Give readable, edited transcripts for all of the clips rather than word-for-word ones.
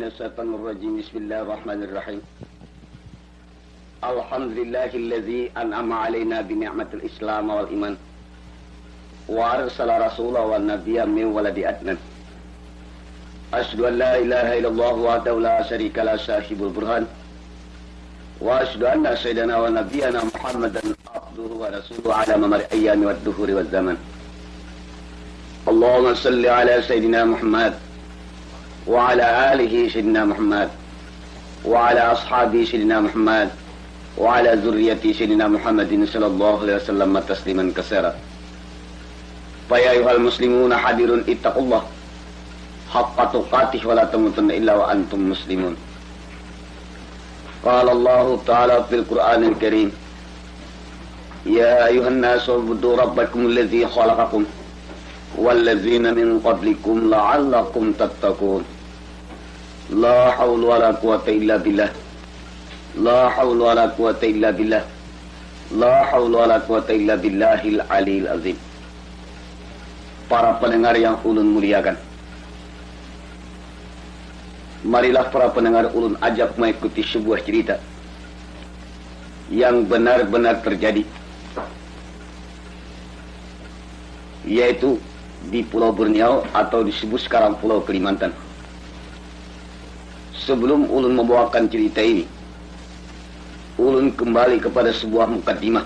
Bismillahirrahmanirrahim. Bismillahirrahmanirrahim. Alhamdulillahillazi an'ama alaina bi ni'matil Islam wal iman. Wa arsala rasulahu wan nabiyya min waladi adnan. Asyhadu an la ilaha illallah wahdahu la syarika la sahibul burhan. Wa asyhadu anna sayyidana wa nabiyyana Muhammadan abduhu wa rasuluhu ala mamari ayyami wad duhuri waz zaman. Allahumma salli ala sayyidina Muhammad wa ala alihi sayyidina Muhammad wa ala ashabi sayyidina Muhammad wa ala zurriyyati sayyidina Muhammadin sallallahu alaihi wasallam tasliman katsira. Fa ya ayyuhal muslimuna hadirun ittaqullah haqqa tuqatih wa la tamutunna illa wa antum muslimun. Qala Allah ta'ala fil Qur'anil Karim, ya ayyuhan nasu ubudu rabbakum alladzi khalaqakum walladzina min qablikum la'allakum tattaqun. La haula wala quwwata illa billah. La haula wala quwwata illa billah. La haula wala quwwata illa billahil aliyil azim. Para pendengar yang ulun muliakan, marilah para pendengar ulun ajak mengikuti sebuah cerita yang benar-benar terjadi, yaitu di Pulau Borneo atau disebut sekarang Pulau Kalimantan. Sebelum ulun membawakan cerita ini, ulun kembali kepada sebuah mukaddimah.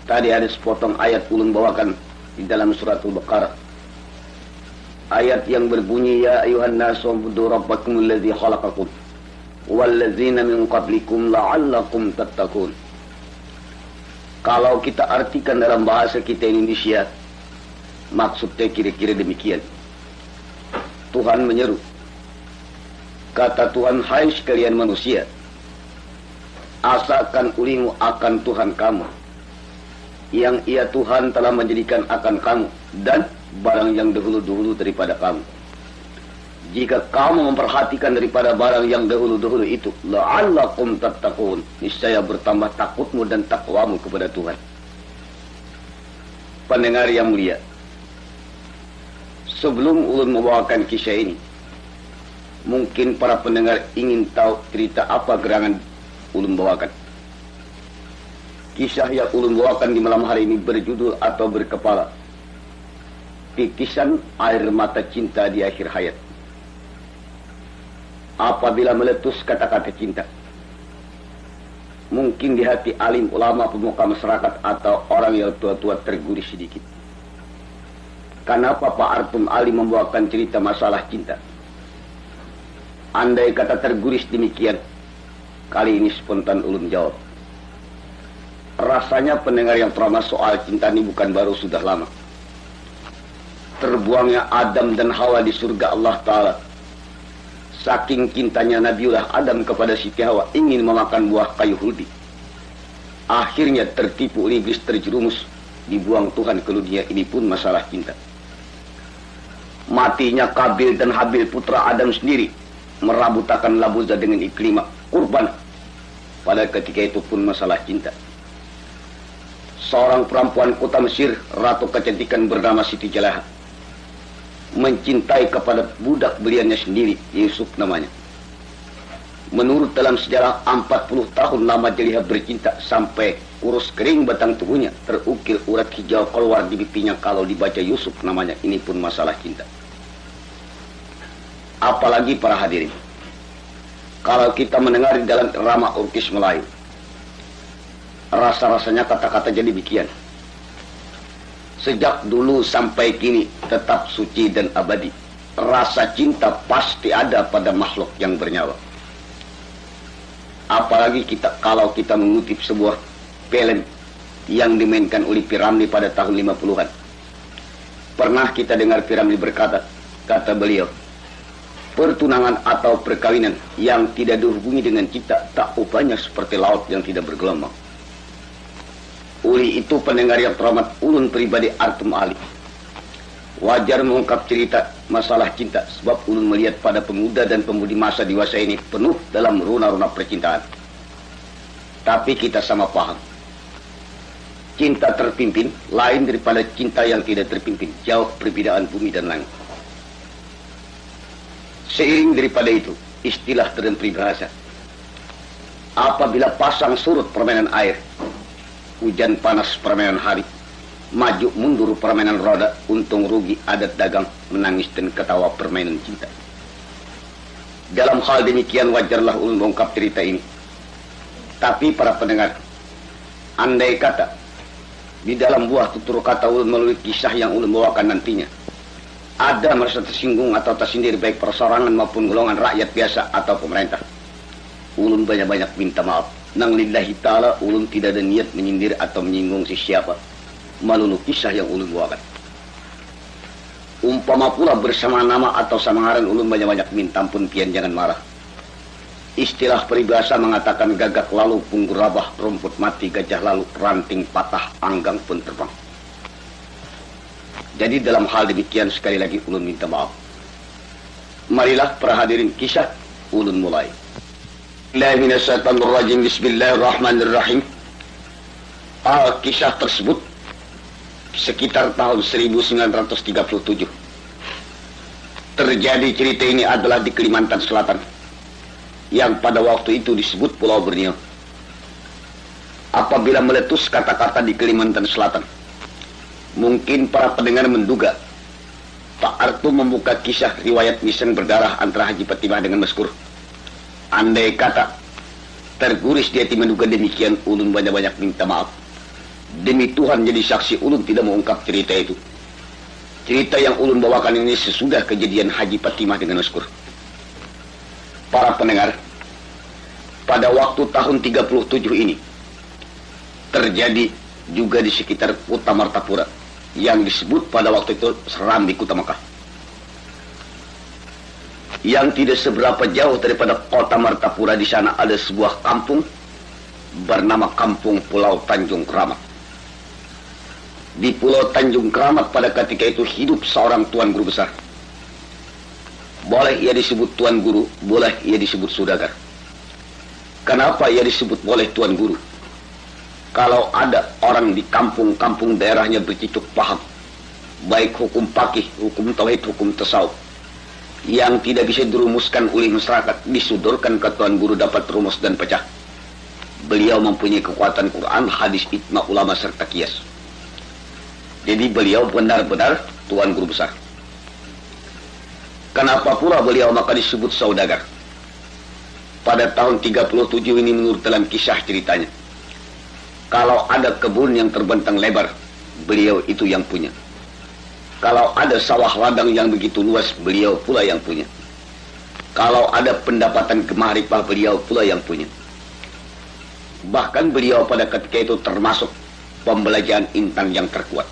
Tadi ada sepotong ayat ulun bawakan di dalam surat Al-Baqarah. Ayat yang berbunyi, ya ayuhan nasu ubudu rabbakum alladzi khalaqakum walladzina min qablikum la'allakum tattaqun. Kalau kita artikan dalam bahasa kita Indonesia, maksudnya kira-kira demikian. Tuhan menyeru, kata Tuhan, hai sekalian manusia, asakan ulimu akan Tuhan kamu, yang ia Tuhan telah menjadikan akan kamu dan barang yang dahulu-dahulu daripada kamu. Jika kamu memperhatikan daripada barang yang dahulu-dahulu itu, la'allakum tattaqun, niscaya bertambah takutmu dan takwamu kepada Tuhan. Pendengar yang mulia, sebelum ulun membawakan kisah ini, mungkin para pendengar ingin tahu cerita apa gerangan ulun bawakan. Kisah yang ulun bawakan di malam hari ini berjudul atau berkepala Titisan Air Mata Cinta di Akhir Hayat. Apabila meletus kata-kata cinta, mungkin di hati alim, ulama, pemuka masyarakat atau orang yang tua-tua terguris sedikit. Kenapa Pak Artum Ali membawakan cerita masalah cinta? Andai kata terguris demikian, kali ini spontan ulun jawab. Rasanya pendengar yang ceramah soal cinta ini bukan baru, sudah lama. Terbuangnya Adam dan Hawa di surga Allah Ta'ala, saking cintanya Nabiullah Adam kepada Siti Hawa, ingin memakan buah kayu huldi. Akhirnya tertipu oleh iblis, terjerumus, dibuang Tuhan ke dunia. Ini pun masalah cinta. Matinya Kabil dan Habil putra Adam sendiri merabutakan Labuza dengan Iklimah, kurban. Pada ketika itu pun masalah cinta. Seorang perempuan kota Mesir, ratu kecantikan bernama Siti Jalaha, mencintai kepada budak beliannya sendiri, Yusuf namanya. Menurut dalam sejarah, 40 tahun lama Jaliha bercinta sampai kurus kering batang tubuhnya, terukir urat hijau keluar di pipinya kalau dibaca Yusuf namanya. Ini pun masalah cinta. Apalagi para hadirin, kalau kita mendengar di dalam irama Urkis Melayu, rasa-rasanya kata-kata jadi demikian. Sejak dulu sampai kini tetap suci dan abadi. Rasa cinta pasti ada pada makhluk yang bernyawa. Apalagi kalau kita mengutip sebuah film yang dimainkan oleh P. Ramlee pada tahun 50-an. Pernah kita dengar P. Ramlee berkata, kata beliau, pertunangan atau perkawinan yang tidak dihubungi dengan cinta tak ubahnya seperti laut yang tidak bergelombang. Oleh itu pendengar yang terhormat, ulun pribadi Artum Ali wajar mengungkap cerita masalah cinta, sebab ulun melihat pada pemuda dan pemudi masa dewasa ini penuh dalam runa-runa percintaan. Tapi kita sama paham, cinta terpimpin lain daripada cinta yang tidak terpimpin. Jauh perbedaan bumi dan langit. Seiring daripada itu, istilah dalam peribahasa. Apabila pasang surut permainan air, hujan panas permainan hari, maju mundur permainan roda, untung rugi adat dagang, menangis dan ketawa permainan cinta. Dalam hal demikian wajarlah ulun mengungkap cerita ini. Tapi para pendengar, andai kata di dalam buah tutur kata ulun melalui kisah yang ulun bawakan nantinya ada merasa tersinggung atau tersindir baik persorangan maupun golongan rakyat biasa atau pemerintah, ulun banyak-banyak minta maaf. Nang lillahi ta'ala, ulun tidak ada niat menyindir atau menyinggung si siapa melalui kisah yang ulun bawakan. Umpama pula bersama nama atau samaran, ulun banyak-banyak minta ampun pian jangan marah. Istilah peribahasa mengatakan gagak lalu punggur rabah, rumput mati gajah lalu, ranting patah anggang pun terbang. Jadi dalam hal demikian sekali lagi ulun minta maaf. Marilah para hadirin kisah ulun mulai. Bismillahirrahmanirrahim. Kisah tersebut sekitar tahun 1937. Terjadi cerita ini adalah di Kalimantan Selatan, yang pada waktu itu disebut Pulau Borneo. Apabila meletus kata-kata di Kalimantan Selatan, mungkin para pendengar menduga Pak Artu membuka kisah riwayat nisan berdarah antara Haji Patimah dengan Maskur. Andai kata terguris di hati menduga demikian, ulun banyak-banyak minta maaf. Demi Tuhan jadi saksi, ulun tidak mengungkap cerita itu. Cerita yang ulun bawakan ini sesudah kejadian Haji Patimah dengan Maskur. Para pendengar, pada waktu tahun 37 ini terjadi juga di sekitar Kota Martapura yang disebut pada waktu itu Serambi Kota Mekah, yang tidak seberapa jauh daripada Kota Martapura. Di sana ada sebuah kampung bernama Kampung Pulau Tanjung Keramat. Di Pulau Tanjung Keramat pada ketika itu hidup seorang tuan guru besar. Boleh ia disebut tuan guru, boleh ia disebut saudagar. Kenapa ia disebut boleh tuan guru? Kalau ada orang di kampung-kampung daerahnya bercicuk paham, baik hukum pakih, hukum tauhid, hukum tasawuf, yang tidak bisa dirumuskan oleh masyarakat, disodorkan ke tuan guru dapat rumus dan pecah. Beliau mempunyai kekuatan Quran, hadis, ijma ulama serta qiyas. Jadi beliau benar-benar tuan guru besar. Kenapa pula beliau maka disebut saudagar? Pada tahun 37 ini menurut dalam kisah ceritanya, kalau ada kebun yang terbentang lebar, beliau itu yang punya. Kalau ada sawah ladang yang begitu luas, beliau pula yang punya. Kalau ada pendapatan kemarifah, beliau pula yang punya. Bahkan beliau pada ketika itu termasuk pembelajaran intan yang terkuat.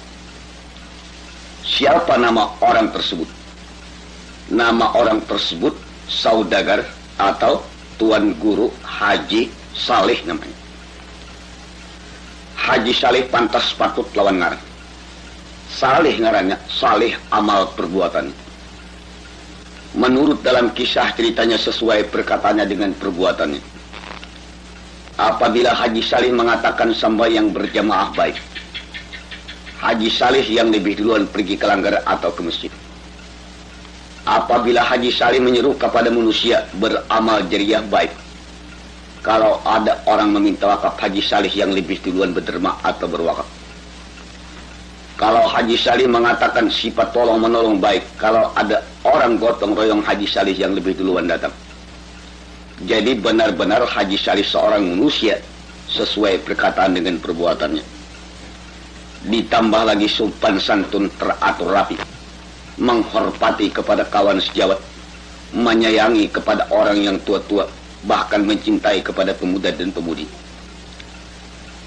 Siapa nama orang tersebut? Nama orang tersebut saudagar atau Tuan Guru Haji Saleh namanya. Haji Saleh pantas patut lawan ngaran. Saleh ngarannya, saleh amal perbuatan. Menurut dalam kisah ceritanya sesuai perkataannya dengan perbuatannya. Apabila Haji Saleh mengatakan sembahyang berjamaah baik, Haji Saleh yang lebih duluan pergi ke langgar atau ke masjid. Apabila Haji Saleh menyeru kepada manusia beramal jariah baik, kalau ada orang meminta wakaf, Haji Saleh yang lebih duluan berderma atau berwakaf. Kalau Haji Saleh mengatakan sifat tolong menolong baik, kalau ada orang gotong royong, Haji Saleh yang lebih duluan datang. Jadi benar-benar Haji Saleh seorang manusia sesuai perkataan dengan perbuatannya. Ditambah lagi sopan santun teratur rapi, menghormati kepada kawan sejawat, menyayangi kepada orang yang tua-tua, bahkan mencintai kepada pemuda dan pemudi.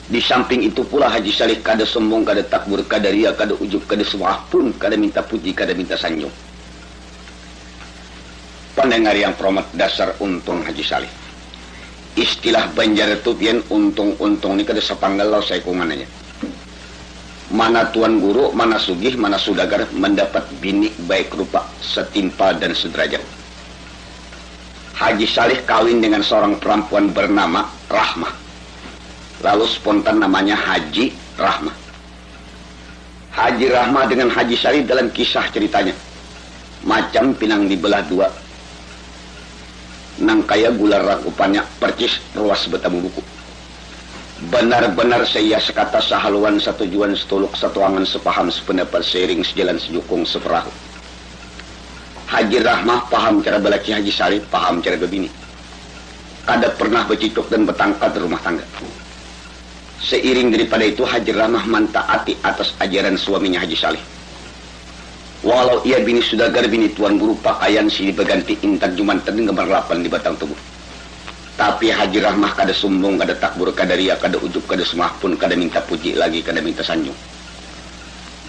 Di samping itu pula Haji Saleh kada sombong, kada takbur, kada ria, kada ujub, kada suah pun, kada minta puji, kada minta sanjung. Pendengar yang hormat, dasar untung Haji Saleh. Istilah Banjar itu pian untung-untung ini kada sepanggal lau saya kumananya. Mana tuan guru, mana sugih, mana saudagar mendapat bini baik rupa, setimpal dan sederajat. Haji Saleh kawin dengan seorang perempuan bernama Rahmah. Lalu spontan namanya Haji Rahmah. Haji Rahmah dengan Haji Saleh dalam kisah ceritanya macam pinang dibelah dua. nang kaya gula rakupannya percis ruas betamu buku. Benar-benar saya sekata sahaluan satujuan setuluk satuangan sepaham sependapat seiring sejalan sejukung seperahu. Haji Rahmah paham cara belaki Haji Salih, paham cara bebini. Kada pernah becicuk dan betangkat di rumah tangga. Seiring daripada itu Haji Rahmah mentaati atas ajaran suaminya Haji Salih. Walau ia bini sudagar bini tuan guru pakaian sini berganti intan jumanten gemerlapan di batang tubuh. Tapi Haji Rahmah kada sombong, kada takbur, kada ria, kada ujub, kada semah pun, kada minta puji lagi, kada minta sanjung.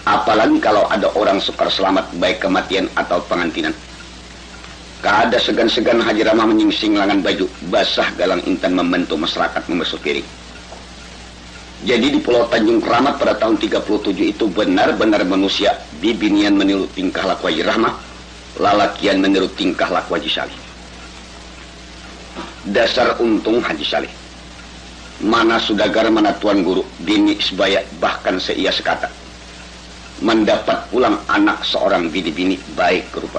Apalagi kalau ada orang sukar selamat baik kematian atau pengantinan. Kada segan-segan Haji Rahmah menyingsing lengan baju basah galang intan membantu masyarakat membasuh piring. Jadi di Pulau Tanjung Keramat pada tahun 37 itu benar-benar manusia bibinian meniru tingkah laku Haji Rahmah, lalakian meniru tingkah laku Haji Salih. Dasar untung Haji Salih. Mana sudagar, mana tuan guru, bini sebaya, bahkan seia sekata. Mendapat pulang anak seorang bini-bini baik rupa.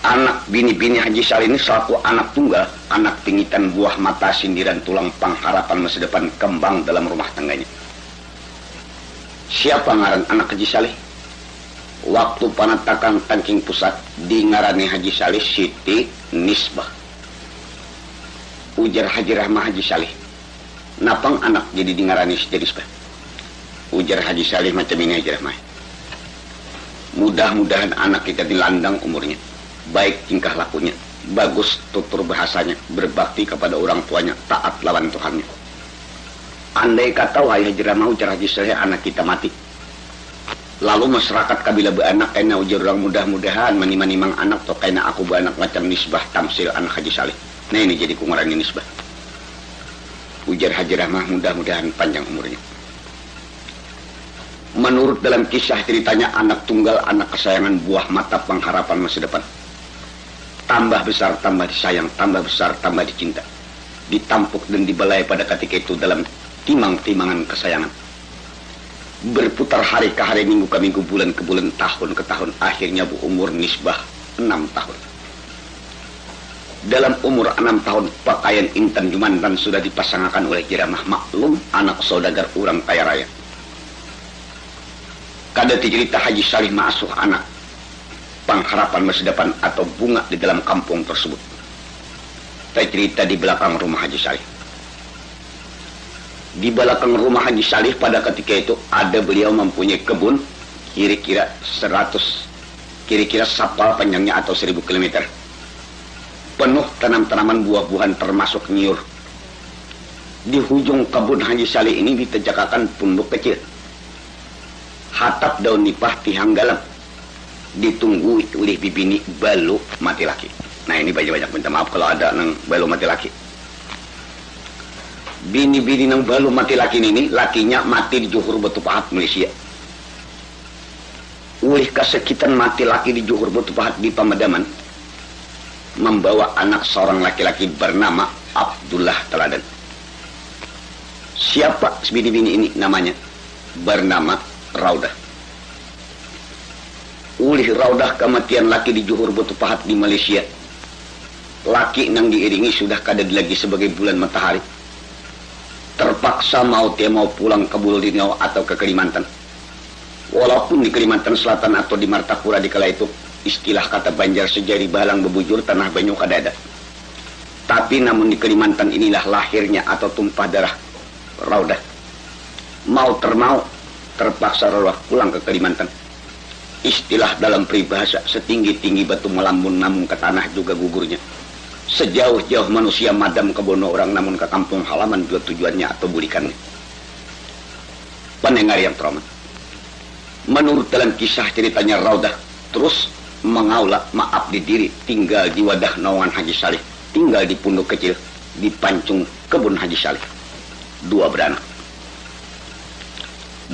Anak bini-bini Haji Salih ini selaku anak tunggal, anak pingitan buah mata sindiran tulang pengharapan masa depan kembang dalam rumah tangganya. Siapa ngaran anak Haji Salih? Waktu panatakan tangking pusat di ngarani Haji Salih Siti Nisbah. Ujar Haji Rahmah Haji Salih, napang anak jadi di ngarani Siti Nisbah? Ujar Haji Salih macam ini Haji Rahmah. Mudah-mudahan anak kita dilandang umurnya, baik tingkah lakunya, bagus tutur bahasanya, berbakti kepada orang tuanya, taat lawan Tuhannya. Andai kata wahai Haji Rahmah, ujar Haji Salih, anak kita mati, lalu masyarakat kabila beranak kena ujar orang mudah-mudahan manimang anak atau kena aku beranak macam Nisbah tamsil anak Haji Salih. Nah ini jadi kungaran Nisbah. Ujar Haji Rahmah, mudah-mudahan panjang umurnya. Menurut dalam kisah ceritanya anak tunggal, anak kesayangan buah mata pengharapan masa depan. Tambah besar tambah disayang, tambah besar tambah dicinta. Ditampuk dan dibalai pada ketika itu dalam timang-timangan kesayangan. Berputar hari ke hari, minggu ke minggu, bulan ke bulan, tahun ke tahun, akhirnya umur Nisbah 6 tahun. Dalam umur 6 tahun, pakaian intan jumantan sudah dipasangkan oleh Haji Rahmah, maklum anak saudagar orang kaya raya. Kada cerita Haji Salih mengasuh anak pengharapan masa depan atau bunga di dalam kampung tersebut. Cerita di belakang rumah Haji Salih. Di belakang rumah Haji Salih pada ketika itu ada beliau mempunyai kebun kira-kira 100, kira-kira sapal panjangnya atau 1000 km. Penuh tanam-tanaman buah-buahan termasuk nyiur. Di hujung kebun Haji Salih ini ditegakkan punduk kecil. Hatap daun nipah tihang galam. Ditunggu oleh bibini balu mati laki. Nah ini banyak minta maaf kalau ada nang balu mati laki. Bini-bini nang balu mati laki ini, lakinya mati di Johor Batu Pahat Malaysia. Ulih kesekitan mati laki di Johor Batu Pahat di Pemadaman, membawa anak seorang laki-laki bernama Abdullah Teladan. Siapa bini-bini ini namanya? Bernama Raudah. Ulih Raudah kematian laki di Johor Batu Pahat di Malaysia. Laki nang diiringi sudah kada lagi sebagai bulan matahari. Terpaksa mau pulang ke Bulunau atau ke Kalimantan. Walaupun di Kalimantan Selatan atau di Martapura di kala itu istilah kata Banjar sejari balang bebujur tanah banyu kada ada. Tapi namun di Kalimantan inilah lahirnya atau tumpah darah Raudah. Mau terpaksa Raudah pulang ke Kalimantan. Istilah dalam peribahasa, setinggi-tinggi batu melambun namun ke tanah juga gugurnya. Sejauh-jauh manusia madam ke bono orang namun ke kampung halaman juga tujuannya atau bulikannya. Pendengar yang terhormat, menurut dalam kisah ceritanya Raudah terus mengaula maaf di diri tinggal di wadah naungan Haji Salih, tinggal di punduk kecil di pancung kebun Haji Salih. 2 beranak,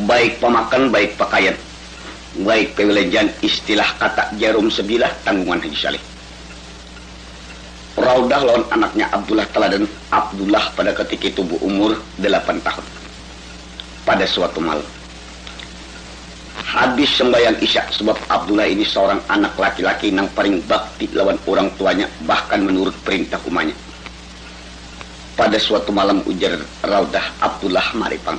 baik pemakan baik pakaian, baik pewilejan, istilah kata jarum sebilah tanggungan Haji Salih. Raudah lawan anaknya Abdullah Teladan. Abdullah pada ketika itu umur 8 tahun. Pada suatu malam Habis sembahyang isya, sebab Abdullah ini seorang anak laki-laki yang paling bakti lawan orang tuanya, bahkan menurut perintah umanya. Pada suatu malam ujar Raudah, Abdullah maripang.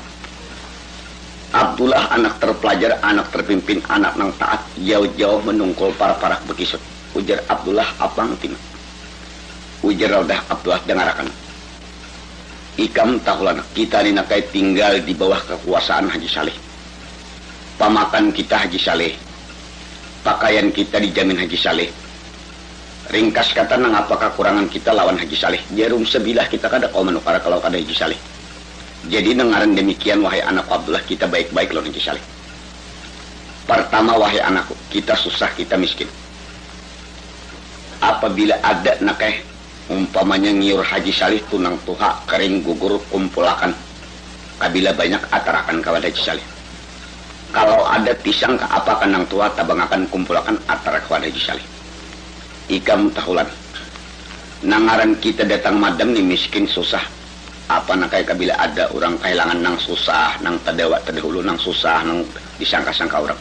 Abdullah anak terpelajar, anak terpimpin, anak nang taat, jauh-jauh menungkul para bekisut. Ujar Abdullah apang tina. Ujar Raudah, Abdullah dengarakan. Ikam tahulan kita ni nakai tinggal di bawah kekuasaan Haji Saleh. Pamakan kita Haji Saleh, pakaian kita dijamin Haji Saleh. Ringkas kata nang apakah kurangan kita lawan Haji Saleh. Jarum sebilah kita kada kau menukar kalau kada Haji Saleh. Jadi dengaran demikian wahai anak Abdullah, kita baik-baik lawan Haji Saleh. Pertama wahai anakku, kita susah, kita miskin. Apabila ada nakai umpamanya ngiur Haji Saleh tunang tuha kering gugur kumpulakan, kabila banyak atarakan kawan Haji Saleh. Kalau ada pisang ke apa kanang tua tabang akan kumpulkan antara kawan Haji Saleh. Ikam tahulan. Nangaran kita datang madam ni miskin susah. Apa nakai kabila ada orang kehilangan nang susah, nang tadawa tadahulu nang susah, nang disangka-sangka orang.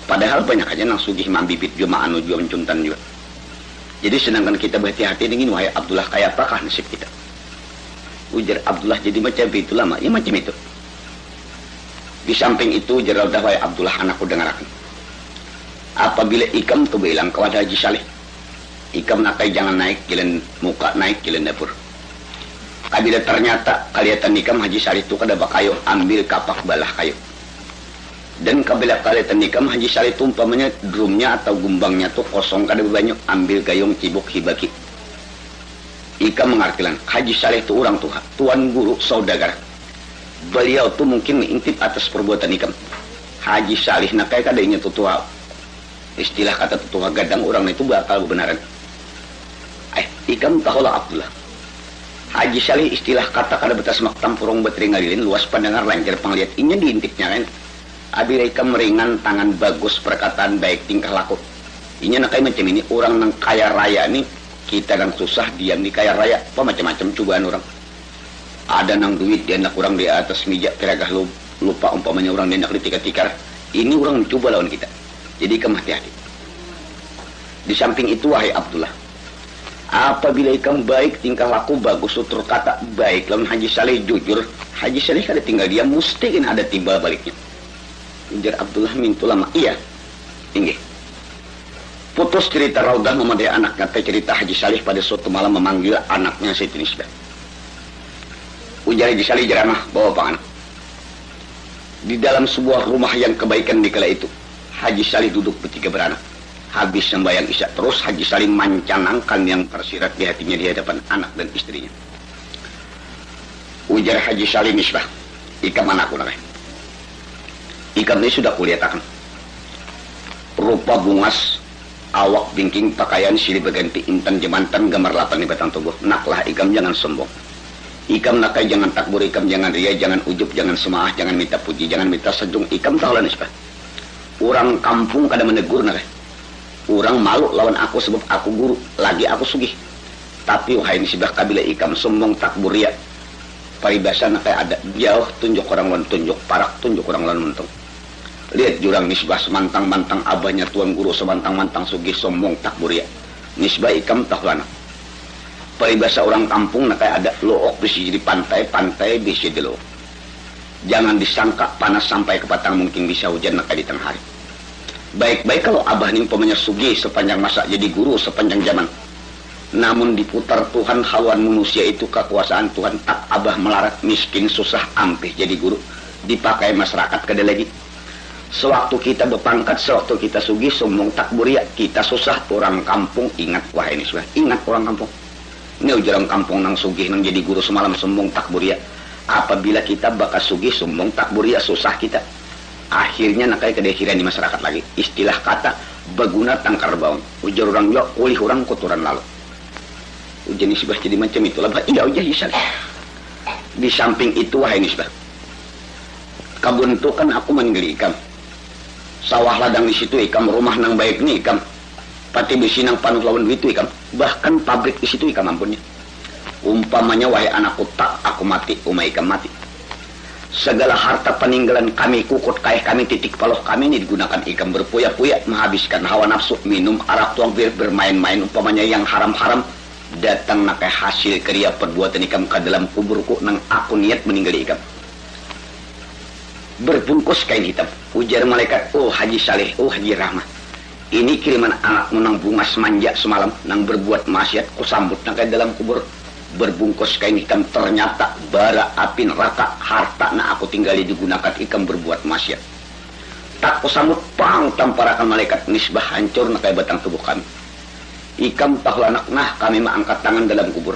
Padahal banyak aja nang sugih mambibit juma anu jua mencuntan juga. Jadi sedangkan kita berhati-hati dengan wahai Abdullah, kayak apakah nasib kita? Ujar Abdullah, jadi macam itu lama, ya macam itu. Di samping itu jeral dawai Abdullah anakku dengarkan. Apabila ikam tu bilang kepada Haji Saleh, ikam nakai jangan naik jalan muka, naik jalan dapur. Kabila ternyata kelihatan ikam Haji Saleh itu kada bakayo ambil kapak balah kayu. Dan kabila kelihatan ikam Haji Saleh itu umpamanya drumnya atau gumbangnya tu kosong kada banyak, ambil gayung cibuk hibaki. Ikam mengartikan Haji Saleh itu orang tuan guru saudagar. Beliau tu mungkin mengintip atas perbuatan ikam. Haji Saleh nakai kadainya tutua. Istilah kata tutua gadang orang itu bakal kebenaran. Ikam tahulah Abdullah. Haji Saleh istilah kata kada betas maktam purong beteringalilin luas pendengar lancar penglihat. Inya diintipnya kan. Abira ikam meringan tangan bagus perkataan baik tingkah laku. Inya nakai macam ini orang nang kaya raya ni kita kan susah diam di kaya raya. Apa macam-macam cobaan orang. Ada nang duit dia nak kurang di atas meja keragah lupa umpamanya orang dia nak ditikar-tikar. Ini orang mencoba lawan kita. Jadi kamu hati-hati. Di samping itu wahai Abdullah, apabila ikam baik tingkah laku bagus tutur kata baik lawan Haji Saleh jujur, Haji Saleh kada tinggal dia mesti kan ada timbal baliknya. Ujar Abdullah mintu lama. Iya. Tinggi. Putus cerita Raudah memadai anaknya cerita Haji Saleh pada suatu malam memanggil anaknya Siti Nisbah. Ujar Haji Saleh jeramah bawa pangan. Di dalam sebuah rumah yang kebaikan di kala itu, Haji Saleh duduk bertiga beranak. Habis sembahyang isya terus Haji Saleh mancanangkan yang tersirat di hatinya di hadapan anak dan istrinya. Ujar Haji Saleh Nisbah, ikam anakku namanya. Ikam ini sudah kulihatkan. Rupa bungas, awak bingking, pakaian silih berganti, intan jemantan, gambar lapan di batang tubuh. Naklah ikam jangan sombong. Ikam nakai jangan takbur, ikam jangan ria, jangan ujub, jangan semaah, jangan minta puji, jangan minta sejung. Ikam tahulah Nisbah. Orang kampung kada menegur nakai. Orang malu lawan aku sebab aku guru, lagi aku sugih. Tapi wahai Nisbah kabila ikam sombong takbur ria. Paribasa nakai ada jauh tunjuk orang lawan tunjuk, parak tunjuk orang lawan mentung. Lihat jurang Nisbah semantang-mantang abahnya tuan guru, semantang-mantang sugih sombong takbur ria. Nisbah ikam tahulah. Peribahasa orang kampung nakai ada look bisa jadi pantai bisa di look. Jangan disangka panas sampai ke patang mungkin bisa hujan nakai di tengah hari. Baik-baik kalau abah ini umpamanya sugih sepanjang masa jadi guru sepanjang zaman. Namun diputar Tuhan hawan manusia itu kekuasaan Tuhan, tak abah melarat miskin susah ampih jadi guru dipakai masyarakat kada lagi. Sewaktu kita berpangkat, sewaktu kita sugih sombong takburia, kita susah orang kampung ingat wahai Nisbah, ingat orang kampung. Ini ujaran kampung nang sugih nang jadi guru semalam sombong takburia. Apabila kita bakal sugih sombong takburia susah kita. Akhirnya nakai kedehiran di masyarakat lagi. Istilah kata baguna tangkar baung. Ujar orang yo ulih orang kotoran lalu. Ujar Nisbah jadi macam itulah. Iya ujar Hisal. Di samping itu wahai Nisbah, kabun tu kan aku manggil ikam. Sawah ladang di situ ikam, rumah nang baik nih ikam. Pati besi nang panuh lawan duit itu ikam. Bahkan pabrik di situ ikam ampunnya. Umpamanya wahai anakku tak aku mati, umai ikam mati. segala harta peninggalan kami, kukut kaih kami, titik paloh kami ini digunakan ikam berpuya-puya, menghabiskan hawa nafsu, minum arak tuang bir, bermain-main umpamanya yang haram-haram, datang nakai hasil kerja perbuatan ikam ke dalam kuburku nang aku niat meninggal ikam. Berbungkus kain hitam, ujar malaikat, oh Haji Saleh, oh Haji Rahmah, ini kiriman anakmu nang bunga semanja semalam, nang berbuat maksiat, kusambut nakai dalam kubur. Berbungkus kain hitam, ternyata bara api neraka, harta na aku tinggali digunakan ikam berbuat maksiat. Tak kusambut pang tamparakan malaikat, nisbah hancur nakai batang tubuh kami. Ikam tahlah anak nah kami mengangkat tangan dalam kubur.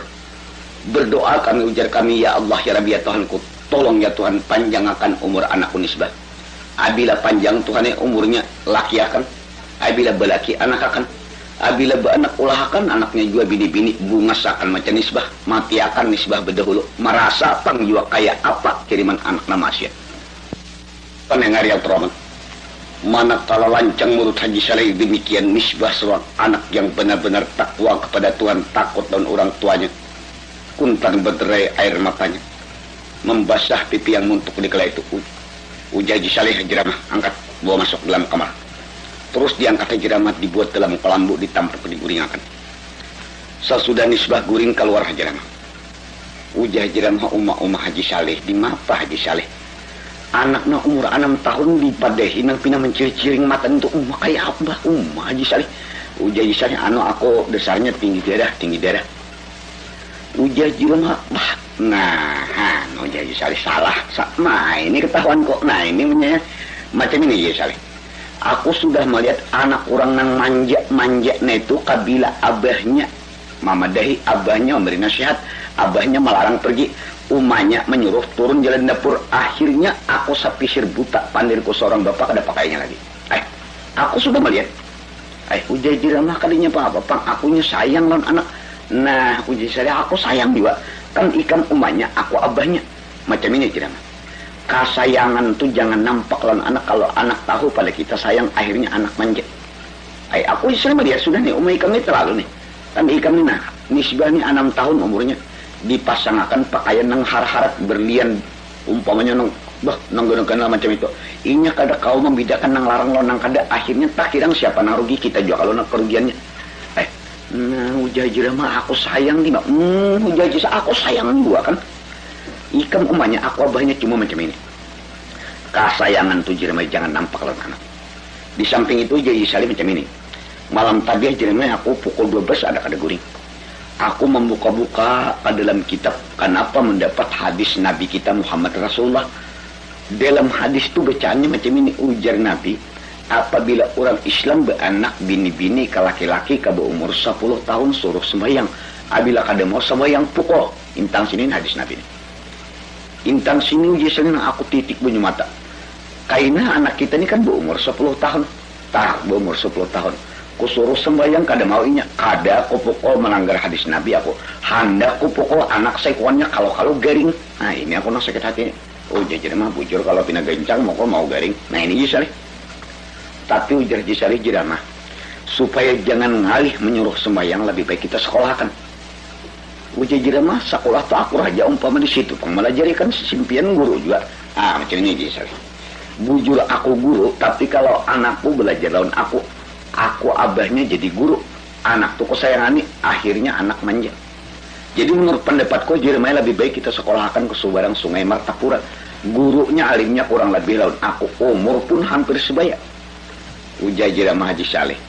Berdoa kami, ujar kami, ya Allah ya Rabbi ya Tuhanku, tolong ya Tuhan panjangkan umur anakku nisbah. Abila panjang Tuhan umurnya laki akan, abila belaki anak akan, abila beranak ulah akan, anaknya juga bini-bini bunga akan macam nisbah, mati akan nisbah berdahulu, merasa pang juga kayak apa kiriman anak nama maksiat. Pendengar yang terhormat, manakala lancang mulut Haji Saleh demikian nisbah seorang anak yang benar-benar takwa kepada Tuhan, takut dan orang tuanya, kuntan berderai air matanya, membasah pipi yang muntuk di kala itu. Ujar Haji Saleh, Haji Rahmah, angkat, bawa masuk dalam kamar. Terus diangkat Haji Rahmah, dibuat dalam kelambu, ditampuk, diguringakan. Sesudah nisbah guring keluar Haji Rahmah. Ujar Haji Rahmah, umah Haji Saleh, di mapa Haji Saleh? Anaknya umur 6 tahun dipadehi nang pina menciri-ciring mata untuk umah kayak apa umah Haji Saleh? Ujar Haji Saleh, aku dasarnya tinggi darah. Ujar Haji Rahmah, nah, Ujar Haji Saleh salah. Nah, ini ketahuan kok. Nah, ini macam ini Haji Saleh. Aku sudah melihat anak orang nang manja itu kabila abahnya mamadahi, abahnya memberi nasihat, abahnya melarang pergi, umahnya menyuruh turun jalan dapur. Akhirnya aku sapisir buta, pandirku seorang bapak ada pakainya lagi. Aku sudah melihat. Ujar Haji Rahmah kalinya apa pang, akunya sayang lawan anak. Nah, uji saya aku sayang juga. Kan ikan umahnya, aku abahnya. Macam ini Haji Rahmah. Kasayangan tuh jangan nampak lawan anak. Kalau anak tahu pada kita sayang, akhirnya anak manja. Aku selama dia sudah nih, umah ikam ini terlalu nih. Kan ikam ini, nah, nisbah nih 6 tahun umurnya. Dipasangkan pakaian nang har-harat berlian. Umpamanya nang guna-guna macam itu. Inya kada kau membedakan nang larang lawan nang kada. Akhirnya tak kirang siapa nang rugi, kita juga kalau nang kerugiannya. Nah, Ujar Haji Rahmah, aku sayang nih, Ujar Haji aku sayang juga kan. Ikam umahnya, aku abahnya cuma macam ini. Kasayangan tuh Haji Rahmah jangan nampak lawan anak. Di samping itu Haji Saleh macam ini. Malam tadi Haji Rahmah aku pukul 12 ada guring. Aku membuka-buka ke dalam kitab. Kenapa mendapat hadis Nabi kita Muhammad Rasulullah. Dalam hadis itu bacaannya macam ini, ujar Nabi. Apabila orang Islam beranak bini-bini ke laki-laki ke berumur 10 tahun suruh sembahyang. Apabila kada mau sembahyang pukul. Intang sini hadis Nabi ini. Intang sini ujian aku titik bunyi mata. Kaina anak kita ini kan berumur 10 tahun. Berumur 10 tahun. Ku suruh sembahyang kada mau inya. Kada ku pukul melanggar hadis Nabi aku. Hendak ku pukul anak saya kuannya kalau garing. Nah ini aku nak sakit hati. Oh jajan mah bujur kalau pina gencang mau garing. Nah ini Haji Saleh. Tapi ujar Haji Saleh Jiramah, supaya jangan ngalih menyuruh sembahyang, lebih baik kita sekolahkan. Ujar Jiramah, sekolah tuh aku raja umpama di situ, pengelajari kan simpian guru juga. Macam ini Haji Saleh. Bujur aku guru, tapi kalau anakku belajar lawan aku abahnya jadi guru. Anak tuh kesayangani, akhirnya anak manja. Jadi menurut pendapatku Jiramah lebih baik kita sekolahkan ke Subarang Sungai Martapura. Gurunya alimnya kurang lebih lawan aku, umur pun hampir sebaya. Ujar Jiramah Haji Saleh,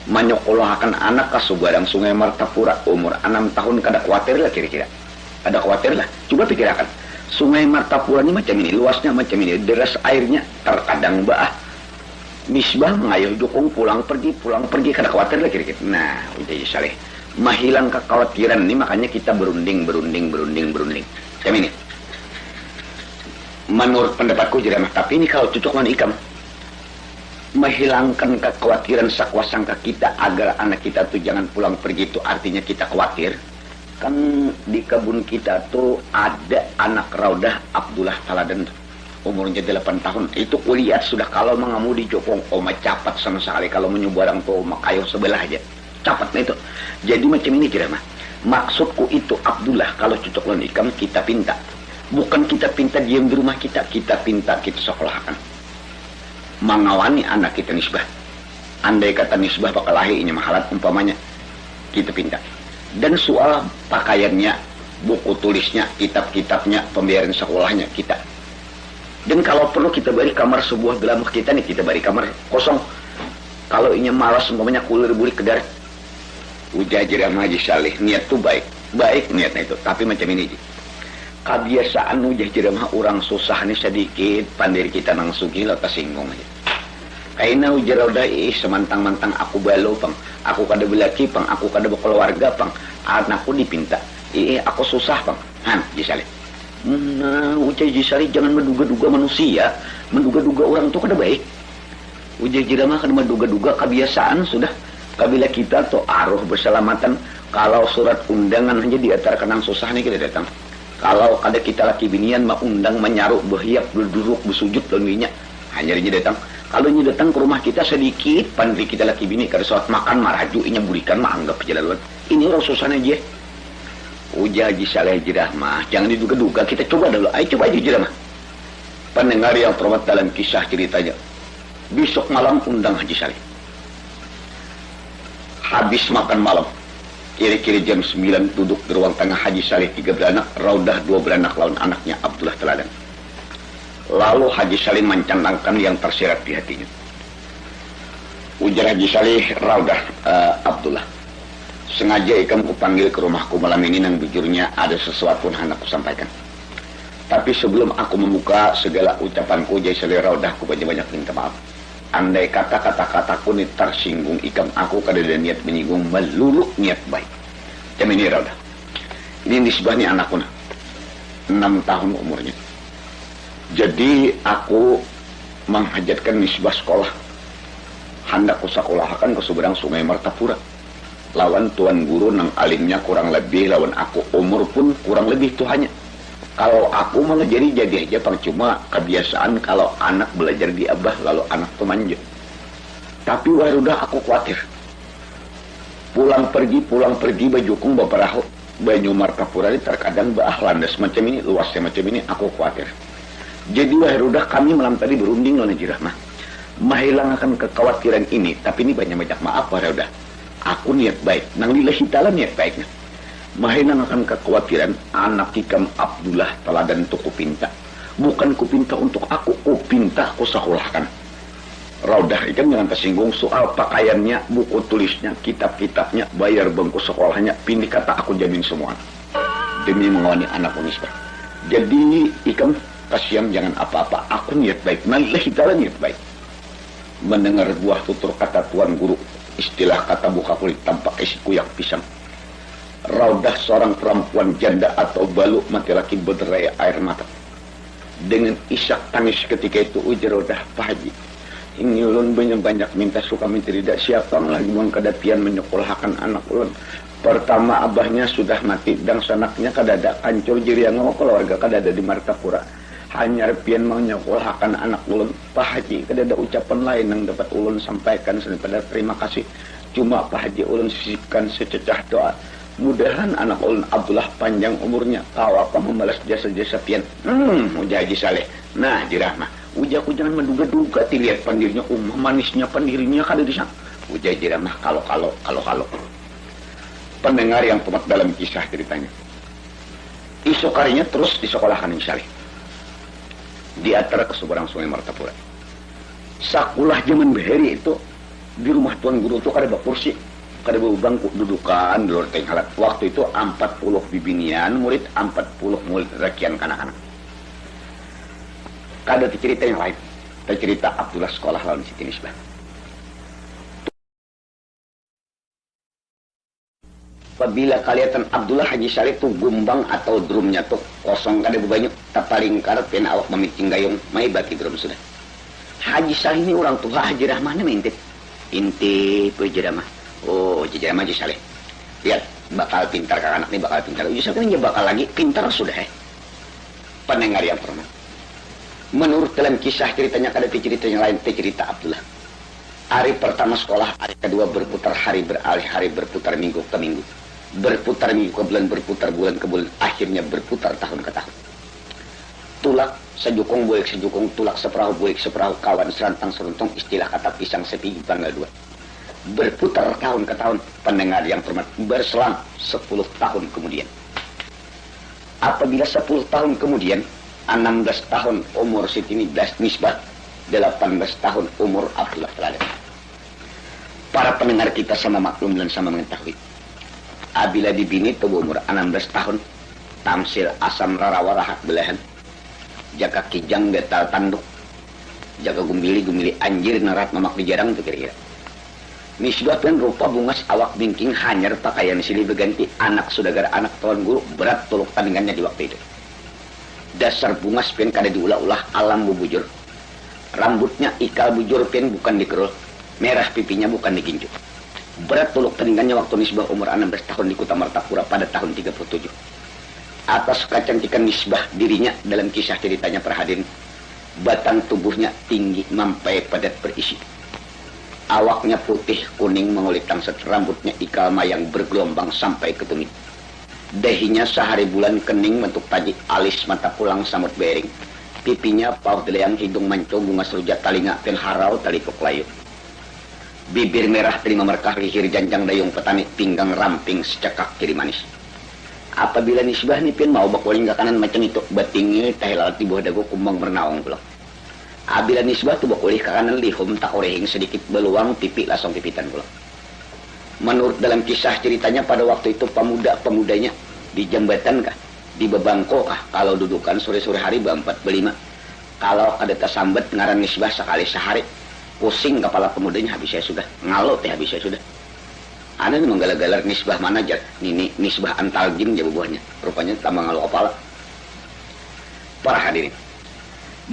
menyekolahkan anak ke Subarang Sungai Martapura umur 6 tahun kada khawatir lah kira-kira. Ada khawatir lah. Coba pikirkan. Sungai Martapura ini macam ini, luasnya macam ini, deras airnya terkadang baah. Misbah mengayuh dukung pulang pergi kada khawatir lah kira-kira. Nah, ujar Haji Saleh, menghilang kekhawatiran ini makanya kita berunding. Macam ini. Menurut pendapatku Jiramah, tapi ini kalau cocok dengan ikam. Menghilangkan kekhawatiran sakwasangka kita agar anak kita tuh jangan pulang pergi, itu artinya kita khawatir. Kan di kebun kita tuh ada anak Raudah Abdullah Taladan, umurnya 8 tahun. Itu kuliah sudah kalau mengemudi Jokong, capat sama sekali. Kalau menyubarang tuh kayu sebelah aja capatnya itu. Jadi macam ini kira mah. Maksudku itu Abdullah kalau cocok lawan ikam kita pinta Bukan kita pinta diam di rumah kita pinta kita sekolahkan. Mangawani anak kita nisbah. Andai kata nisbah bakal lahirnya mahalat umpamanya kita pinta. Dan soal pakaiannya, buku tulisnya, kitab-kitabnya, pembayaran sekolahnya kita. Dan kalau perlu kita beri kamar sebuah gelamah kita nih, kita beri kamar kosong. Kalau inya malas umpamanya kulir bulik kedar. Ujah jirah Haji Saleh, niat tuh baik. Baik niatnya itu, tapi macam ini. Kebiasaan ujah jirah mah orang susah nih sedikit, pandiri kita nang sugi lo tersinggung aja. Kaina ujah udah semantang-mantang aku balo pang, aku kada belaki pang, aku kada berkeluarga pang, anakku dipinta. Aku susah pang. Han, Haji Saleh. Nah, ujah Haji Saleh jangan menduga-duga manusia, menduga-duga orang tuh kada baik. Ujah jirah mah kada menduga-duga kebiasaan sudah. Kabila kita tuh aruh berselamatan. Kalau surat undangan aja diantar kenang susah nih kita datang. Kalau kada kita laki binian mah undang menyaruk berhiap berduduk bersujud lalunya hanya dia datang. Kalau ini datang ke rumah kita sedikit pandri kita laki bini kada sholat makan maraju inya burikan mah anggap aja laluan. Ini orang susah aja. Ujah Haji Saleh jirah mah jangan diduga-duga, kita coba dulu. Ayo coba aja jirah mah. Pendengar yang terhormat dalam kisah ceritanya. Besok malam undang Haji Saleh. Habis makan malam. Kira-kira jam 9 duduk di ruang tengah Haji Saleh 3 beranak, Raudah 2 beranak lawan anaknya Abdullah Teladan. Lalu Haji Saleh mencantangkan yang tersirat di hatinya. Ujar Haji Saleh, Raudah, Abdullah. Sengaja ikam kupanggil ke rumahku malam ini nang bujurnya ada sesuatu yang hendak kusampaikan. Tapi sebelum aku membuka segala ucapanku, Haji Saleh Raudah, ku banyak-banyak minta maaf. Andai kata-kataku ini tersinggung ikam, aku kada ada niat menyinggung, melulu niat baik. Jam ini Raudah. Ini nisbahnya anakku 6 tahun umurnya. Jadi aku menghajatkan nisbah sekolah. Hendak kusakolahkan ke seberang Sungai Martapura. Lawan tuan guru nang alimnya kurang lebih, lawan aku umur pun kurang lebih tuhannya. Kalau aku malah jadi aja percuma, kebiasaan kalau anak belajar di abah lalu anak tuh manja. Tapi udah aku khawatir. Pulang pergi bajukung baperahu Banyu Martapura ini terkadang baah landas macam ini, luasnya macam ini, aku khawatir. Jadi udah kami malam tadi berunding lawan jirah mah. Menghilangkan kekhawatiran ini, tapi ini banyak maaf udah. Aku niat baik, nang lillahi ta'ala niat baiknya. Mahina akan kekhawatiran anak ikam Abdullah Teladan itu kupinta. Bukan kupinta untuk aku, kupinta aku sekolahkan. Raudah ikan jangan tersinggung soal pakaiannya, buku tulisnya, kitab-kitabnya, bayar bangku sekolahnya, pilih kata aku jamin semua. Demi mengawani anak unisbah. Jadi ikam kasihan jangan apa-apa, aku niat baik. Nalillahi ta'ala niat baik. Mendengar buah tutur kata tuan guru, istilah kata buka kulit tampak isi kuyak pisang. Raudah seorang perempuan janda atau balu mati laki berderai air mata. Dengan isak tangis ketika itu ujar Raudah, Pak Haji, ini ulun banyak minta suka minta tidak siapa lagi mau kedapian menyekolahkan anak ulun. Pertama abahnya sudah mati dan sanaknya kadada kancur jiriang keluarga kadada di Martapura. Hanya pian mau nyekolahkan anak ulun. Pak Haji kadada ucapan lain yang dapat ulun sampaikan daripada terima kasih. Cuma Pak Haji ulun sisipkan sececah doa. Mudahan anak ulun Abdullah panjang umurnya, kau apa membalas jasa-jasa pian. Ujah Haji Saleh. Nah, jirah mah. Ujahku jangan menduga-duga dilihat pandirinya manisnya pandirinya kada di sana. Ujah jirah mah kalau. Pendengar yang tomat dalam kisah ceritanya. Esok harinya terus disekolahkan Haji Saleh. Di antara ke seberang Sungai Martapura. Sakulah zaman beheri itu di rumah tuan guru itu kada ada kursi. Kada bangku dudukan di luar tenghalat. Waktu itu 40 bibinian murid, 40 murid rakian kanak-kanak. Kada cerita yang lain. Cerita Abdullah sekolah lawan Siti Nisbah. Apabila kalian Abdullah Haji Saleh tuh gumbang atau drumnya tuh kosong kada banyak tapaling karet pena awak mamiting gayung mai bati drum sudah. Haji Saleh ini orang tua Haji Rahmana mintit. Inti Haji Rahmah. Oh, Haji Rahmah Haji Saleh. Lihat bakal pintar kakak anak ini bakal pintar. Haji Saleh ini bakal lagi pintar sudah. Pendengar yang pernah. Menurut dalam kisah ceritanya kada cerita yang lain cerita Abdullah. Hari pertama sekolah, hari kedua berputar hari beralih hari berputar minggu ke minggu. Berputar minggu ke bulan, berputar bulan ke bulan, akhirnya berputar tahun ke tahun. tulak sejukung boleh sejukung, tulak seperahu boleh seperahu, kawan serantang seruntung, istilah kata pisang sepigi tanggal 2. Berputar tahun ke tahun, pendengar yang hormat, berselang 10 tahun kemudian. Apabila 10 tahun kemudian, 16 tahun umur Siti Nisbah, 18 tahun umur Abdullah Teladan. Para pendengar kita sama maklum dan sama mengetahui. Abila dibini tubuh umur 16 tahun, tamsil asam rarawa rahak belahan, jaga kijang getal tanduk, jaga gumili anjir nerat mamak di jarang itu kira-kira. Nisbah pun rupa bungas awak bingking hanyar pakaian silih berganti, anak saudagar anak tuan guru, berat tuluk tandingannya di waktu itu. Dasar bungas pun kada diulah-ulah alam bubujur. Rambutnya ikal bujur pun bukan dikerul, merah pipinya bukan dikincu. Berat tuluk tandingannya waktu Nisbah umur 16 tahun di Kota Martapura pada tahun 37. Atas kecantikan Nisbah dirinya dalam kisah ceritanya perhadirin, batang tubuhnya tinggi mampai padat berisi. Awaknya putih kuning mengulik tangset, rambutnya ikal mayang bergelombang sampai ke tumit. Dahinya sehari bulan kening bentuk taji, alis mata pulang samut bering. Pipinya pauh deleang, hidung mancung bunga serujat, talinga pen harau talikuk layu. Bibir merah terima merkah, lihir janjang dayung petani, pinggang ramping secekak kiri manis. Apabila Nisbah ni pin mau bakuling ke kanan macam itu, batingi tahilal tibuh dagu kumbang bernaung pulang. Apabila Nisbah tu bakuling ke kanan lihum tak orehing sedikit beluang, pipi langsung pipitan pulang. Menurut dalam kisah ceritanya pada waktu itu pemuda-pemudanya di jambatan kah, di bebangko kah, kalau dudukan sore-sore hari berempat berlima. Kalau ada tersambat ngaran Nisbah sekali sehari, pusing kepala pemudanya habis saya sudah, ngalot habis saya sudah. Ada menggalar-galar Nisbah mana aja, ini Nisbah antal jin jadi buahnya, rupanya tambah ngalu kepala. Para hadirin,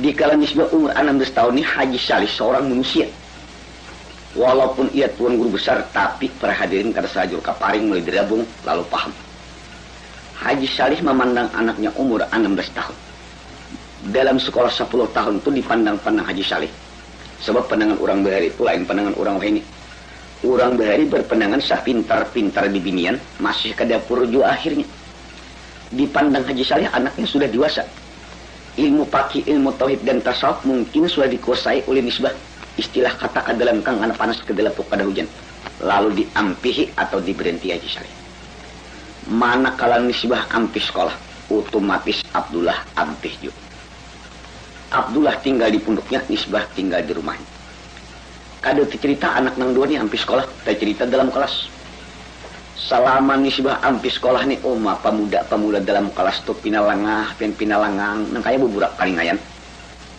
di kala Nisbah umur 16 tahun ini Haji Salih seorang manusia. Walaupun ia tuan guru besar, tapi para hadirin kada sajur kaparing mulai dirabung lalu paham. Haji Salih memandang anaknya umur 16 tahun. Dalam sekolah 10 tahun itu dipandang-pandang Haji Salih. Sebab pandangan orang bahari itu lain pandangan orang wahini. Orang bahari berpandangan sah pintar-pintar di binian, masih ke dapur jua akhirnya. Dipandang Haji Salih anaknya sudah dewasa. Ilmu paki, ilmu tauhid dan tasawuf mungkin sudah dikuasai oleh Nisbah. Istilah kata adalah kang anak panas kedelapuk pada hujan. Lalu diampihi atau diberhenti Haji Salih. Manakala Nisbah ampih sekolah, otomatis Abdullah ampih juga. Abdullah tinggal di punduknya, Nisbah tinggal di rumahnya. Kada cerita anak nang dua ni ampih sekolah, tak cerita dalam kelas. Selama Nisbah ampih sekolah ni, pemuda-pemuda dalam kelas tu pinalangang, nang kaya buburak kalingayan.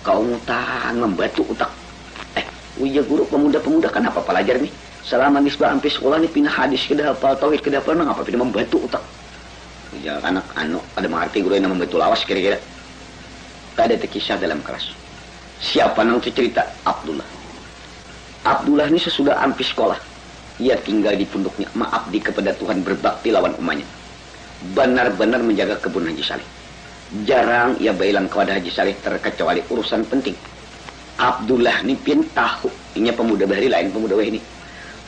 Kau ngutang membatu utak. Uya guru pemuda-pemuda kenapa pelajar nih? Selama Nisbah ampih sekolah ni pindah hadis kedah hafal tauhid kedah apa nang apa pindah membatu utak. Uya anak ada mengerti guru yang membatu lawas kira-kira. Kada terkisah dalam kelas. Siapa nang cerita? Abdullah. Abdullah ini sesudah ampih sekolah, ia tinggal di punduknya, mengabdi kepada Tuhan, berbakti lawan umatnya. Benar-benar menjaga kebun Haji Salih. Jarang ia bailang kepada Haji Salih terkecuali urusan penting. Abdullah ini pin tahu, ini pemuda bahari lain pemuda wahini.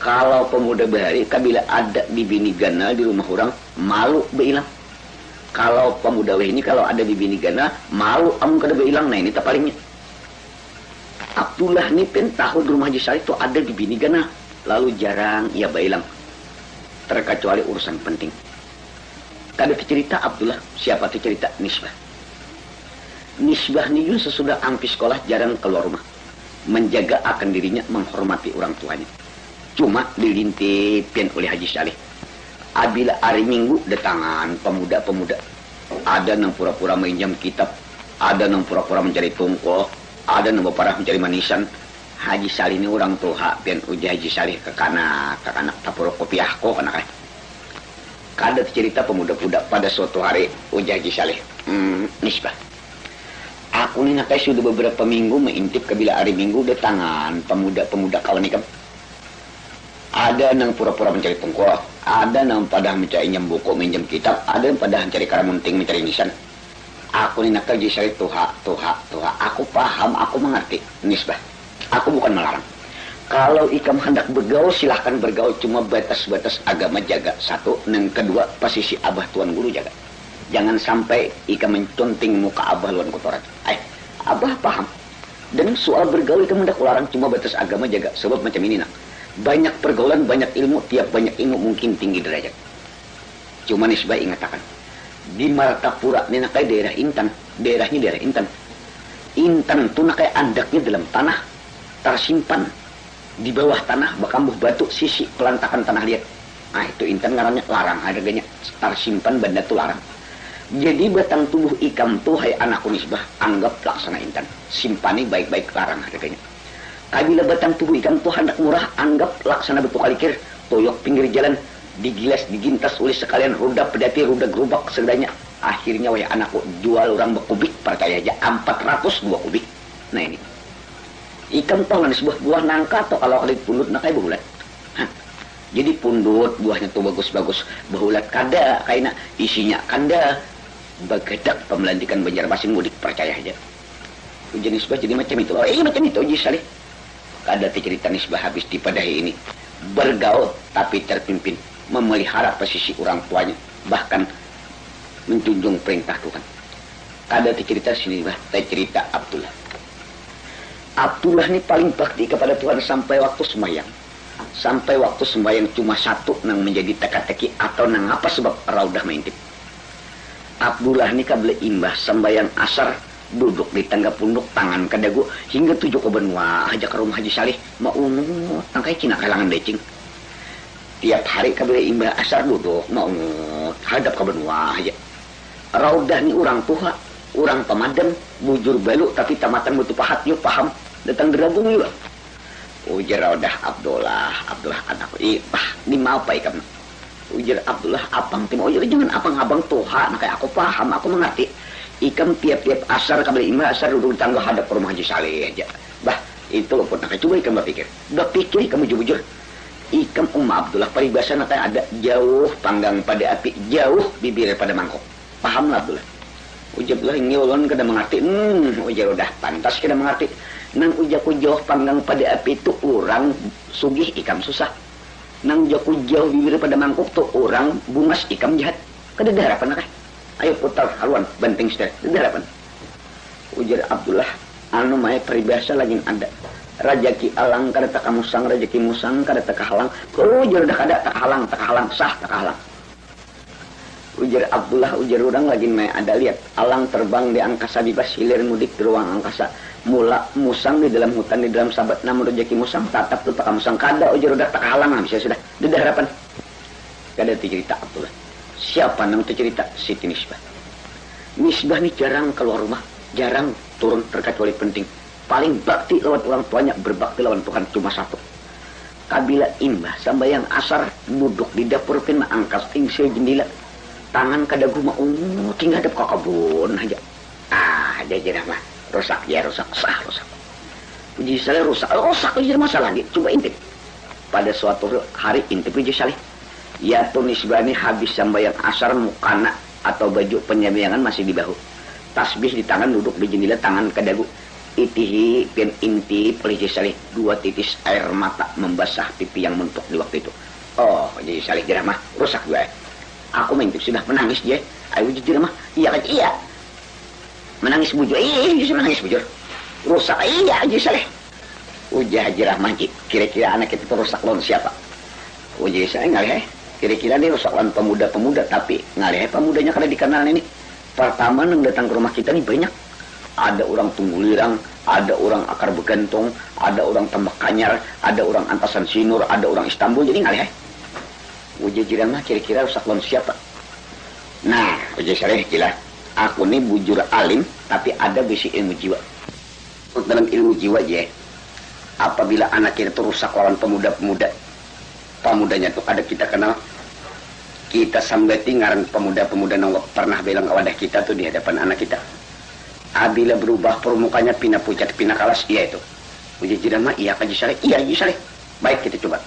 Kalau pemuda bahari, kabila ada di bini ganal di rumah orang, malu bailang. Kalau pemuda wahini kalau ada di bini ganal, malu amun kada bailang, nah ini tak palingnya. Abdullah ni pun tahu di rumah Haji Salih itu ada di bini gana, lalu jarang ia bailang, terkecuali urusan penting. Kada cerita Abdullah, siapa tu cerita? Nisbah. Nisbah ni juga sesudah ampih sekolah jarang keluar rumah, menjaga akan dirinya, menghormati orang tuanya. Cuma dilintipin oleh Haji Salih. Abila hari Minggu datangan pemuda-pemuda, ada yang pura-pura minjam kitab, ada yang pura-pura mencari tungkol, ada yang parah mencari manisan. Haji Salih ini orang tua, pian uji Haji Salih ke kanak tapur kopiah ko kanak. Kada cerita pemuda-pemuda pada suatu hari uji Haji Salih. Nisbah. Aku ni nakai sudah beberapa minggu mengintip kabila hari Minggu datangan pemuda-pemuda kawan ikam. Ada yang pura-pura mencari tungkol, ada yang pada mencari buku, minjam kitab, ada yang pada mencari karamunting, mencari nisan. Aku ni nak kerja saya Tuha. Aku paham, aku mengerti. Nisbah. Aku bukan melarang. Kalau ikam hendak bergaul, silahkan bergaul. Cuma batas-batas agama jaga. Satu. Yang kedua, posisi abah tuan guru jaga. Jangan sampai ika menconting muka abah lawan kotoran. Abah paham. Dan soal bergaul itu mendak larang, cuma batas agama jaga. Sebab macam ini nak. Banyak pergaulan, banyak ilmu, tiap banyak ilmu mungkin tinggi derajat. Cuma Nisbah ingatakan. Di Martapura ini nakai daerah Intan. Daerahnya daerah Intan. Intan itu nakai andaknya dalam tanah. Tersimpan di bawah tanah, bakambuh batu, sisi pelantakan tanah liat. Itu Intan ngarannya larang harganya. Tersimpan benda itu larang. Jadi batang tubuh ikam tuh hai anakku Nisbah, anggap laksana Intan. Simpani baik-baik larang harganya. Kabila batang tubuh ikam tuh hendak murah, anggap laksana betul kalikir. Toyok pinggir jalan, digilas, digintas oleh sekalian ruda pedati, ruda gerubak segedanya. Akhirnya wahai anakku jual orang bekubik, percaya aja 402 kubik. Nah ini. Ikam tuh nggak sebuah buah nangka atau kalau kali pundut nakai behulat. Jadi pundut buahnya tuh bagus-bagus, behulat kada, kaina isinya kanda. Bagedak pemelantikan Banjarmasin mudik, percaya aja. Ujian Nisbah jadi macam itu. Macam itu uji salih. Kada cerita Nisbah habis dipadahi ini. Bergaul tapi terpimpin, memelihara posisi orang tuanya, bahkan menjunjung perintah Tuhan. Kada cerita sini bah, cerita Abdullah. Abdullah ini paling bakti kepada Tuhan sampai waktu sembahyang. Sampai waktu sembahyang cuma satu nang menjadi teka-teki atau nang apa sebab raudah maintip. Abdullah ini kabel imbah sembahyang asar, duduk di tangga punduk, tangan ke dagu hingga 7 ke benua aja ke rumah Haji Salih mau unut tangkai cina kalangan decing. Tiap hari kabel imbah asar duduk mau unut hadap ke benua aja. Raudah ni orang tua, orang pemadam, bujur balu tapi tamatan butuh pahat yuk paham datang derabung yuk. Ujar Raudah Abdullah anakku di mau apa ikam. Ujar Abdullah abang tim ujar jangan abang Tuhan kayak aku paham aku mengerti. Ikam tiap-tiap asar kabel imbah asar duduk di tangga hadap ke rumah Haji Saleh aja. Bah, itu pun nak coba ikam berpikir. Berpikir kamu jujur. Ikam Abdullah peribahasa nanti ada jauh panggang pada api, jauh bibir pada mangkok. Paham lah Abdullah. Ujar Abdullah nyolon kada mengerti. Ujar udah pantas kada mengerti. Nang ujaku jauh panggang pada api itu orang sugih ikam susah. Nang jaku jauh bibir pada mangkok tu orang bungas ikam jahat. Kada ada harapan kah? Ayo putar haluan banting setir. Ada harapan. Ujar Abdullah, anu mae peribahasa lagi ada. Rajaki alang kada tak musang, rajaki musang kada tak halang. Ujar dah kada tak halang, sah tak halang. Ujar Abdullah, ujar orang lagi mae ada lihat alang terbang di angkasa bebas, hilir mudik di ruang angkasa. Mula musang di dalam hutan, di dalam sabat, namun rejeki musang tatap tu tak musang kada. Ujar udah tak halang bisa sudah. Ada harapan. Kada cerita Abdullah. Siapa nang cerita? Siti Nisbah. Nisbah ni jarang keluar rumah, jarang turun terkecuali penting. Paling bakti lawan orang tuanya, berbakti lawan Tuhan cuma satu. Kabila imbah sambayang asar duduk di dapur pin angkas tingsi jendela. Tangan kadagu mau tinggal hadap ke kebun aja. Ada jerah mah. Rusak ya rusak, sah rusak. Uji Saleh rusak aja masalah lagi. Coba intip. Pada suatu hari intip Uji Saleh. Ya tuh Nisbah ini habis sambayang asar mukana atau baju penyambayangan masih di bahu. Tasbih di tangan duduk di jendela tangan ke dagu. Itihi dan intip oleh Uji Saleh 2 titis air mata membasah pipi yang mentuk di waktu itu. Oh Uji Saleh jerah mah rusak gue. Aku mengintip sudah menangis dia. Ayo Uji jerah mah iya kan iya. Menangis bujur, justru menangis bujur. Rusak, iya Haji Saleh. Ujah Haji Rahman, kira-kira anak itu rusak lawan siapa? Ujah Saleh ngalih, kira-kira dia rusak lawan pemuda-pemuda, tapi ngalih pemudanya kada dikenal ini. Pertama nang datang ke rumah kita ini banyak. Ada orang Tunggulirang, ada orang Akar Begantong, ada orang Tambak Kanyar, ada orang Antasan Sinur, ada orang Istanbul, jadi ngalih. Ujah Rahman kira-kira rusak lawan siapa? Nah, Ujah Saleh jelas. Aku ini bujur alim, tapi ada besi ilmu jiwa. Dalam ilmu jiwa ya, apabila anak kita itu rusak lawan pemuda-pemuda, pemudanya itu ada kita kenal, kita sambati ngaran pemuda-pemuda yang pernah bilang ke wadah kita tuh di hadapan anak kita. Apabila berubah permukanya pindah pucat, pindah kalas, iya itu. Uji jirama, iya Haji Saleh, iya Haji Saleh. Baik kita coba.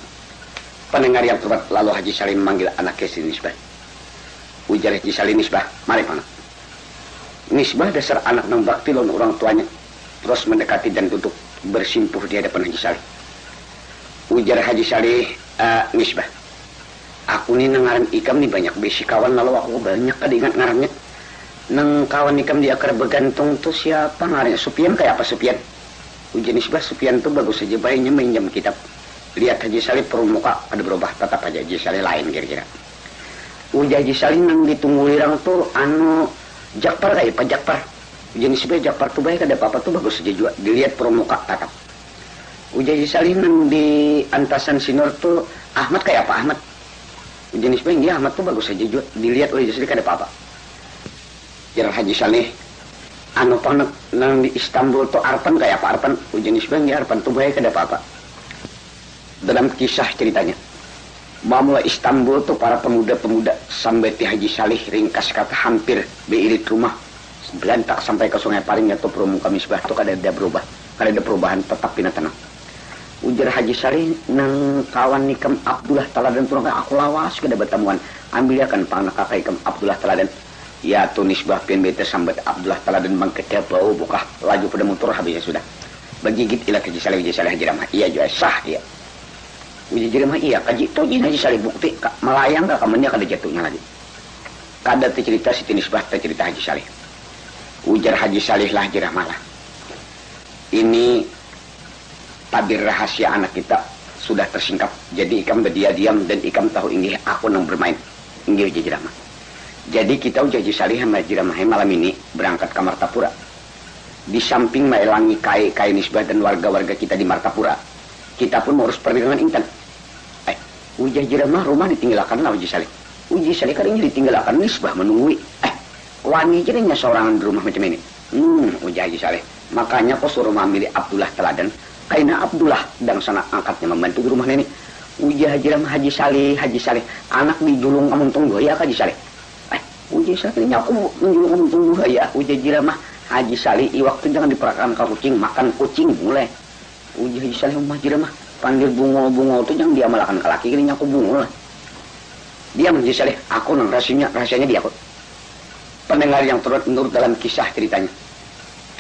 Pendengar yang terbat, lalu Haji Saleh memanggil anaknya si Nisbah. Ujar Haji Saleh Nisbah, mari mana? Nisbah dasar anak nang bakti lawan orang tuanya, terus mendekati dan duduk bersimpuh di hadapan Haji Saleh. Ujar Haji Saleh, Nisbah, aku ni nangaran ikam ni banyak besi kawan lalu aku banyak kada ingat ngarannya. nang kawan ikam dia akar bergantung tuh siapa ngarannya Sufyan kayak apa Sufyan? Ujian nisbah Sufyan tuh bagus saja baiknya minjam kitab. Lihat Haji Salih permuka ada berubah tetap aja Haji Salih lain kira-kira. Ujian Haji Salih nang ditunggu lirang tuh anu Jakpar kayak Pak Jakpar. Ujian nisbah Jakpar tuh baik ada apa tuh bagus saja juga dilihat permuka tetap. Ujian Haji Salih nang di antasan sinor tuh Ahmad kayak apa Ahmad? Ujian nisbah dia Ahmad tuh bagus saja juga dilihat oleh Haji Salih ada apa-apa. Jarang Haji Salih anu panek nang di Istanbul tuh Arpan kayak apa Arpan ujian nisbah dia Arpan tuh baik ada apa-apa. Dalam kisah ceritanya Mamula Istanbul tuh para pemuda-pemuda sampai di Haji Salih ringkas kata hampir beirit rumah belantak sampai ke Sungai Paring atau Pramuka Misbah tuh kada ada berubah kada ada perubahan tetap pina tenang. Ujar Haji Salih nang kawan nikam Abdullah Taladan tuh aku lawas kada bertemuan ambil akan panak kakak ikam Abdullah Taladan ya tuh nisbah pian bete sambat Abdullah Taladan mangkeda bau buka laju pada motor habisnya sudah begigit ilah Haji Salih Haji Ramah iya juga sah dia uji jeremah iya kaji to jin Haji Salih bukti melayang ka kamennya kada jatuhnya lagi kada cerita si nisbah cerita Haji Salih ujar Haji Salih lah jeremah lah ini tabir rahasia anak kita sudah tersingkap jadi ikam berdiam dan ikam tahu ini aku nang bermain ini uji jeremah jadi kita uji Haji Salih sama jeremah malam ini berangkat ke Martapura di samping maelangi kai nisbah dan warga-warga kita di Martapura kita pun mau harus pergi dengan intan Ujah jeremah rumah ditinggalkan lah Uji Salih. Uji Salih kadangnya ditinggalkan nisbah menunggui. Wani jadinya seorang di rumah macam ini. Ujah Haji Salih. Makanya kau suruh memilih Abdullah Teladan. Karena Abdullah dan sana angkatnya membantu di rumah ini. Ujah jeremah Haji Salih. Anak dijulung kamu tunggu ya Haji Salih. Ujah Salih ini aku menjulung kamu tunggu ya. Ujah jeremah Haji Salih. Waktu jangan diperakakan ke kucing makan kucing mulai. Ujah Haji Salih rumah jeremah. Panggil bungo itu yang dia malakan ke laki ini aku bungo lah dia Haji Salih aku nang rahasianya dia aku pendengar yang turut menurut dalam kisah ceritanya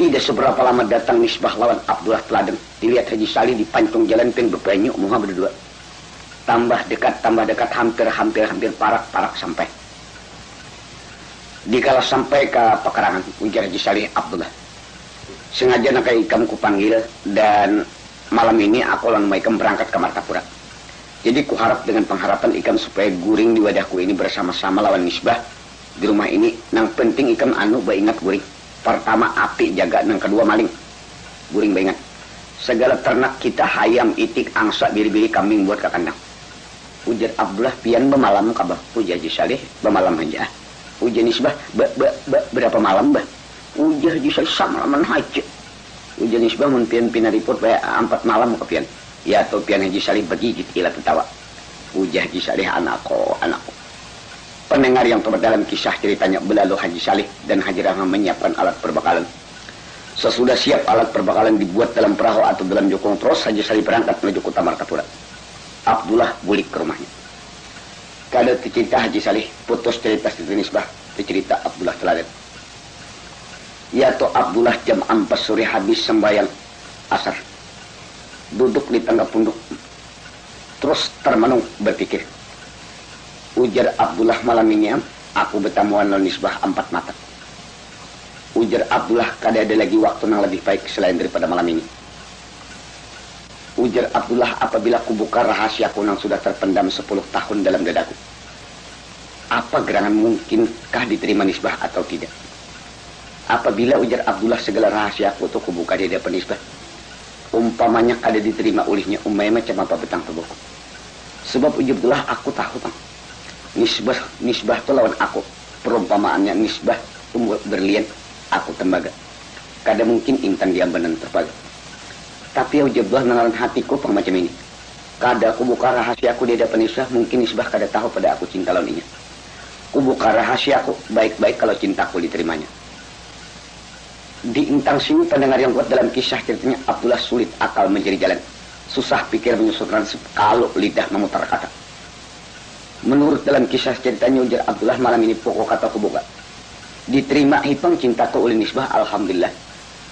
tidak seberapa lama datang nisbah lawan Abdullah Teladan dilihat Haji Salih di pancung jalan pen berbanyu muha berdua tambah dekat hampir parak sampai dikala sampai ke pekarangan ujar Haji Salih Abdullah sengaja nak ikam kupanggil dan malam ini aku lang ikam berangkat ke Martapura. Jadi kuharap dengan pengharapan ikam supaya guring di wadahku ini bersama-sama lawan nisbah di rumah ini. Nang penting ikam anu ingat guring. Pertama api jaga, nang kedua maling. Guring ingat. Segala ternak kita hayam, itik, angsa, biri-biri kambing buat ke kandang. Ujar Abdullah pian bemalam kabah. Ujar Haji Salih bemalam aja. Ujar nisbah berapa malam bah? Ujar Haji Salih sama laman haji. Ujian nisbah mun pian pinaripot bae 4 malam ke pian. Ya atau pian Haji Salih bergigit ila tertawa. Ujar Haji Salih anakku. Pendengar yang terdalam dalam kisah ceritanya berlalu Haji Salih dan Haji Rahman menyiapkan alat perbekalan. Sesudah siap alat perbekalan dibuat dalam perahu atau dalam jokong terus Haji Salih berangkat menuju kota Martapura. Abdullah bulik ke rumahnya. Kada cerita Haji Salih putus cerita nisbah cerita Abdullah Teladan. Ya toh Abdullah jam 4 sore habis sembahyang asar. Duduk di tangga punduk. Terus termenung berpikir. Ujar Abdullah malam ini aku bertamuan lawan nisbah 4 mata. Ujar Abdullah kada ada lagi waktu yang lebih baik selain daripada malam ini. Ujar Abdullah apabila ku buka rahasiaku yang sudah terpendam 10 tahun dalam dadaku. Apa gerangan mungkinkah diterima nisbah atau tidak? Apabila ujar Abdullah segala rahasia aku tuh kubuka dia penisbah umpamanya ada diterima olehnya umpamanya macam apa betang tubuhku sebab ujar Abdullah aku tahu bang nisbah tuh lawan aku perumpamaannya nisbah tuh berlian aku tembaga kada mungkin intan diambanan terpaga tapi ujar Abdullah mengalan hatiku pang macam ini kada aku buka rahasia aku dia penisbah mungkin nisbah kada tahu pada aku cinta lawan ini kubuka rahasia aku baik-baik kalau cintaku diterimanya. Di intang sini pendengar yang kuat dalam kisah ceritanya Abdullah sulit akal mencari jalan susah pikir menyusunkan kalau lidah memutar kata menurut dalam kisah ceritanya ujar Abdullah malam ini pokok kata kubuka diterima hipang cintaku oleh nisbah alhamdulillah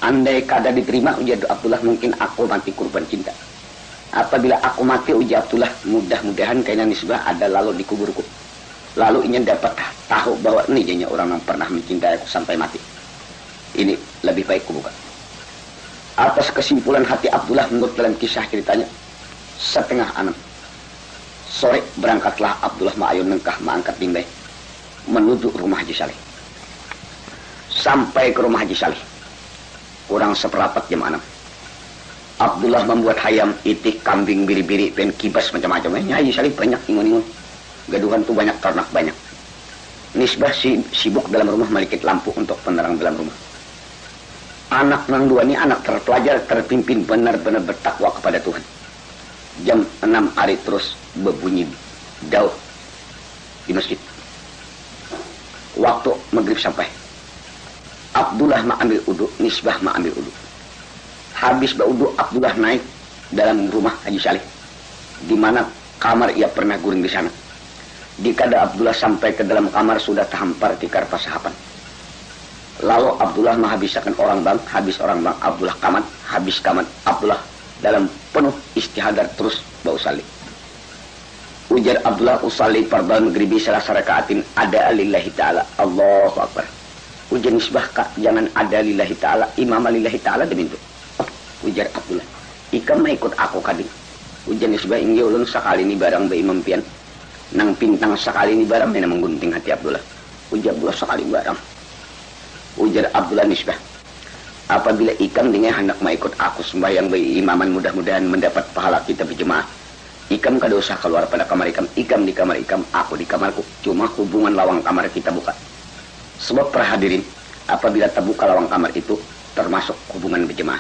andai kada diterima ujar Abdullah mungkin aku mati kurban cinta apabila aku mati ujar Abdullah mudah-mudahan kainan nisbah ada lalu di kuburku Lalu ingin dapat tahu bahwa ini jadinya orang yang pernah mencintai aku sampai mati. Ini lebih baik kubuka. Atas kesimpulan hati Abdullah menurut dalam kisah ceritanya, 5:30 sore berangkatlah Abdullah ma'ayun nengkah ma'angkat bimbay menuju rumah Haji Saleh. Sampai ke rumah Haji Saleh kurang 1/4 jam 6. Abdullah membuat hayam, itik, kambing, biri-biri, pen kibas macam-macam. Haji Saleh banyak ingun-ingun. Gaduhan tuh banyak, ternak banyak. Nisbah sibuk dalam rumah melikit lampu untuk penerang dalam rumah. Anak nang dua ini anak terpelajar, terpimpin benar-benar bertakwa kepada Tuhan. Jam 6 hari terus berbunyi daun di masjid. Waktu maghrib sampai. Abdullah ambil uduk, Nisbah ambil uduk. Habis beruduk, Abdullah naik dalam rumah Haji Saleh, di mana kamar ia pernah guring di sana. Dikala Abdullah sampai ke dalam kamar sudah terhampar tikar pasahapan. Lalu Abdullah menghabiskan orang bang, habis orang bang, Abdullah kaman, habis kaman, Abdullah dalam penuh istihadar terus bausalli. Ujar Abdullah usalli fardhu maghribi salasa rakaatin ada lillahi ta'ala. Allahu akbar. Ujar Nisbah, kak, jangan ada lillahi ta'ala, imam lillahi ta'ala demi itu. Ujar Abdullah, ikam mah ikut aku kadi. Ujar Nisbah, ingin ulun sekali ini barang be imam pian. Nang pintang sekali ini barang mena menggunting hati Abdullah. Ujar Abdullah sekali barang. Ujar Abdullah Nisbah, apabila ikam dengan hendak mau ikut aku sembahyang bagi imaman, mudah-mudahan mendapat pahala kita berjemaah. Ikam kada usah keluar pada kamar ikam di kamar ikam, aku di kamarku. Cuma hubungan lawang kamar kita buka. Sebab perhadirin, apabila terbuka lawang kamar itu termasuk hubungan berjemaah.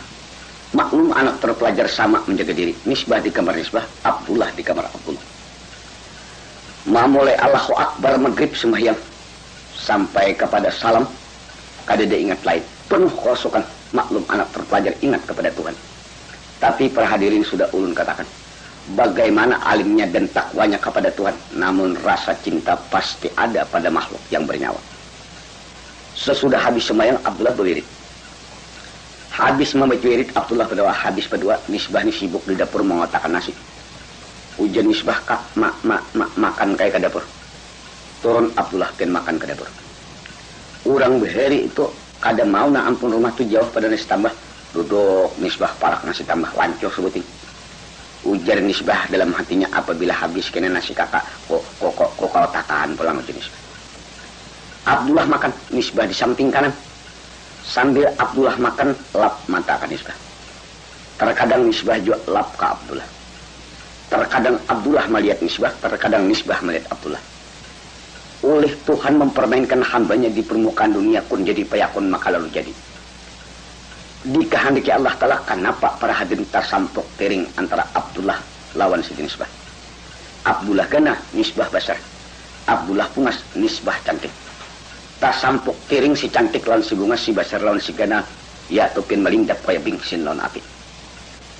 Maklum anak terpelajar sama menjaga diri. Nisbah di kamar Nisbah, Abdullah di kamar Abdullah. Mulai Allahu Akbar maghrib sembahyang sampai kepada salam, kada ada ingat lain, penuh kosongan. Maklum anak terpelajar ingat kepada Tuhan. Tapi para hadirin sudah ulun katakan, bagaimana alimnya dan takwanya kepada Tuhan, namun rasa cinta pasti ada pada makhluk yang bernyawa. Sesudah habis sembahyang, Abdullah berwirid. Habis membaca wirid, Abdullah berdoa. Habis berdoa, Nisbah ini sibuk di dapur mengotakkan nasi. Ujian Nisbah, kak, makan kayak ke dapur. Turun Abdullah dan makan ke dapur. Orang beheri itu kada mau na ampun rumah tu jauh pada nasi tambah. Duduk Nisbah parak nasi tambah, lancur sebuting. Ujar Nisbah dalam hatinya, apabila habis kena nasi kakak, kok kau tataan pulang ujian Nisbah. Abdullah makan, Nisbah di samping kanan. Sambil Abdullah makan, lap mata ke Nisbah. Terkadang Nisbah juga lap ke Abdullah. Terkadang Abdullah melihat Nisbah, terkadang Nisbah melihat Abdullah. Oleh Tuhan mempermainkan hambanya di permukaan dunia, kun jadi payakun maka lalu jadi. Dikehendaki Allah Ta'ala, kenapa para hadirin tersampuk tering antara Abdullah lawan si Nisbah. Abdullah gana, Nisbah besar. Abdullah pungas, Nisbah cantik. Tersampuk tering si cantik lawan si bunga, si besar lawan si gana, ya tupin melingdap kaya bingsin lawan api.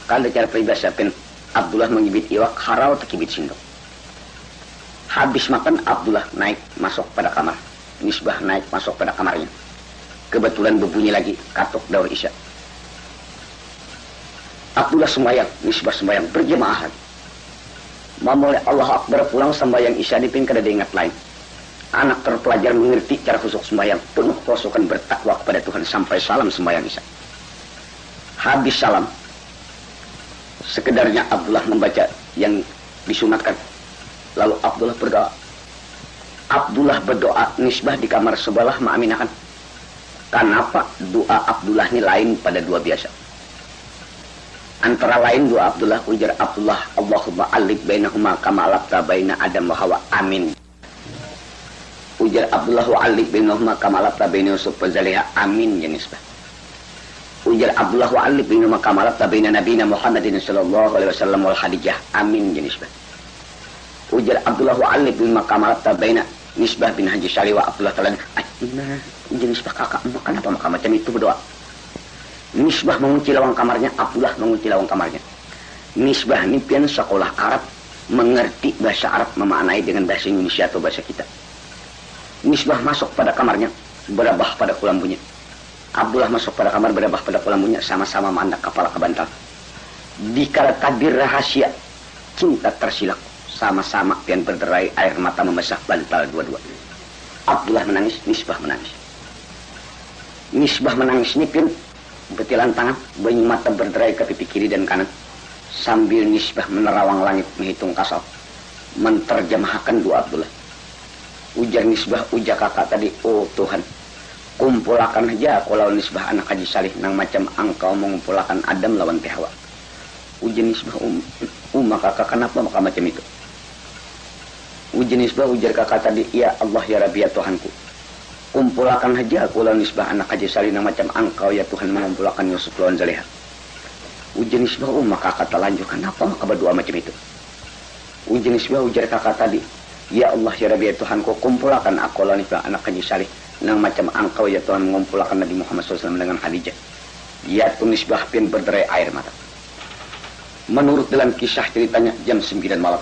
Kalau cara peribahasa pen, Abdullah mengibit iwak, harau tekibit sindok. Habis makan, Abdullah naik masuk pada kamar. Nisbah naik masuk pada kamarnya. Kebetulan berbunyi lagi katuk daur isya. Abdullah sembahyang, Nisbah sembahyang berjemaah. Memulai Allah Akbar pulang sembahyang isya dipin kada ada ingat lain. Anak terpelajar mengerti cara khusuk sembahyang, penuh kosokan bertakwa kepada Tuhan sampai salam sembahyang isya. Habis salam, sekedarnya Abdullah membaca yang disunatkan. Lalu Abdullah berdoa. Abdullah berdoa, Nisbah di kamar sebelah mengaminakan. Kenapa doa Abdullah ini lain pada dua biasa? Antara lain doa Abdullah, ujar Abdullah, Allahumma alif bainahuma kama alafta baina Adam wa Hawa, amin. Ujar Abdullah, wa alif bainahuma kama alafta baina Yusuf wa Zaliha, amin ya Nisbah. Ujar Abdullah, wa alif bainahuma kama alafta baina Nabina Muhammadin sallallahu alaihi wasallam wal Khadijah, amin ya Nisbah. Ujar Abdullah, wa alif bainahuma kama alafta baina Nisbah bin Haji Salih wa Abdullah Taala. Ujar Nisbah, kakak kenapa maka macam itu berdoa? Nisbah mengunci lawang kamarnya, Abdullah mengunci lawang kamarnya. Nisbah ini pian sekolah Arab, mengerti bahasa Arab, memaknai dengan bahasa Indonesia atau bahasa kita. Nisbah masuk pada kamarnya, berabah pada kulambunya. Abdullah masuk pada kamar, berabah pada kulambunya, sama-sama mandak kepala ke bantal. Dikala tabir rahasia, cinta tersilak, sama-sama pian berderai air mata memesah bantal dua-dua. Abdullah menangis, Misbah menangis. Misbah menangis ini pian betilan tangan, banyu mata berderai ke pipi kiri dan kanan. Sambil Misbah menerawang langit menghitung kasal, menterjemahkan doa Abdullah. Ujar Misbah, ujar kakak tadi, oh Tuhan, kumpulakan aja aku lawan Misbah anak Haji Salih nang macam engkau mengumpulakan Adam lawan Hawa. Ujar Misbah, kakak kenapa maka macam itu? Ujar Misbah, ujar kakak tadi, ya Allah ya Rabbi ya Tuhanku, kumpulakan aja aku lawan Misbah anak Haji Salih nang macam engkau ya Tuhan mengumpulakan Yusuf lawan Zaliha. Ujar Misbah, maka kata lanjut, kenapa maka berdoa macam itu? Ujar Misbah, ujar kakak tadi, ya Allah ya Rabbi ya Tuhanku, kumpulakan aku lawan Misbah anak Haji Salih nang macam engkau ya Tuhan mengumpulkan Nabi Muhammad SAW dengan Khadijah. Ya tu Misbah pun berderai air mata. Menurut dalam kisah ceritanya jam 9 malam,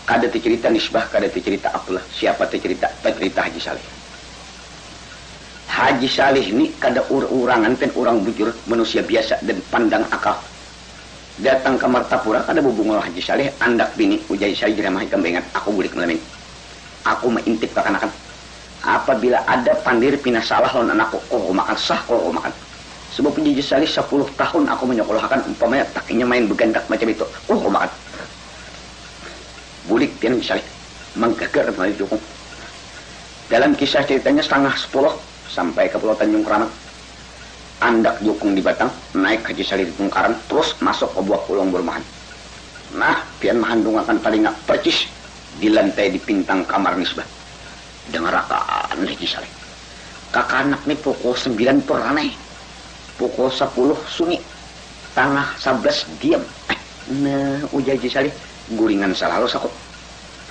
kada cerita Misbah, kada cerita Abdullah, siapa cerita Haji Salih. Haji Salih ini kada urangan pen orang bujur, manusia biasa dan pandang akal. Datang ke Martapura kada bubungol Haji Salih, andak bini ujai Salih jeramah ikam ingat aku bulik melamin. Aku mengintip kakanakan. Apabila ada pandir pindah salah lawan anakku, kok makan sah, kok makan. Sebab Haji Salih 10 tahun aku menyekolahkan umpamanya takinya main begandak macam itu, kok makan. Bulik pian Haji Salih menggegar melalui dukung. Dalam kisah ceritanya setengah 10 sampai ke Pulau Tanjung Keramat, andak jukung di Batang, naik Haji Salih di Tungkaran, terus masuk ke buah pulau bermahan. Nah, pian mahandung akan paling percis di lantai di pintang kamar Misbah. Dengar akan Haji Salih. Kakak anak ni pukul 9 peranai, pukul 10 sunyi, tangah 11 diam. Nah, ujar Haji Salih, guringan selalu sakut.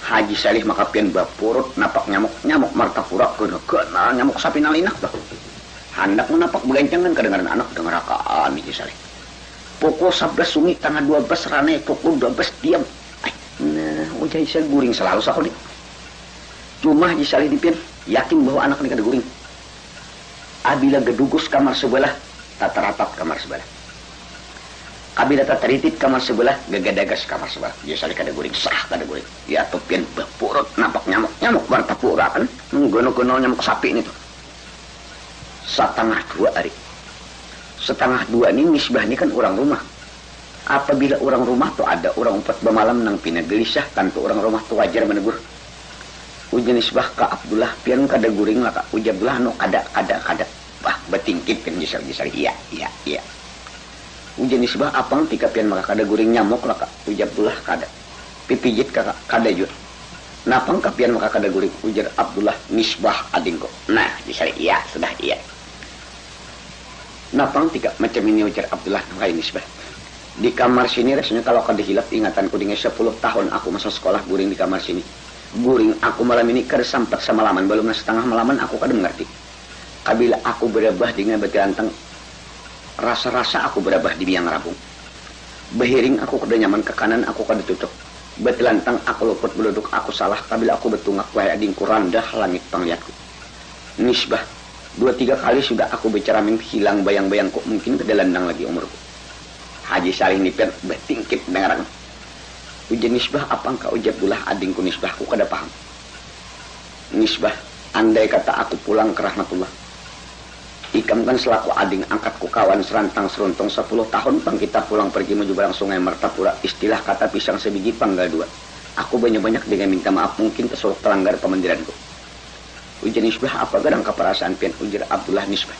Haji Salih maka pian bapurut napak nyamuk Martapura kena nyamuk sapi nalinak dah. Hendak menapak bulencangan kedengaran anak dengar akaan Haji Salih. Pukul 11 sungi tanggal 12 rane pukul 12 diam. Nah, ujar Haji Salih guring selalu sakut ni. Cuma Haji Salih pian yakin bahwa anak ni kada guring. Abila gedugus kamar sebelah, tata rapat kamar sebelah. Kabila tataritit kamar sebelah, gagadagas kamar sebelah. Dia Salih kada guring, sah kada guring. Ya topian bapurut nampak nyamuk Martapura kan, menggono-gono nyamuk sapi ini tuh. Setengah 2 hari. Setengah 2 ini Misbah ini kan orang rumah. Apabila orang rumah tuh ada orang umpat bemalam nang pina gelisah, tentu orang rumah tuh wajar menegur. Ujian Misbah ke Abdullah, pian kada guring lah kak. Ujian Abdullah no kada. Wah betingkit kan Salih. Iya. Ujian Misbah apang tika pian maka kada guring nyamuk lah kak. Ujar Abdullah kada. Pipijit kakak kada jut. Napang kapian maka kada guring. Ujar Abdullah, Misbah adingko. Nah Salih iya sudah iya. Napang tika macam ini ujar Abdullah ngai Misbah. Di kamar sini rasanya kalau kada hilap ingatanku dengan 10 tahun aku masa sekolah guring di kamar sini. Guring aku malam ini kada sampai semalaman, belum setengah malaman aku kada mengerti. Kabila aku berabah dengan betilantang, rasa-rasa aku berabah di biang rabung. Behiring aku kada nyaman ke kanan, aku kada tutup. Betilantang aku luput beluduk, aku salah. Kabila aku betungak wahai adingku randah langit pangliatku. Misbah 2-3 kali sudah aku bicara hilang bayang-bayangku, mungkin kedalandang lagi umurku. Haji Salih nipir betingkit dengaran. Ujian Misbah apa engkau ujar Abdullah adingku Misbah, aku kada paham. Misbah, andai kata aku pulang ke rahmatullah, ikam kan selaku ading angkatku kawan serantang seruntung 10 tahun pang kita pulang pergi menuju barang sungai Martapura, istilah kata pisang sebiji panggal 2. Aku banyak-banyak dengan minta maaf mungkin kesuruh pelanggar pemandiranku. Ujian Misbah apa gadang keperasaan pian ujar Abdullah Misbah.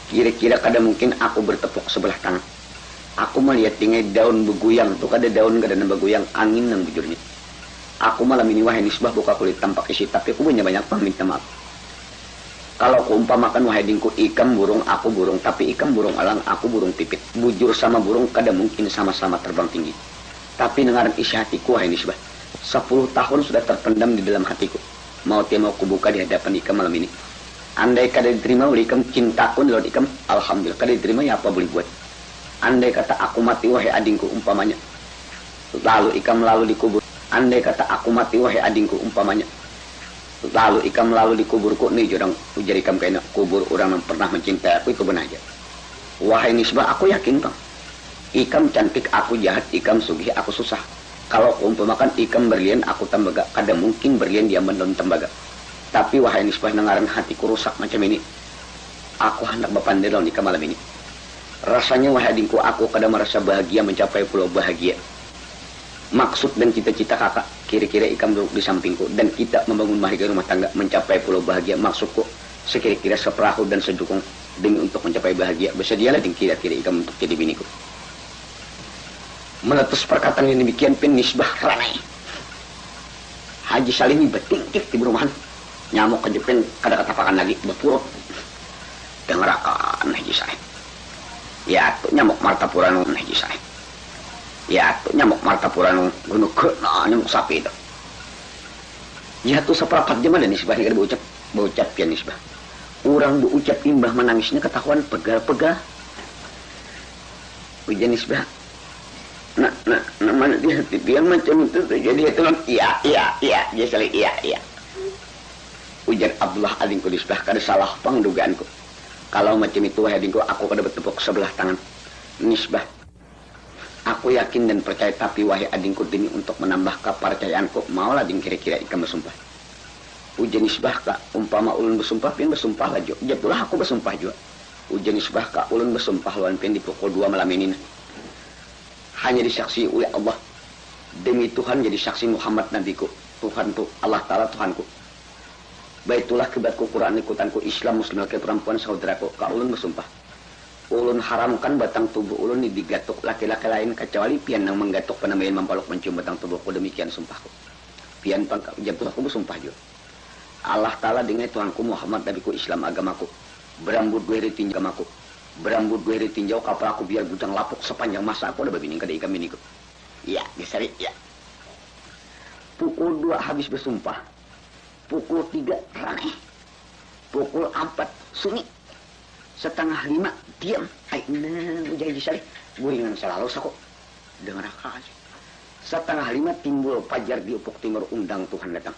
Kira-kira kada mungkin aku bertepuk sebelah tangan. Aku melihat tinggal daun beguyang, tuh kada daun kada beguyang, angin nang bujurnya. Aku malam ini wahai Misbah buka kulit tampak isi, tapi aku banyak pang minta maaf. Kalau aku umpamakan wahai dingku ikam burung, aku burung, tapi ikam burung alang, aku burung pipit. Bujur sama burung kada mungkin sama-sama terbang tinggi. Tapi dengaran isi hatiku wahai Misbah, 10 tahun sudah terpendam di dalam hatiku. Mau kubuka di hadapan ikam malam ini. Andai kada diterima oleh ikam cintaku lewat ikam, alhamdulillah. Kada diterima ya apa boleh buat. Andai kata aku mati wahai adingku umpamanya, lalu ikam lalu dikubur. Andai kata aku mati wahai adingku umpamanya, lalu ikam lalu dikuburku nih jurang ujar ikam kena kubur orang yang pernah mencintai aku itu benar aja. Wahai Misbah aku yakin bang, ikam cantik aku jahat, ikam sugih aku susah. Kalau umpamakan ikam berlian aku tembaga, kada mungkin berlian dia mendon tembaga. Tapi wahai nisbah nengaran hatiku rusak macam ini. Aku hendak berpandai lawan ikam malam ini. Rasanya wahai adingku, aku kada merasa bahagia mencapai pulau bahagia. Maksud dan cita-cita kakak, kira-kira ikam duduk di sampingku dan kita membangun mahligai rumah tangga mencapai pulau bahagia. Maksudku sekira-kira seperahu dan sejukung demi untuk mencapai bahagia. Bersedialah dan kira-kira ikam untuk jadi biniku. Meletus perkataan yang demikian pun nisbah ranai. Haji Salim betingkik di perumahan. Nyamuk kejepen kada katapakan lagi berpurut. Dengerakan Haji Salim. Ya tuh nyamuk martapura nun Haji Salim. Ya tuh nyamuk martapura nun gunung kena nyamuk sapi itu. Ya tuh seperempat jam ada nisbah kada berucap pian nisbah. Orang berucap imbah menangisnya ketahuan pegal-pegal. Ujian nisbah. Nah, mana dia hati dia macam itu jadi itu iya dia saling iya. Ujar Abdullah adingku nisbah kada salah pangdugaanku. Kalau macam itu wahai adingku aku kada bertepuk sebelah tangan. Nisbah. Aku yakin dan percaya tapi wahai adingku demi untuk menambah kepercayaanku maulah ding kira-kira ikam bersumpah. Ujar nisbah ka umpama ulun bersumpah pian bersumpah lah jo. Jatulah aku bersumpah juga. Ujar nisbah ka ulun bersumpah lawan pian di pukul 2 malam ini. Hanya disaksi oleh Allah. Demi Tuhan jadi saksi Muhammad nabiku. Tuhanku, Allah Ta'ala Tuhanku. Baitulah kibatku, Quran ikutanku, Islam, Muslim, laki perempuan, saudaraku. Ka ulun bersumpah. Ulun haramkan batang tubuh ulun digatuk laki-laki lain kecuali pian yang menggatuk penambahan mempaluk mencium batang tubuhku. Demikian sumpahku. Pian pangkal, jatuh aku bersumpah juga. Allah Ta'ala dengan Tuhanku Muhammad nabiku Islam agamaku. Berambut gue tinjau agamaku. Berambut gue tinjau kapal aku biar gudang lapuk sepanjang masa aku udah berbining kada ikam biniku. Iya, gesari, ya. Pukul 2 habis bersumpah. Pukul 3 raneh. Pukul 4 sunyi. Setengah 5 diam. Hai, udah gesari. Guringan selalu sako. Dengar kasih. Setengah 5 timbul pajar di ufuk timur undang Tuhan datang.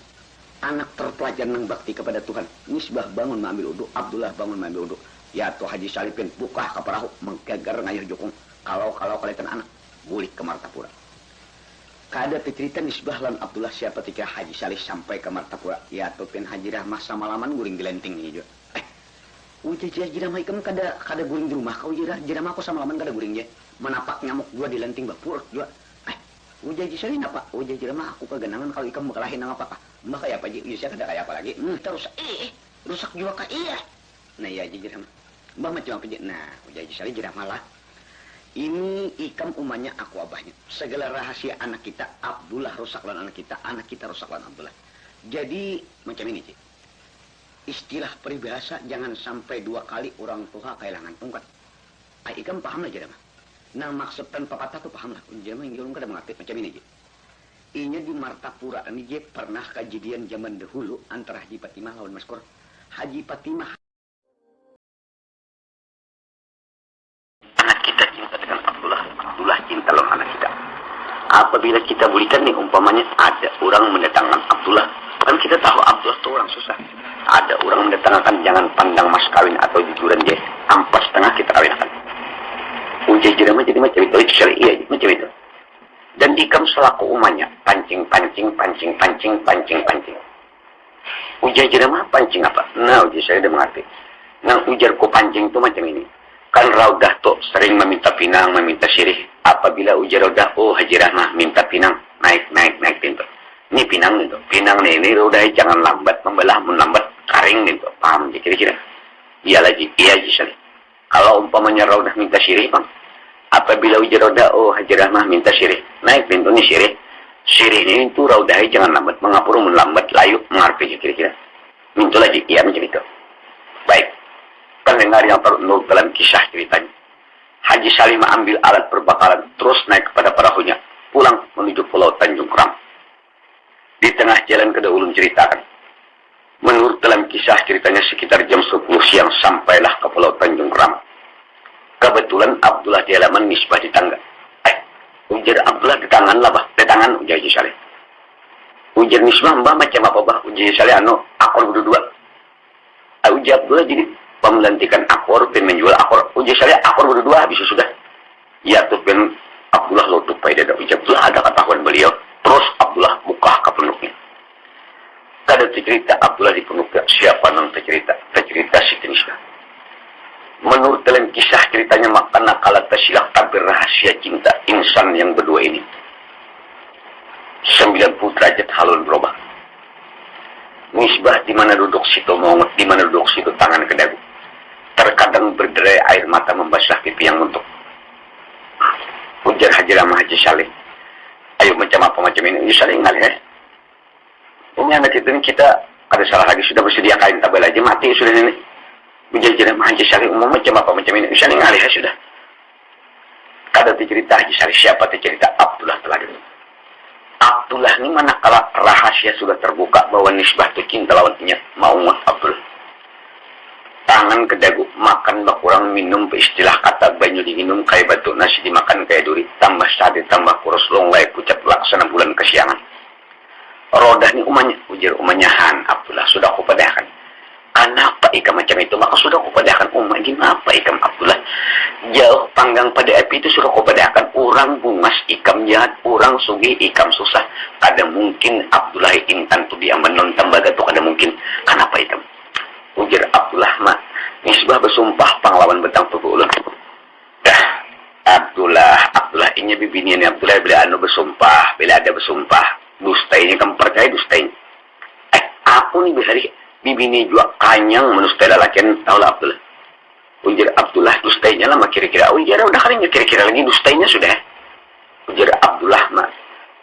Anak terpelajar nang bakti kepada Tuhan. Nisbah bangun mengambil uduk. Abdullah bangun mengambil uduk. Ya tuh Haji Salipin buka ke perahu menggegar ngayuh jokong. Kalau kelihatan anak bulik ke Martapura. Kada cerita nisbah lan Abdullah siapa ketika Haji Salih sampai ke Martapura. Ya tuh pin Haji Rahmah samalaman guring di lenting nih juga. Ujah Haji Rahmah ikam kada guring di rumah. Kau Haji Rahmah aku samalaman kada guring je. Menapak nyamuk dua di lenting bapur juga. Ujah Haji Salih apa? Ujah Haji Rahmah aku kegenangan kalau ikam bekalahin nang apa? Mbak kayak apa Ji? Iya kada kayak apa lagi? Terus rusak juga ka iya. Nah ya Haji Rahmah. Mbah macam apa je? Nah, ujar Haji Jirah malah. Ini ikam umanya aku abahnya. Segala rahasia anak kita Abdullah rusak lan anak kita rusak lan Abdullah. Jadi macam ini, Cik. Istilah peribahasa jangan sampai 2 kali orang tua kehilangan tongkat. Ikam paham lah Jirah mah. Nah maksud tanpa patah tu paham lah. Jirah mah yang kada mengerti macam ini, Cik. Inya di Martapura ini je pernah kejadian zaman dahulu antara Haji Fatimah lawan Maskur. Haji Fatimah cinta lawan anak kita. Apabila kita berikan nih umpamanya ada orang mendatangkan Abdullah, kan kita tahu Abdullah itu orang susah. Ada orang mendatangkan jangan pandang mas kawin atau jujuran je, ampas setengah kita kawinkan. Ujah jerama jadi macam itu syariah macam itu. Dan ikam selaku umanya pancing. Ujah jerama pancing apa? Nah ujah saya udah mengerti. Nah ujarku pancing itu macam ini. Kan Raudah tuh sering meminta pinang, meminta sirih. Apabila ujar Raudah, oh Haji Rahmah minta pinang, naik pintu. Ini pinang itu. Pinang ini Raudah jangan lambat membelah, lambat karing itu. Paham kira-kira? Iya Haji Salih. Kalau umpamanya Raudah minta sirih, Bang. Apabila ujar Raudah, oh Haji Rahmah minta sirih, naik pintu ini sirih. Sirih ini itu Raudah jangan lambat, mengapur melambat layu mengarpi kira-kira. Mintu lagi, iya macam itu. Baik. Pendengar yang terundur dalam kisah ceritanya. Haji Salim ambil alat perbakaran terus naik kepada perahunya pulang menuju Pulau Tanjung Kram. Di tengah jalan kada ulun ceritakan. Menurut dalam kisah ceritanya sekitar jam 10 siang sampailah ke Pulau Tanjung Kram. Kebetulan Abdullah di halaman nisbah di tangga. Ujar Abdullah di tangan lah bah, di tangan ujar Haji Salim. Ujar nisbah mbah macam apa bah? Ujar Haji Salim akor berdua. Ujar Abdullah jadi melantikan akor dan menjual akor. Ujar saya akor berdua habis sudah. Ya tuh ben Abdullah lutut pada dada ucap lah ada ketahuan beliau. Terus Abdullah buka ke penuknya. Kada cerita Abdullah di penuknya siapa nang cerita Siti Nisbah. Menurut dalam kisah ceritanya makna kala tersilak tabir rahasia cinta insan yang berdua ini. 90 derajat halun berubah. Nisbah di mana duduk situ mongot, di mana duduk situ tangan ke dagu. Terkadang berderai air mata membasah pipi yang untuk. Ujar Haji Rama Haji Saleh. Ayo macam apa macam ini? Haji Saleh ngalih Ini anak kita ada salah lagi sudah bersedia kain tabel aja mati sudah ini. Ujar Haji Rama Haji Saleh umum macam apa macam ini? Haji Saleh ngalih sudah. Kada cerita Haji Saleh siapa cerita Abdullah Teladan. Abdullah ini mana kalau rahasia sudah terbuka bahwa Nisbah itu cinta lawannya mau Abdullah. Tangan ke dagu, makan bakurang minum istilah kata banyu diminum kayak batu nasi dimakan kayak duri tambah sate tambah kurus longlai pucat laksana bulan kesiangan. Rodah ni umanya ujar umanya Han Abdullah sudah aku padahkan. Kenapa ikam macam itu maka sudah aku padahkan gimana apa ikam Abdullah jauh panggang pada api itu sudah aku padahkan orang bungas ikam jahat orang sugi ikam susah kada mungkin Abdullah intan tu dia menon tembaga tu kada mungkin kenapa ikam ujar Abdullah mak Nisbah bersumpah panglawan betang tubuh ulun. Dah Abdullah ini bibinian Abdullah bila anu bersumpah bila ada bersumpah dustainya kamu percaya dustainya aku ni bisa bibini juga kanyang menustai lalakian tahu lah Abdullah. Ujar Abdullah dustainya lama kira-kira ujar udah kalinya kira-kira lagi dustainya sudah. Ujar Abdullah mak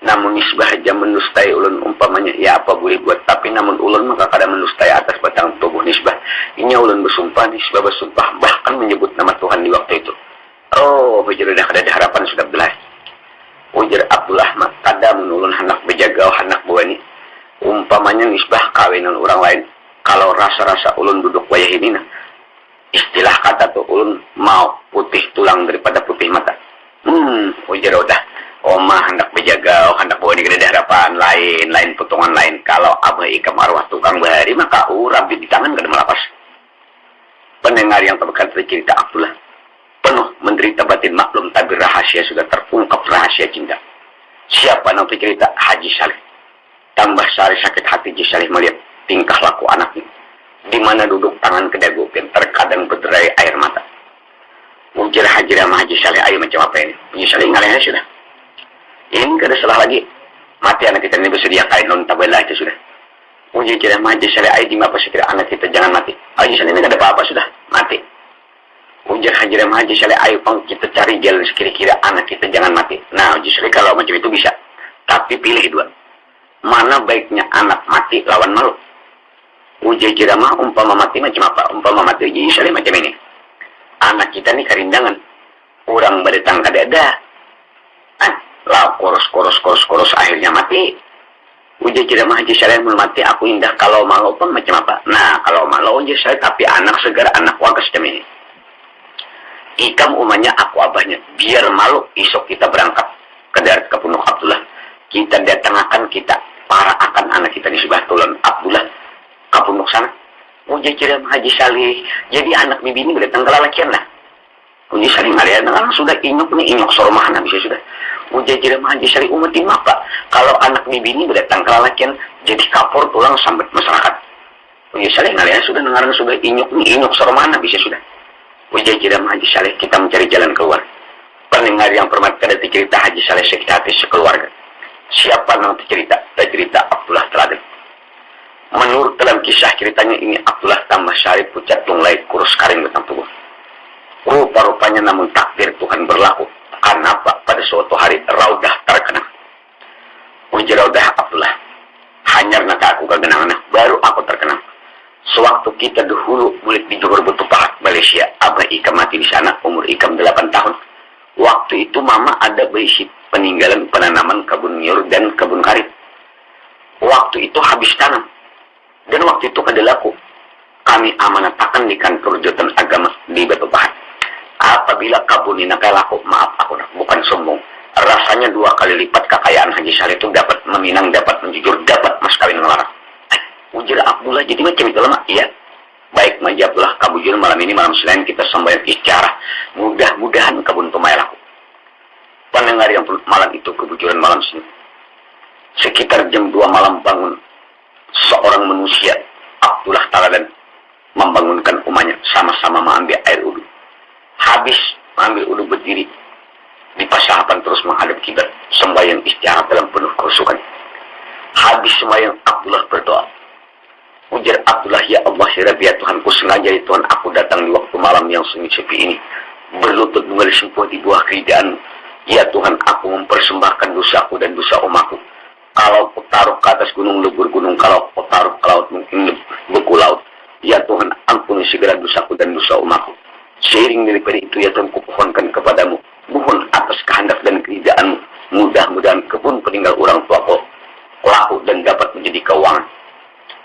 namun Nisbah aja menustai ulun umpamanya ya apa boleh buat tapi namun ulun maka kada menustai atas batang tubuh Nisbah. Ini ulun bersumpah Nisbah bersumpah bahkan menyebut nama Tuhan di waktu itu. Oh ujar udah kada ada harapan sudah Abdullah. Ujar Abdullah mak kada menulun hendak berjaga hendak bawa ini umpamanya Nisbah kawinan orang lain. Kalau rasa-rasa ulun duduk wayah ini nah istilah kata tuh ulun mau putih tulang daripada putih mata. Ujar udah Oma hendak berjaga, hendak bawa negeri harapan lain potongan lain. Kalau abah ikam arwah tukang bahari, maka rabi di tangan kada melapas. Pendengar yang terdekat cerita Abdullah penuh menderita batin maklum tapi rahasia sudah terungkap rahasia cinta. Siapa nanti cerita Haji Saleh. Tambah sehari sakit hati Haji Saleh melihat tingkah laku anaknya. Di mana duduk tangan ke dagu, terkadang berderai air mata. Ujar Haji Rama Haji Saleh, ayo macam apa ini? Haji Saleh ngalihnya sudah. Ini kada salah lagi. Mati anak kita ini bersedia kain non tabela itu sudah. Uji kira mati Saleh ayat di apa sekira anak kita jangan mati. Haji Saleh ini kada apa-apa sudah mati. Ujar Haji Rama Haji Saleh ayo pang kita cari jalan sekira-kira anak kita jangan mati. Nah Haji Saleh kalau macam itu bisa. Tapi pilih dua. Mana baiknya anak mati lawan malu. Uji kira mah umpama mati macam apa? Umpama mati Haji Saleh macam ini. Anak kita ini karindangan. Orang berdatang kada ada. Lah koros akhirnya mati. Ujar kira mah Haji Saleh mau mati aku indah kalau malu pun macam apa? Nah kalau malu Haji Saleh tapi anak segar anak wagas demi ini. Ikam umanya aku abahnya biar malu isok kita berangkat ke darat ke Punuk Abdullah. Kita datangkan kita para akan anak kita di sebelah tulan Abdullah ke Punuk sana. Ujar kira mah Haji Saleh jadi anak bibi ini datang ke lalakian lah. Haji Saleh ngalian sudah inyok sormahana bisa sudah. Ujar kira mah Haji Saleh umat apa? Kalau anak bibi ini berdatang ke lalakian jadi kapor tulang sambat masyarakat. Haji Saleh ngalian sudah dengaran sudah inyok sormahana bisa sudah. Ujar kira mah Haji Saleh kita mencari jalan keluar. Pendengar yang hormat kada cerita Haji Saleh sakit hati sekeluarga. Siapa nanti cerita? Cerita Abdullah Teladan. Menurut dalam kisah ceritanya ini Abdullah tambah syarif pucat tunglai kurus karing batang tubuh. Rupa-rupanya namun takdir Tuhan berlaku. Kenapa pada suatu hari Raudah terkenang. Ujar Raudah Abdullah. Hanyar naka aku kegenangan baru aku terkenang. Sewaktu kita dahulu boleh di Johor Batu Pahat Malaysia. Abah Ikam mati di sana umur Ikam 8 tahun. Waktu itu mama ada berisi peninggalan penanaman kebun nyur dan kebun karet. Waktu itu habis tanam. Dan waktu itu kada laku. Kami amanatakan di kantor Jabatan Agama di Batu Pahat. Apabila kabun ini laku, maaf aku bukan sombong. Rasanya 2 kali lipat kekayaan Haji Saleh itu dapat meminang, dapat menjujur, dapat mas kawin ngelarang. Ujar Abdullah jadi macam itu lama, iya. Baik Maji Abdullah kabujur malam ini malam selain kita sembahyang istiarah. Mudah-mudahan kabun tumai laku. Pendengar yang malam itu kebujuran malam sini. Sekitar jam 2 malam bangun seorang manusia, Abdullah Taladan, membangunkan umatnya sama-sama mengambil air wudu. Habis mengambil wudu berdiri di pasahapan terus menghadap kiblat, sembahyang istirahat dalam penuh kehusukan. Habis sembahyang Abdullah berdoa. Ujar Abdullah, ya Allah ya Rabbi ya Tuhanku, sengaja ya Tuhan aku datang di waktu malam yang sunyi sepi ini, berlutut mengelisumpuh di buah keridaan. Ya Tuhan, aku mempersembahkan dosaku dan dosa umatku. Kalau aku taruh ke atas gunung lebur gunung, kalau aku taruh ke laut mungkin beku laut. Ya Tuhan, ampuni segala dosaku dan dosa umatku. Seiring daripada itu ya Tuhan, kupohonkan kepadamu, mohon atas kehendak dan keridaanmu, mudah-mudahan kebun peninggal orang tuaku laku dan dapat menjadi keuangan.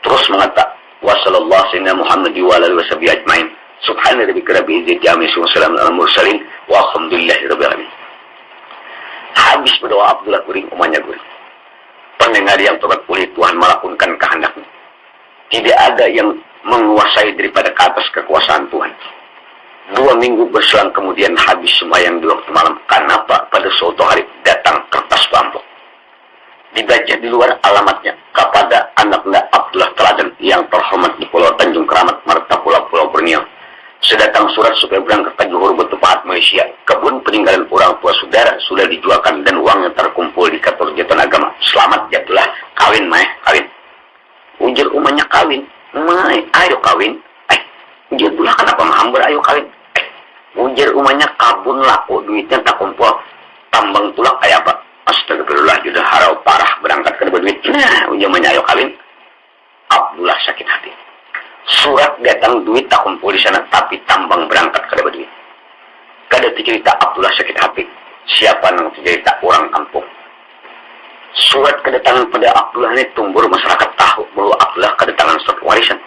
Terus mengatakan, wa sallallahu sayyidina Muhammad wa alihi washabihi ajmain. Subhana rabbika rabbil izzati amma yasifun, wa salamun alal mursalin, walhamdulillahi rabbil alamin. Habis berdoa Abdullah guring, umatnya guring. Pendengar yang tobat pulih, Tuhan melakukan kehendaknya. Tidak ada yang menguasai daripada ke atas kekuasaan Tuhan. 2 minggu berselang kemudian habis sembahyang di waktu malam. Kenapa? Pada suatu hari datang kertas amplop. Dibaca di luar alamatnya kepada anak-anak Abdullah Taladan yang terhormat di Pulau Tanjung Keramat, Marta Pulau Borneo. Sedatang surat supaya berangkat ke Johor Betupahat Malaysia. Kebun peninggalan orang tua saudara sudah dijualkan dan uangnya terkumpul di kantor Jatuhan Agama. Selamat jatuhlah, kawin mah, kawin. Ujar umatnya kawin, mah, ayo kawin. Jatuhlah kenapa mahamber ayo kawin. Ujar umatnya kabun laku duitnya tak kumpul. Tambang tulak kayak apa? Astagfirullah, sudah harau parah berangkat ke duit. Nah, ujamannya ayo kawin. Abdullah sakit hati. Surat datang duit tak kumpul di sana, tapi tambang berangkat ke duit. Kada cerita Abdullah sakit hati. Siapa yang cerita orang kampung? Surat kedatangan pada Abdullah ini tumbur masyarakat tahu bahwa Abdullah kedatangan surat warisan.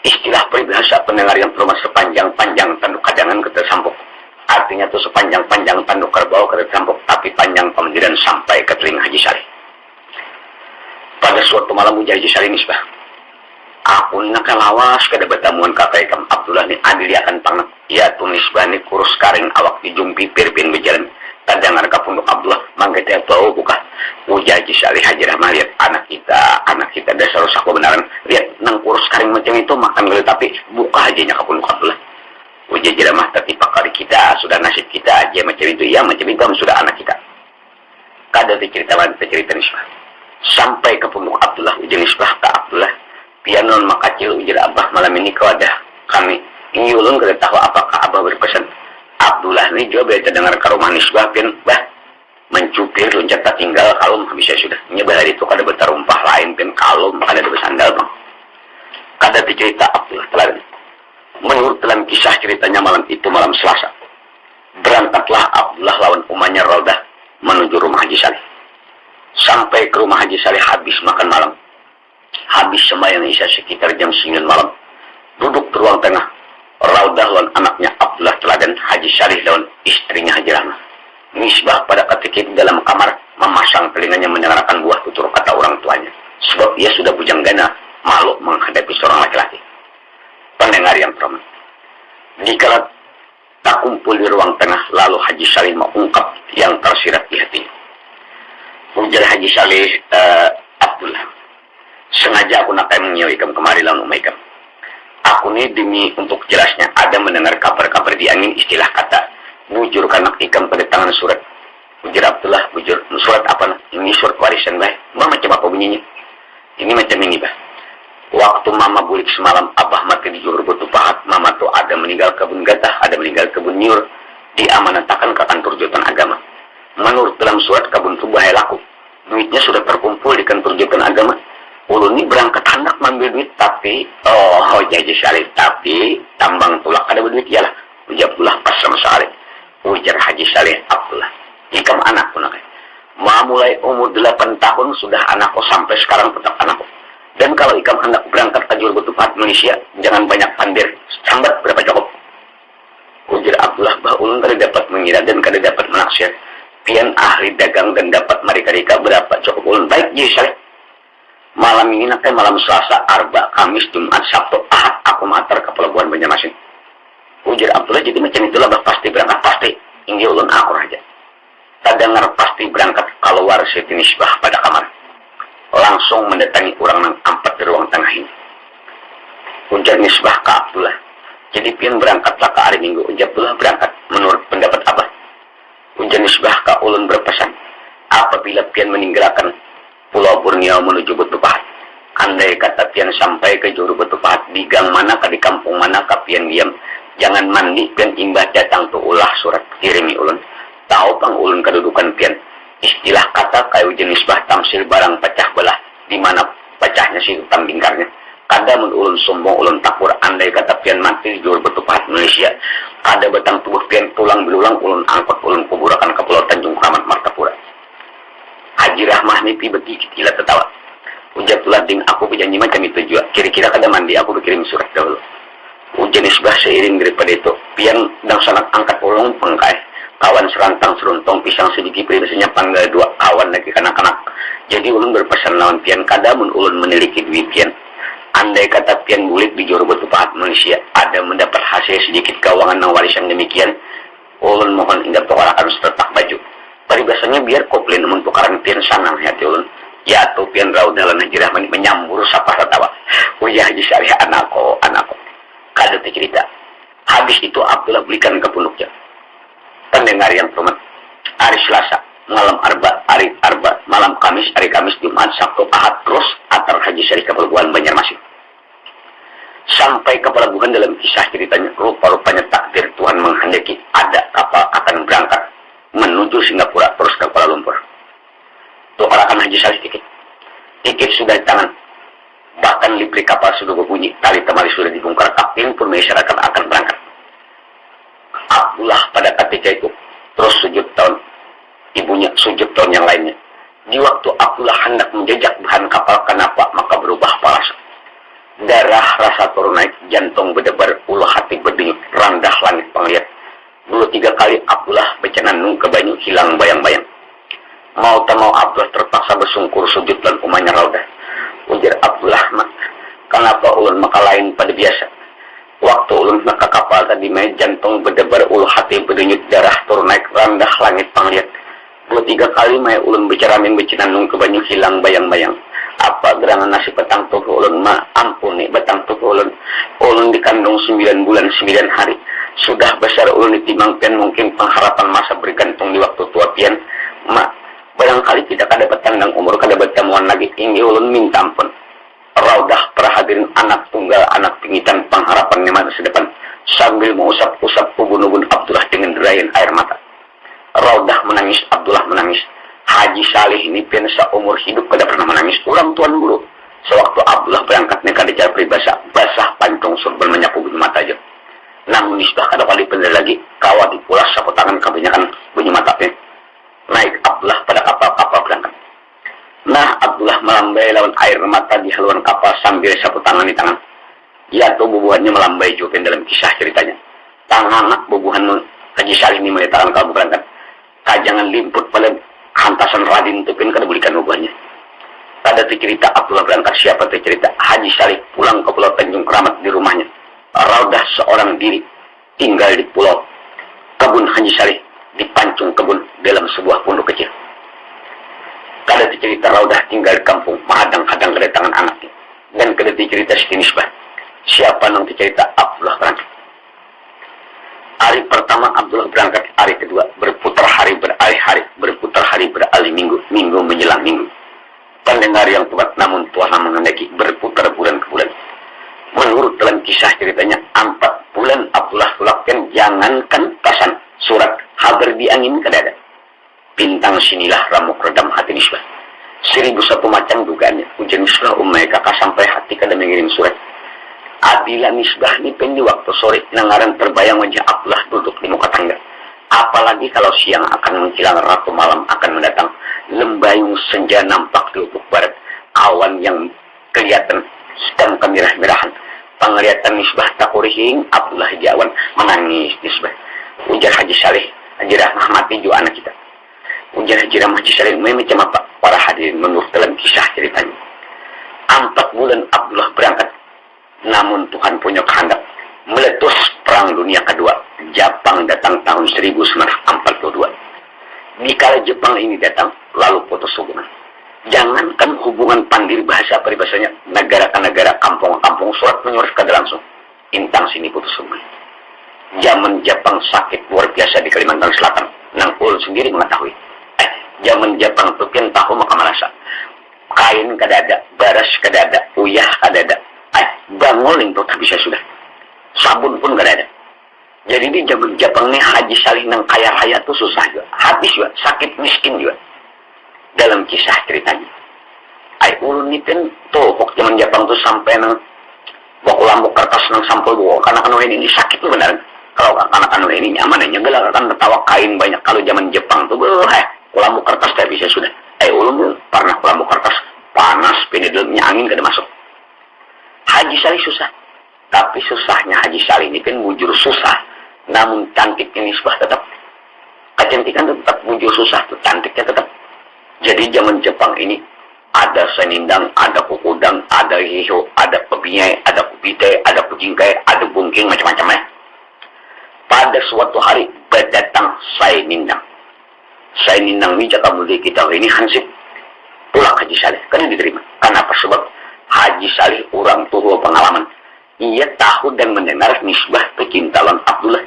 Istilah peribahasa pendengar yang terima sepanjang-panjang tanduk kadangan kita sampuk. Artinya itu sepanjang-panjang tanduk kerbau kita sampuk, tapi panjang pemediran sampai ke telinga Haji Saleh. Pada suatu malam ujar Haji Saleh nisbah. Aku nak lawas kada batamuan kata ikam Abdullah ni adili akan pangat. Ya tunisbah ni kurus karing awak dijumpi pirpin berjalan. Kadangan ka punduk Abdullah mangga teh bau buka. Ujar Haji Saleh Haji Rahmah, lihat anak kita dasar rusak kebenaran. Lihat nang kurus karing macam itu makan gede tapi buka aja ka punduk Abdullah. Ujar Haji Rahmah, tapi pakar kita sudah nasib kita aja macam itu ya, macam itu sudah anak kita. Kada cerita nisbah. Sampai ke punduk Abdullah ujar nisbah ke Abdullah. Pianon makacil ujar Abah malam ini kau ada kami. Ini ulun kada tahu apakah Abah berpesan. Abdullah ini juga biasa dengar ke rumah nisbah pian bah mencupir loncat tak tinggal kalum habis ya sudah. Nyebah hari itu kada bertarumpah lain pian kalum kada ada bersandal bang. Kada cerita Abdullah Taladan. Menurut dalam kisah ceritanya malam itu malam Selasa. Berangkatlah Abdullah lawan umatnya Raudah menuju rumah Haji Saleh. Sampai ke rumah Haji Saleh habis makan malam. Habis sembahyang isya sekitar jam 9 malam. Duduk di ruang tengah. Raudah lawan anaknya Abdullah Taladan, Haji Saleh lawan istrinya Haji Rahmah. Misbah pada ketika di dalam kamar memasang telinganya mendengarkan buah tutur kata orang tuanya. Sebab ia sudah bujanggana, malu menghadapi seorang laki-laki. Pendengar yang terhormat. Dikala tak kumpul di ruang tengah, lalu Haji Saleh mengungkap yang tersirat di hatinya. Ujar Haji Saleh, Abdullah, sengaja aku nak mengiau ikam kemari lawan umai ikam. Aku ni demi untuk jelasnya ada mendengar kabar-kabar di angin istilah kata bujur kanak ikam pada tangan surat. Ujar Abdullah, bujur surat apa? Ini surat warisan bah. Macam apa bunyinya? Ini macam ini bah. Waktu mama bulik semalam Abah mati di Johor Betupahat, mama tuh ada meninggal kebun gatah, ada meninggal kebun nyur, diamanatakan ke kantor Jatuhan Agama. Menurut dalam surat kebun tuh bahaya laku. Duitnya sudah terkumpul di kantor Jatuhan Agama. Ulun ini berangkat hendak mengambil duit tapi Haji Saleh tapi tambang tulak ada duit ialah. Ujar Abdullah pas sama Saleh. Ujar Haji Saleh, Abdullah, ikam anakku nak. Mau mulai umur 8 tahun sudah anakku sampai sekarang tetap anakku. Dan kalau ikam hendak berangkat ke Johor Betupahat Malaysia, jangan banyak pandir, sambat berapa cukup. Ujar Abdullah, bah ulun kada dapat mengira dan kada dapat menaksir. Pian ahli dagang dan dapat mereka berapa cukup ulun. Baik Haji Saleh. Malam ini nak malam Selasa, Arba, Kamis, Jumat, Sabtu, Ahad aku matar ke Pelabuhan Banjarmasin. Ujar Abdullah, jadi macam itulah bah pasti berangkat pasti. Ini ulun akur aja. kadengar pasti berangkat keluar Siti Nisbah pada kamar. Langsung mendatangi orang nang ampat di ruang tengah ini. Ujar Nisbah ke Abdullah. Jadi pian berangkatlah ke hari Minggu. Ujar Abdullah berangkat menurut pendapat Abah. Ujar Nisbah ke ulun berpesan. Apabila pian meninggalkan Pulau Borneo menuju Batu Pahat. Andai kata pian sampai ke Juru Batu Pahat. Di gang manakah, di kampung manakah pian diam. Jangan mandi pian imbah datang tu ulah surat kirimi ulun. Tahu pang ulun kedudukan pian. Istilah kata kayu jenis bah tamsil barang pecah belah. Di mana pecahnya si utang bingkarnya. Kada mun ulun sombong ulun takur andai kata pian mati di Juru Batu Pahat Malaysia. Kada betang tubuh pian tulang belulang ulun angkot ulun kuburakan ke Pulau Tanjung Kramat Martapura. Haji Rahmah nipi beti kila tertawa. Ujar tulah ding aku berjanji macam itu juga. Kira-kira kada mandi aku berkirim surat dahulu. Ujar Nisbah seiring daripada itu. Pian dan sangat angkat ulun pengkai. Kawan serantang seruntong pisang sedikit biasanya panggil dua kawan lagi kanak-kanak. Jadi ulun berpesan lawan pian kada mun ulun memiliki duit pian. Andai kata pian bulik di Juru Batu Pahat Malaysia ada mendapat hasil sedikit keuangan nang warisan demikian. Ulun mohon indah pokoknya harus tetap baju. Paribasanya biar komplain mun tukaran pian sanang hati ulun. Ya tuh pian raud dalam Haji Rahman menyambur sapa tertawa. Oh ya Haji Syariah anakku. Kada cerita. Habis itu Abdullah belikan ke punduknya. Pendengar yang hormat, hari Selasa, malam hari Arba, malam Kamis, hari Kamis, Jumat, Sabtu, Ahad, terus antar Haji Syariah ke pelabuhan Banjarmasin. Sampai ke pelabuhan dalam kisah ceritanya, rupa-rupanya takdir Tuhan menghendaki ada kapal akan berangkat menuju Singapura terus ke Kuala Lumpur. Tukarakan Haji Syariah tiket. Tiket sudah di tangan. Bahkan libri kapal sudah berbunyi, tali temali sudah dibongkar, kapten pun masyarakat akan berangkat. Abdullah pada ketika itu terus sujud tahun ibunya sujud tahun yang lainnya. Di waktu Abdullah hendak menjejak bahan kapal kenapa maka berubah paras. Darah rasa turun naik, jantung berdebar, ulu hati berdenyut, randah langit penglihat. 2-3 kali Abdullah becenanung ke banyu hilang bayang-bayang. Mau tak mau Abdullah terpaksa bersungkur sujud dan umanya raudah. Ujar Abdullah mak, kenapa ulun maka lain pada biasa? Waktu ulun nak ke kapal tadi main jantung berdebar, ulu hati berdenyut, darah turun naik, randah langit penglihat. 2-3 kali main ulun beceramin becenanung ke banyu hilang bayang-bayang. Apa gerangan nasi petang tuh ulun ma ampun nih betang tuh ulun. Ulun dikandung 9 bulan 9 hari. Sudah besar ulun ditimbang pian mungkin pengharapan masa bergantung di waktu tua pian. Ma barangkali tidak ada petandang umur kada bertemuan lagi tinggi ulun minta ampun. Raudah perhadirin anak tunggal anak pingitan pengharapannya masa depan sambil mengusap-usap ubun-ubun Abdullah dengan derayan air mata. Raudah menangis, Abdullah menangis. Haji Salih ini pian seumur hidup kada pernah menangis. Orang tuan guru. Sewaktu Abdullah berangkat mereka dijar peribasa basah pancong surban menyapu bunyi mata aja. Namun Nisbah kada kali bener lagi kawat dipulas sapu tangan kebanyakan bunyi matanya. Naik Abdullah pada kapal-kapal berangkat. Nah, Abdullah melambai lawan air mata di haluan kapal sambil sapu tangan di tangan. Ya tuh bubuhannya melambai juga dalam kisah ceritanya. Tangan bubuhan Haji Salih ini meletakkan kalbu berangkat. Kajangan limput pada hantasan Radin itu pun kada belikan bubuhannya. Pada cerita Abdullah berangkat siapa cerita Haji Salih pulang ke Pulau Tanjung Kramat di rumahnya. Raudah seorang diri tinggal di pulau. Kebun Haji Salih dipancung kebun dalam sebuah pondok kecil. Kada cerita Raudah tinggal di kampung menghadang-hadang kedatangan anaknya. Dan kada cerita Siti Nisbah. Siapa nang cerita Abdullah berangkat. Hari pertama Abdullah berangkat, hari kedua berputar hari beralih hari, berputar hari beralih minggu, minggu menjelang minggu. Pendengar yang tepat namun Tuhan menghendaki berputar bulan ke bulan. Menurut dalam kisah ceritanya 4 bulan Abdullah tulakkan jangankan pesan surat habar di angin kada ada. Bintang sinilah ramuk redam hati Nisbah. 1001 macam dugaannya. Ujian Nisbah umai kakak sampai hati kada mengirim surat. Adila Nisbah ni di waktu sore nangaran terbayang wajah Abdullah duduk di muka tangga. Apalagi kalau siang akan menghilang ratu malam akan mendatang. Lembayung senja nampak di ufuk barat. Awan yang kelihatan sedang kemirah-mirahan. Penglihatan Nisbah takurihing Abdullah di awan menangis Nisbah. Ujar Haji Salih, Haji Rahmah mati juga anak kita. Ujar Haji Rahmah Haji Salih macam apa para hadirin menurut dalam kisah ceritanya. 4 bulan Abdullah berangkat. Namun Tuhan punya kehendak meletus perang dunia kedua. Jepang datang tahun 1942. Dikala Jepang ini datang, lalu putus hubungan. Jangankan hubungan pandiri bahasa peribahasanya negara ke negara, kampung ke kampung, surat menyurat kada langsung. Intang sini putus hubungan. Zaman Jepang sakit luar biasa di Kalimantan Selatan. Nang ulun sendiri mengetahui. Zaman Jepang itu kan tahu maka merasa. Kain kada ada, baras kada ada, uyah kada ada. Banguling tuh tak bisa sudah. Sabun pun kada ada. Jadi di zaman Jepang ini Haji Salih nang kaya raya tuh susah juga. Habis juga, sakit miskin juga. Dalam kisah ceritanya. Ulun ini kan tuh, waktu zaman Jepang tuh sampai nang baku lambuk kertas nang sampul buku. Karena kan ini sakit tuh benar. Kalau anak-anak ini nyaman aja, gelak kan tertawa kain banyak. Kalau zaman Jepang tuh, lambuk kertas tak bisa sudah. Ulun pernah lambuk kertas panas, penidulnya angin kada masuk. Haji Salih susah. Tapi susahnya Haji Salih ini kan bujur susah. Namun cantiknya nisbah tetap. Kecantikan tetap bujur susah tuh, cantiknya tetap. Jadi zaman Jepang ini ada senindang, ada kukudang, ada hiho, ada pebinyai, ada kupite, ada kujingkai, ada bungking, macam-macam ya. Pada suatu hari berdatang Sainindang. Sainindang ini jaka mulia kita ini hansip pulang Haji Salih. Kan diterima. Kenapa? Sebab Haji Salih orang tua pengalaman. Ia tahu dan mendengar nisbah pecintaan Abdullah.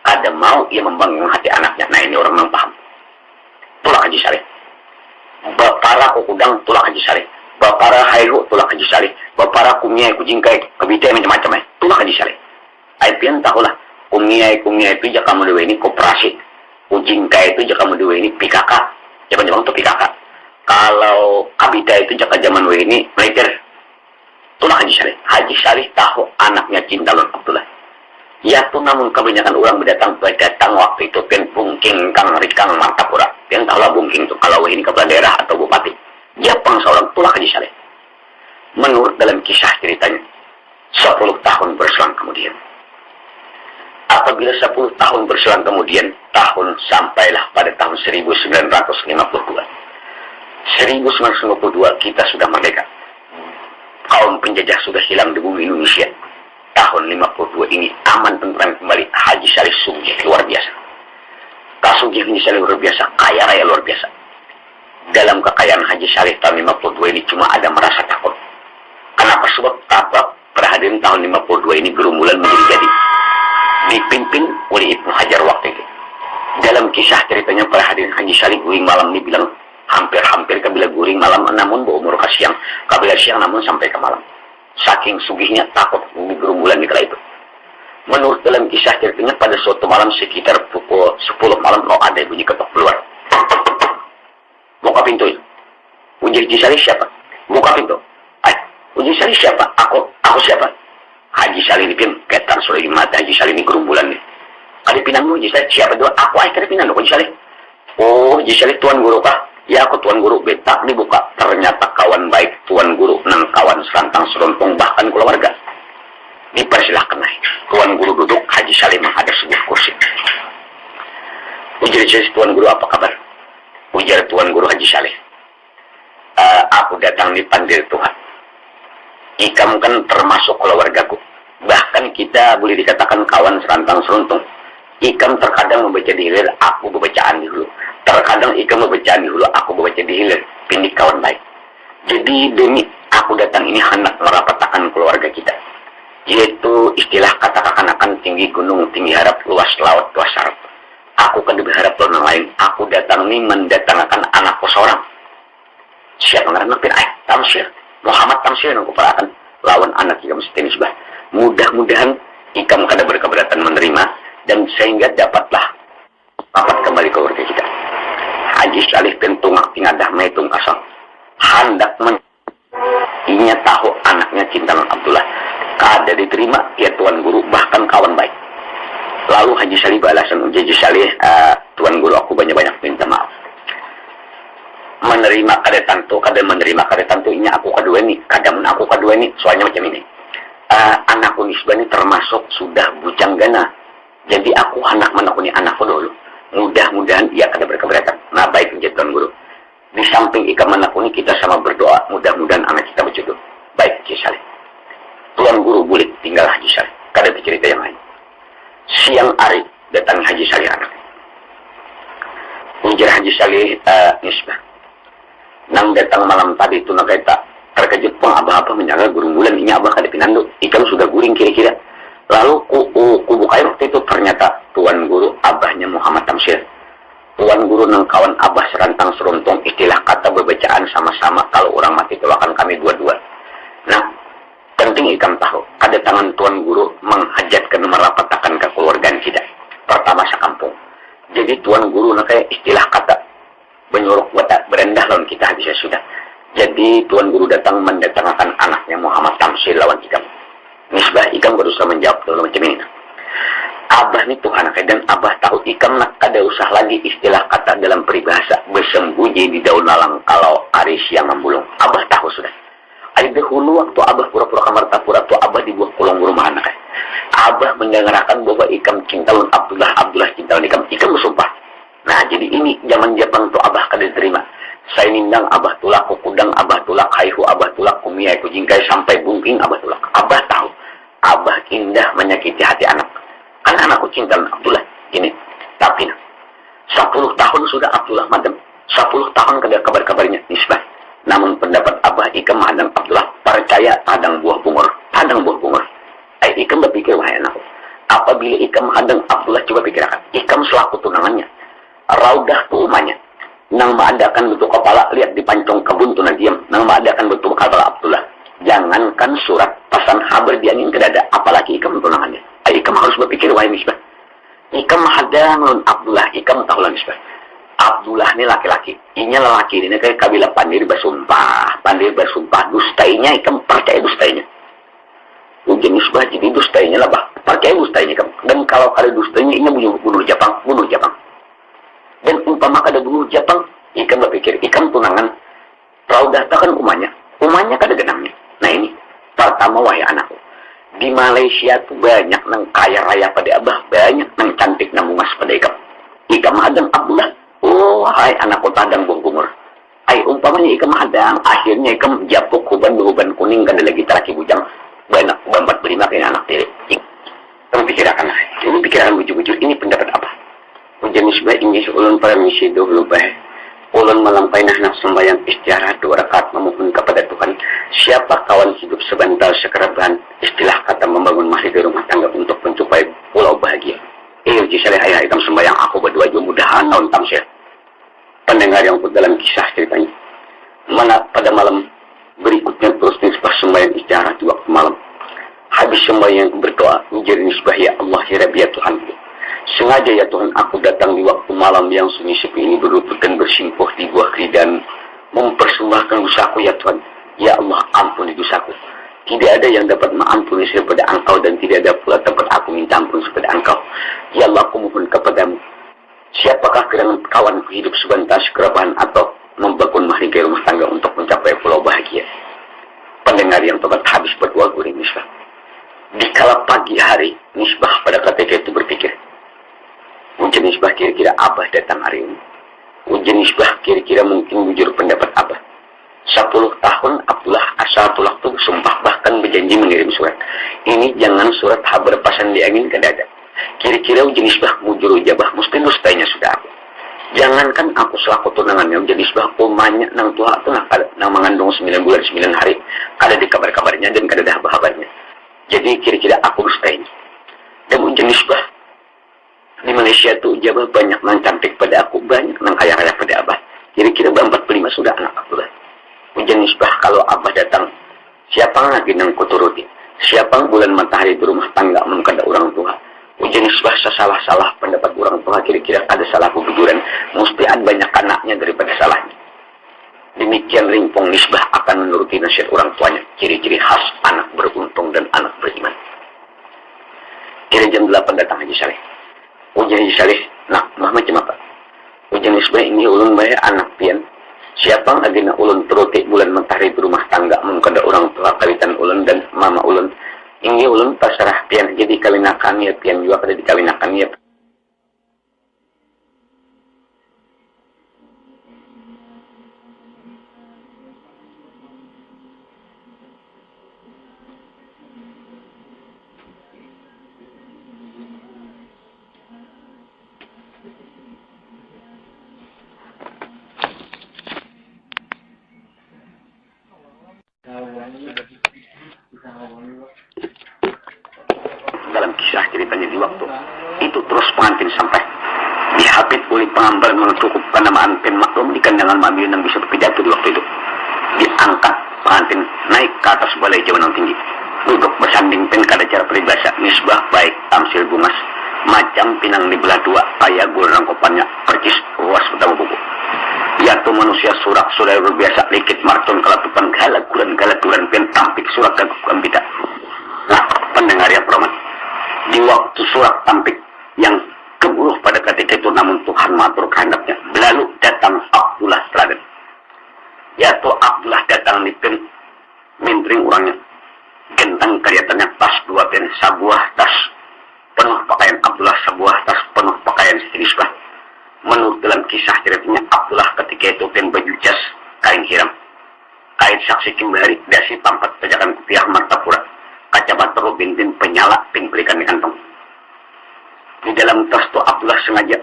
Ada mau ia membangun hati anaknya. Nah ini orang yang paham. Pulang Haji Salih. Bapara kukudang tulak Haji Salih. Bapara hairu tulak Haji Salih. Bapara kumiyai kujingkai kebite macam-macam tulak Haji Salih. Aipian tahulah. Kumiyai itu jaka mudewe ini koperasi. Kujingkai itu jaka mudewe ini PKK. Zaman-zaman itu PKK. Kalau kabita itu jaka zaman ini militer. Tulak Haji Salih. Haji Salih tahu anaknya cinta lon Abdullah. Ya tuh namun kebanyakan orang berdatang waktu itu kan bungking kang rikang martapura. Yang tahu lah bungking itu kalau ini kepala daerah atau bupati. Jepang seorang tulak Haji Salih. Menurut dalam kisah ceritanya, 10 tahun berselang kemudian. Apabila 10 tahun berselang kemudian, tahun sampailah pada tahun 1952. 1952 kita sudah merdeka. Kaum penjajah sudah hilang di bumi Indonesia. Tahun 52 ini aman tentram kembali. Haji Salih sugih luar biasa. Kasugih Haji Salih luar biasa, kaya raya luar biasa. Dalam kekayaan Haji Salih tahun 52 ini cuma ada merasa takut. Kenapa? Sebab perhadian tahun 52 ini gerumulan menjadi jadi. Dipimpin oleh Ibnu Hajar waktu itu. Dalam kisah ceritanya perhadian Haji Salih guring malam ini bilang hampir-hampir kabila guring malam namun berumur ke siang. Kabila siang namun sampai ke malam. Saking sugihnya takut di gerumulan di kala itu. Menurut dalam kisah ceritanya pada suatu malam sekitar pukul 10 malam ada bunyi ketok keluar. Buka pintu itu. Uji Haji Salih siapa? Buka pintu. Uji Salih siapa? Aku siapa? Haji Salih ini pun ketar sudah di mata Haji Salih ini gerumulan nih. Kali pinangmu Haji Salih siapa dua? Aku kali pinang Haji Salih. Oh Haji Salih tuan guru kah? Ya aku tuan guru. Betak dibuka. Ternyata kawan baik tuan guru nang kawan serantang serontong bahkan keluarga. Dipersilahkan naik. Tuan guru duduk. Haji Salih menghadap sebuah kursi. Ujar Haji tuan guru apa kabar? Ujar tuan guru Haji Salih. Aku datang dipanggil Tuhan. Ikam kan termasuk keluargaku. Bahkan kita boleh dikatakan kawan serantang seruntung. Ikam terkadang membaca di hilir, aku bacaan di hulu. Terkadang ikam membacaan di hulu, aku baca di hilir. Pindik kawan baik. Jadi demi aku datang ini hendak merapatkan keluarga kita. Yaitu istilah kata kekanakan tinggi gunung, tinggi harap, luas laut, luas harap. Aku kan berharap orang lain. Aku datang ini mendatangkan anakku seorang. Siapa ngaran pin Tamsir. Muhammad Tamsir yang kuperakan lawan anak ikam setenis bah. Mudah-mudahan ikam kada berkeberatan menerima dan sehingga dapatlah dapat kembali ke keluarga kita. Haji Salih tentungak tingadah metung kasang. Hendak inya tahu anaknya cinta Abdullah. Kada diterima ya tuan guru bahkan kawan baik. Lalu Haji Salih balasan Haji Salih, tuan guru aku banyak-banyak minta maaf. Menerima kada tantu, kada menerima kada tantu inya aku kedua ini, kada men aku kedua ini, soalnya macam ini. Anakku nisbah ini termasuk sudah bujang gana. Jadi aku hendak menakuni anakku dulu. Mudah-mudahan ia kada berkeberatan. Nah baik menjadi tuan guru. Di samping ikam menakuni kita sama berdoa. Mudah-mudahan anak kita berjodoh. Baik Haji Salih. Tuan guru bulik tinggal Haji Salih. Kada bercerita yang lain. Siang hari datang Haji Salih anak. Ujar Haji Salih Nisbah. Nang datang malam tadi itu nak kata terkejut pun abah-abah menjaga gurung bulan ini abah kada pinando. Ikan sudah guring kira-kira. Lalu ku buka waktu itu ternyata tuan guru abahnya Muhammad Tamsir. Tuan guru nang kawan abah serantang seruntung istilah kata berbacaan sama-sama kalau orang mati doakan kami dua-dua. Nah, penting ikam tahu kedatangan tuan guru menghajatkan merapatakan kekeluargaan kita. Pertama sekampung. Jadi tuan guru nak kayak istilah kata menyuruh watak berendah lawan kita habisnya sudah. Jadi tuan guru datang mendatangkan anaknya Muhammad Tamsir lawan ikam. Nisbah ikam berusaha menjawab dalam macam ini. Abah ni Tuhan dan abah tahu ikam nak ada usah lagi istilah kata dalam peribahasa bersembunyi di daun lalang kalau hari siang membulung. Abah tahu sudah. Ada dahulu waktu abah pura-pura kamar tapura tu abah di buah kolong rumah anak. Abah mendengarkan bahwa ikam cinta Abdullah cinta ikam bersumpah. Nah jadi ini zaman Jepang tu abah kada terima. Saya nindang abah tulak kudang abah tulak haihu abah tulak kumia jingkai sampai bungking abah tulak. Abah tahu. Abah indah menyakiti hati anak. Kan anakku cinta Abdullah ini. Tapi 10 tahun sudah Abdullah madam. 10 tahun kada kabar-kabarnya Nisbah. Namun pendapat abah ikam hadang Abdullah percaya hadang buah bungur. Hadang buah bungur. Ikam berpikir wahai anakku. Apabila ikam hadang Abdullah coba pikirkan. Ikam selaku tunangannya. Raudah tu umanya. Nang maadakan bentuk kepala lihat di pancong kebun tu diam. Nang maadakan bentuk kepala Abdullah. Jangankan surat pesan haber diangin kedada. Apalagi ikam tunangannya. Ikam harus berpikir wahai Nisbah. Ikam hadang lawan Abdullah. Ikam tahu lah Nisbah. Abdullah ni laki-laki. Inya lelaki ini kayak kabila pandir bersumpah. Pandir bersumpah. Dustainya ikam percaya dustainya. Ujian Nisbah jadi dustainya lah bah. Percaya dustainya ikam. Dan kalau ada dustainya inya bunuh Jepang. Bunuh Jepang. Dan umpama ada bunuh Jepang. Ikam berpikir. Ikam tunangan. Raudah kan umanya. Umanya kada genangnya. Nah ini. Pertama wahai anakku. Di Malaysia tuh banyak nang kaya raya pada abah. Banyak nang cantik nang bungas pada ikam. Ikam hadang Abdullah. Oh, hai anakku tadang bungur. Umpamanya ikam hadang. Akhirnya ikam japuk huban kuning. Kada lagi teraki bujang. Banyak bambat berlima kaya anak tiri. Kamu pikirkan. Ini pikiran bujur-bujur. Ini pendapat apa? Ujian Nisbah ini seulun para misi dahulu baik. Ulun melampaui nak sembahyang istirahat 2 rakaat memohon kepada Tuhan. Siapa kawan hidup sebentar sekeraban istilah kata membangun mahir di rumah tangga untuk mencapai pulau bahagia. Jisale ayah ikam sembahyang aku berdua juga mudahan tahun tamsir. Pendengar yang pun dalam kisah ceritanya. Mana pada malam berikutnya terus Nisbah sembahyang istirahat di waktu malam. Habis sembahyang berdoa menjadi Nisbah ya Allah ya Rabbi ya Tuhan. Sengaja ya Tuhan aku datang di waktu malam yang sunyi sepi ini berlutut dan bersimpuh di buah keridan mempersembahkan dosaku ya Tuhan. Ya Allah ampuni dosaku. Tidak ada yang dapat mengampuni daripada Engkau dan tidak ada pula tempat aku minta ampun daripada Engkau. Ya Allah aku mohon kepadamu. Siapakah gerangan kawan hidup sebentar sekeraban atau membangun mahligai rumah tangga untuk mencapai pulau bahagia. Pendengar yang tepat habis berdoa gurih Nisbah. Di kala pagi hari Nisbah pada ketika itu berpikir. Ujian Nisbah kira-kira abah datang hari ini. Ujian Nisbah kira-kira mungkin bujur pendapat abah. 10 tahun Abdullah asatullah itu sumpah bahkan berjanji mengirim surat. Ini jangan surat haber pasan di angin kada ada. Kira-kira ujian Nisbah bujur ujabah mesti mustahilnya sudah aku. Jangankan aku selaku tunangannya ujian Nisbah umanya nang tua itu nang mengandung 9 bulan 9 hari. Kada di kabar-kabarnya dan kada ada kabarnya. Jadi kira-kira aku mustahil. Dan ujian Nisbah di Malaysia tuh jabah banyak nang cantik pada aku, banyak nang kaya raya pada abah. Kira-kira 45 sudah anak Abdullah. Ujian Nisbah kalau abah datang, siapa lagi nang kuturuti? Siapa bulan matahari di rumah tangga mengkada orang tua? Ujian Nisbah salah-salah pendapat orang tua kira-kira ada salah kebujuran. Mesti ada banyak anaknya daripada salahnya. Demikian rimpong Nisbah akan menuruti nasihat orang tuanya. Ciri-ciri khas anak beruntung dan anak beriman. Kira jam 8 datang Haji Saleh. Ujian Haji Saleh, nah, macam apa? Ujian Nisbah ini ulun bayar anak pian. Siapa lagi nak ulun teruti bulan matahari di rumah tangga mengkada orang tua kawitan ulun dan mama ulun. Ini ulun pasrah pian jadi kawinakan ya pian juga kada dikawinakan ya. dalam kisah ceritanya di waktu itu terus pengantin sampai dihapit oleh pengambar mencukup penamaan pen maklum di kandangan Mami yang bisa berpidato di waktu itu. Diangkat pengantin naik ke atas balai jawan yang tinggi, duduk bersanding pen kada cara peribahasa misbah baik tamsil bungas macam pinang di belah dua ayah gul rangkopannya percis ruas utama buku. Yaitu manusia surak sudah berbiasa likit marton kelatupan galaturan pen tampik surak gaguk gambita. Nah, pendengar yang hormat, di waktu surak tampik yang keburuh pada ketika itu namun Tuhan matur kehendaknya lalu datang Abdullah Raden. Yaitu Abdullah datang di pen mentring orangnya gentang kelihatannya tas dua pen sebuah tas penuh pakaian Abdullah, sebuah tas penuh pakaian stilisbah. Menurut dalam kisah ceritanya Abdullah ketika itu pen baju jas kain hiram, kain saksi kimbari dasi pampat pejakan kupiah martapura kacabat perlu bintin penyala pin berikan di kantong. Di dalam tas itu Abdullah sengaja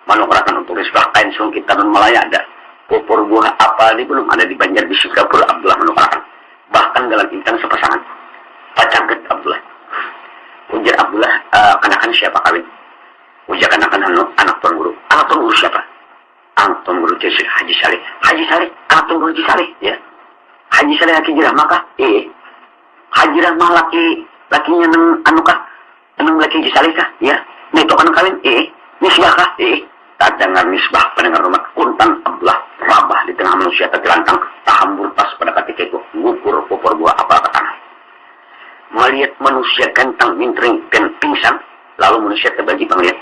manukarakan untuk risbah kain sungkit tanun Malaya ada pupur buah apa ini belum ada di Banjar di Singapura. Abdullah menukarakan bahkan dalam intan sepasangan pacaget Abdullah. Ujar Abdullah, kanakan siapa kawin? Ujar kanakan anak tuan guru. Anak tuan guru siapa? Anak tuan guru Haji Saleh. Haji Saleh, anak tuan guru Haji Saleh, ya. Haji Saleh laki jirah maka, Haji Rahmah lakinya neng anukah? Neng laki Haji Saleh kah? Ya. Neto kan kawin, nisbah kah? Tak dengar nisbah pendengar rumah kuntan Abdullah rabah di tengah manusia tergelantang tahambur pas pada ketika itu ngukur popor buah apa ke tanah. Melihat manusia ganteng mintring dan pingsan, lalu manusia terbagi melihat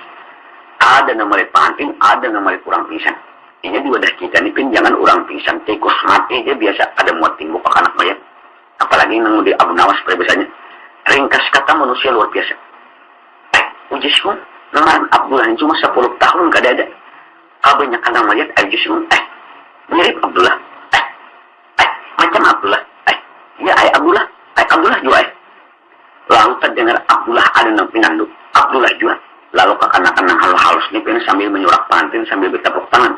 ada nama pengantin, ada nama kurang pingsan. Ini di wadah kita nih pin jangan orang pingsan tikus mati aja biasa ada muat timbuk anak mayat. Apalagi nang di Abu Nawas biasanya. Ringkas kata manusia luar biasa. Ujisku nengaran Abdullah ini cuma 10 tahun gak ada. Kabanya kandang mayat ujisku mirip Abdullah. Macam Abdullah. Ya Abdullah. Abdullah juga lalu terdengar Abdullah ada nang pinandu. Abdullah juga. Lalu kekanakan hal halus ini pun sambil menyurak pengantin sambil bertepuk tangan.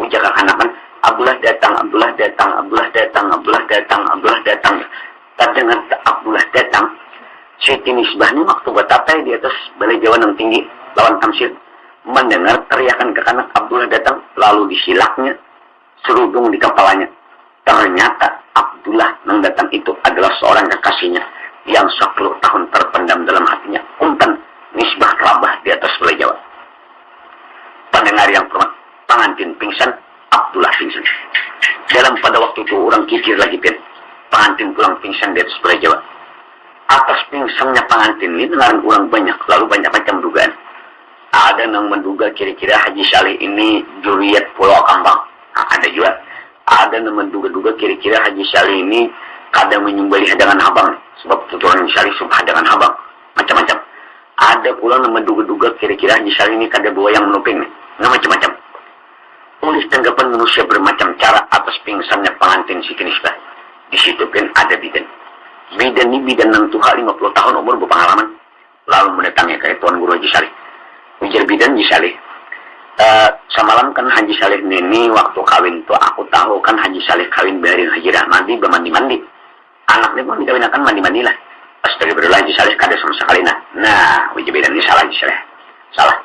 Ujar kekanakan Abdullah datang, Abdullah datang, Abdullah datang, Abdullah datang, Abdullah datang. Terdengar Abdullah datang. Siti Nisbah ini waktu bertapa di atas balai jawan yang tinggi lawan tamsil mendengar teriakan kekanak Abdullah datang, lalu disilaknya serudung di kepalanya. Ternyata Abdullah yang datang itu adalah seorang kekasihnya yang 10 tahun terpendam dalam hatinya. Kuntan Nisbah rabah di atas balai jawa. Pendengar yang hormat, pengantin pingsan, Abdullah pingsan. Dalam pada waktu itu orang kikir lagi pengantin pulang pingsan di atas balai jawa. Atas pingsannya pengantin ini dengaran orang banyak, lalu banyak macam dugaan. Ada yang menduga kira-kira Haji Saleh ini juriat Pulau Kambang. Nah, ada juga. Ada yang menduga-duga kira-kira Haji Saleh ini kadang menyumbali hadangan habang. Sebab tuturan Haji Saleh subah hadangan habang. Macam-macam. Ada pula yang menduga-duga kira-kira Haji Saleh ini kada buah yang menuping. Nah, macam-macam. Oleh tanggapan manusia bermacam cara atas pingsannya pengantin Siti Nisbah. Di situ kan ada bidan. Bidan ini bidan yang tuha 50 tahun umur berpengalaman. Lalu mendatangi ke Tuan Guru Haji Saleh. Ujar bidan Haji Saleh. Semalam kan Haji Saleh ini waktu kawin tuh aku tahu kan Haji Saleh kawin bayarin Haji Rahmadi bermandi-mandi. Anaknya pun dikawin akan mandi-mandi lah. Astagfirullah Haji Saleh kada sama sekali nah ujar bidan ini salah Haji Saleh. Salah.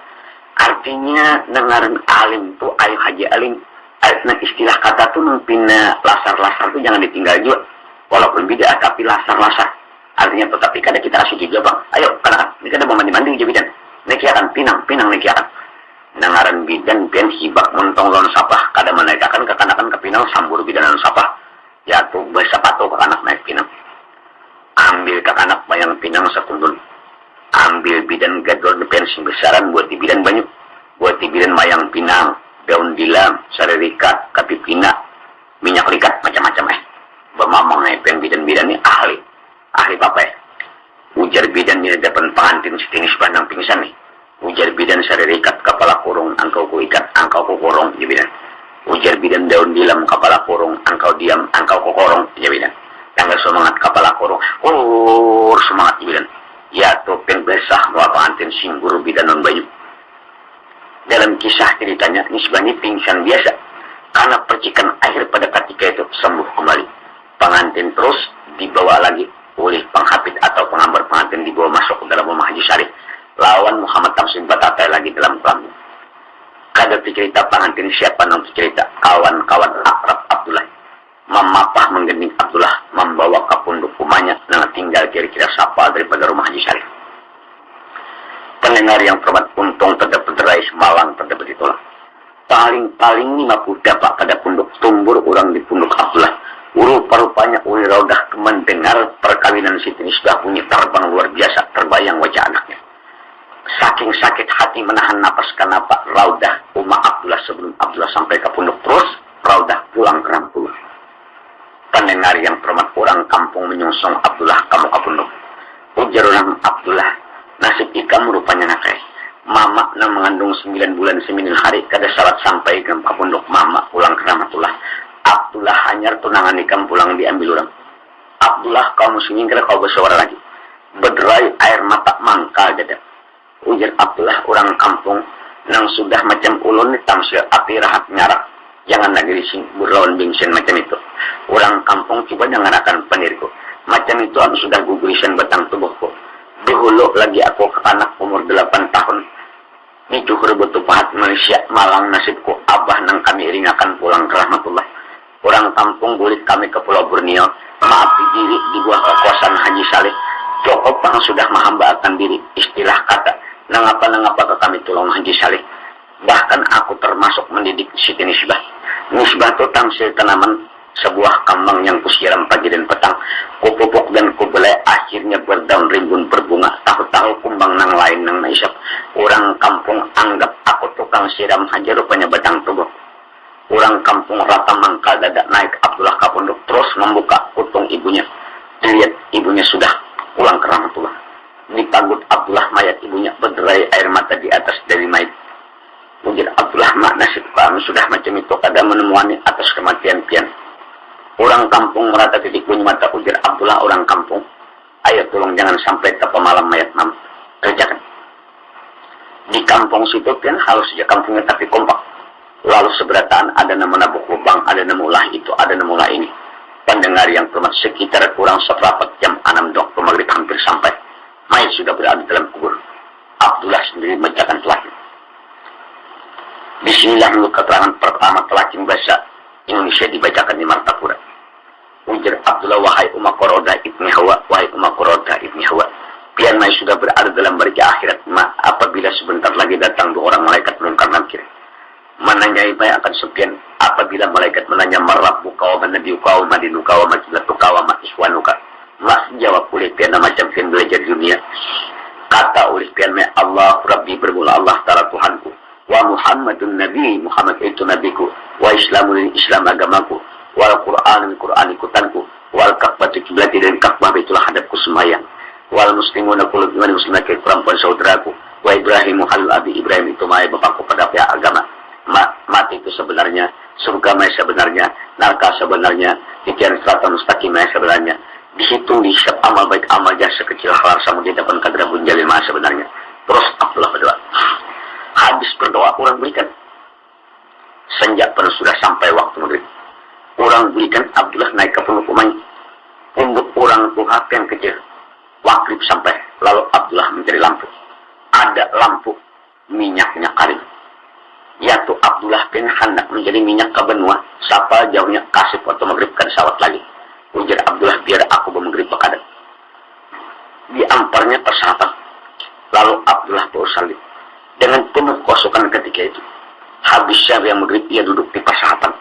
Artinya dengaran alim tuh ayo Haji Alim. Nah istilah kata tuh numpina lasar-lasar tuh jangan ditinggal juga. Walaupun beda tapi lasar-lasar. Artinya tetapi kada kita kasih juga bang. Ayo karena ini kada mau mandi-mandi ujar bidan. Nekiakan pinang nekiakan. Dengaran bidan pian hibak montong lon sapah kada menaikakan kekanakan ke pinang sambur bidan lon sapah. Ya tuh bersapatu ke anak naik pinang. Ambil ke anak bayang pinang sekundun. Ambil bidan gadol depan sing besaran buat di bidan banyak. Buat di bidan mayang pinang, daun dilam, sari rikat, kapi pina, minyak likat macam-macam Bermamang pen bidan-bidan ini ahli apa Ujar bidan di hadapan pengantin Siti Nisbah nang pingsan nih. Ujar bidan sari rikat kepala kurung, engkau ku ikat, engkau ku korong, ya bidan. Ujar bidan daun dilam kepala kurung, engkau diam, engkau ku korong, ya bidan. Tanggal semangat kepala kurung, semangat ya bidan. Ya topeng besah bahwa pengantin singguru bidan non banyu. Dalam kisah ceritanya Nisbah ini pingsan biasa karena percikan air pada ketika itu sembuh kembali. Pengantin terus dibawa lagi oleh penghafid atau pengambar pengantin dibawa masuk ke dalam rumah Haji Saleh. Lawan Muhammad Tamsin Batatai lagi dalam kelambu. Kada cerita pengantin siapa nanti cerita kawan-kawan akrab Abdullah. Memapah menggending Abdullah membawa ke punduk rumahnya dan tinggal kira-kira sapa daripada rumah Haji Saleh. Pendengar yang terhormat, untung terdapat derai semalang terdapat ditolak. Paling-paling 50 dapat kada punduk tumbur orang di punduk Abdullah. Rupa-rupanya uli raudah mendengar perkawinan Siti Nisbah bunyi terbang luar biasa, terbayang wajah anaknya. Saking sakit hati menahan napas kenapa raudah Umma Abdullah sebelum Abdullah sampai ke punduk, terus raudah pulang ke Rampul. Pendengar yang terhormat, orang kampung menyongsong Abdullah kamu ke punduk. Ujar orang Abdullah, nasib ikam rupanya nakai. Mama yang mengandung 9 bulan 9 hari kada salat sampai ke punduk mama pulang ke Ramatullah. Abdullah hanyar tunangan ikam pulang diambil orang. Abdullah kamu senyingkir kau bersuara lagi. Berderai air mata mangkal dada. Ujar Abdullah orang kampung yang sudah macam ulun ni tamsil api rahat nyarak. Jangan lagi dising berlawan bingsen macam itu. Orang kampung coba dengarkan penirku. Macam itu aku sudah gugulisan batang tubuhku. Dahulu lagi aku ke anak umur 8 tahun. Ini cukur betul pahat Malaysia malang nasibku. Abah nang kami iringakan pulang ke Rahmatullah. Orang kampung bulit kami ke Pulau Borneo. Maafi diri di buah kekuasaan Haji Saleh. Cukup pang sudah menghambakan diri. Istilah kata. Nangapa ke kami tolong Haji Saleh. Bahkan aku termasuk mendidik Siti Nisbah. Nisbah itu tamsil tanaman sebuah kambang yang kusiram pagi dan petang. Kupupuk dan kubelai akhirnya berdaun rimbun berbunga. Tahu-tahu kumbang nang lain nang naisap. Orang kampung anggap aku tukang siram haja rupanya batang tubuh. Orang kampung rata mangkal dadak naik Abdullah ke pondok terus membuka kutung ibunya. Dilihat ibunya sudah pulang ke Rahmatullah. Dipagut Abdullah mayat ibunya berderai air mata di atas dari mayat. Ujar Abdullah, mak nasib kami sudah macam itu kada menemuani atas kematian pian. Orang kampung merata titik bunyi mata. Ujar Abdullah orang kampung, ayo tolong jangan sampai ke pemalam mayat mam. Kerjakan. Di kampung situ pian halus saja kampungnya tapi kompak. Lalu seberataan ada nama nabuk lubang, ada nama ulah itu, ada nama ulah ini. Pendengar yang terhormat, sekitar kurang 1/4 jam 6 waktu maghrib hampir sampai. Mayat sudah berada dalam kubur. Abdullah sendiri membacakan telakin. Bismillah dulu keterangan pertama telakin bahasa Indonesia dibacakan di Martapura. Ujar Abdullah, wahai Umma Qoroda ibni Hawa, wahai Umma Qoroda ibni Hawa. Pian mai sudah berada dalam barca akhirat apabila sebentar lagi datang 2 orang malaikat mungkar nakir. Menanyai baik akan sepian apabila malaikat menanya marabbu kawa nabi kawa madinu kawa majlatu kawa iswanuka. Mas jawab oleh pian macam pian belajar dunia. Kata oleh pian Allah Rabbi bermula Allah Ta'ala Tuhanku. Wa Muhammadun Nabi, Muhammad itu nabiku. Wa Islamul Islam agamaku. Wal Qur'anul Qur'an ikutanku. Wal Ka'batu kiblati dan Ka'bah itulah hadapku sembahyang. Wal muslimuna kullu iman muslimah ke perempuan saudaraku. Wa Ibrahim halal abi Ibrahim itu mai bapakku pada pihak agama. Mati itu sebenarnya, surga mai sebenarnya, neraka sebenarnya, pikiran sirata mustaqim mai sebenarnya. Dihitung dihisap amal baik amal jahat sekecil halar sama di depan kadra bunjalil mai sebenarnya. Terus Abdullah berdoa. Habis berdoa orang berikan. Senja pun sudah sampai waktu maghrib. Orang berikan Abdullah naik ke pondok rumahnya. Pondok orang Tuhan yang kecil. Maghrib sampai. Lalu Abdullah mencari lampu. Ada lampu minyaknya karing. Yaitu Abdullah bin hendak menjadi minyak ke benua. Siapa jauhnya kasih waktu maghrib kan sawat lagi. Ujar Abdullah biar aku bermaghrib pekadat. Diamparnya persahabat. Lalu Abdullah bersalib. Dengan penuh kosokan ketika itu. Habis yang maghrib ia duduk di persahabat.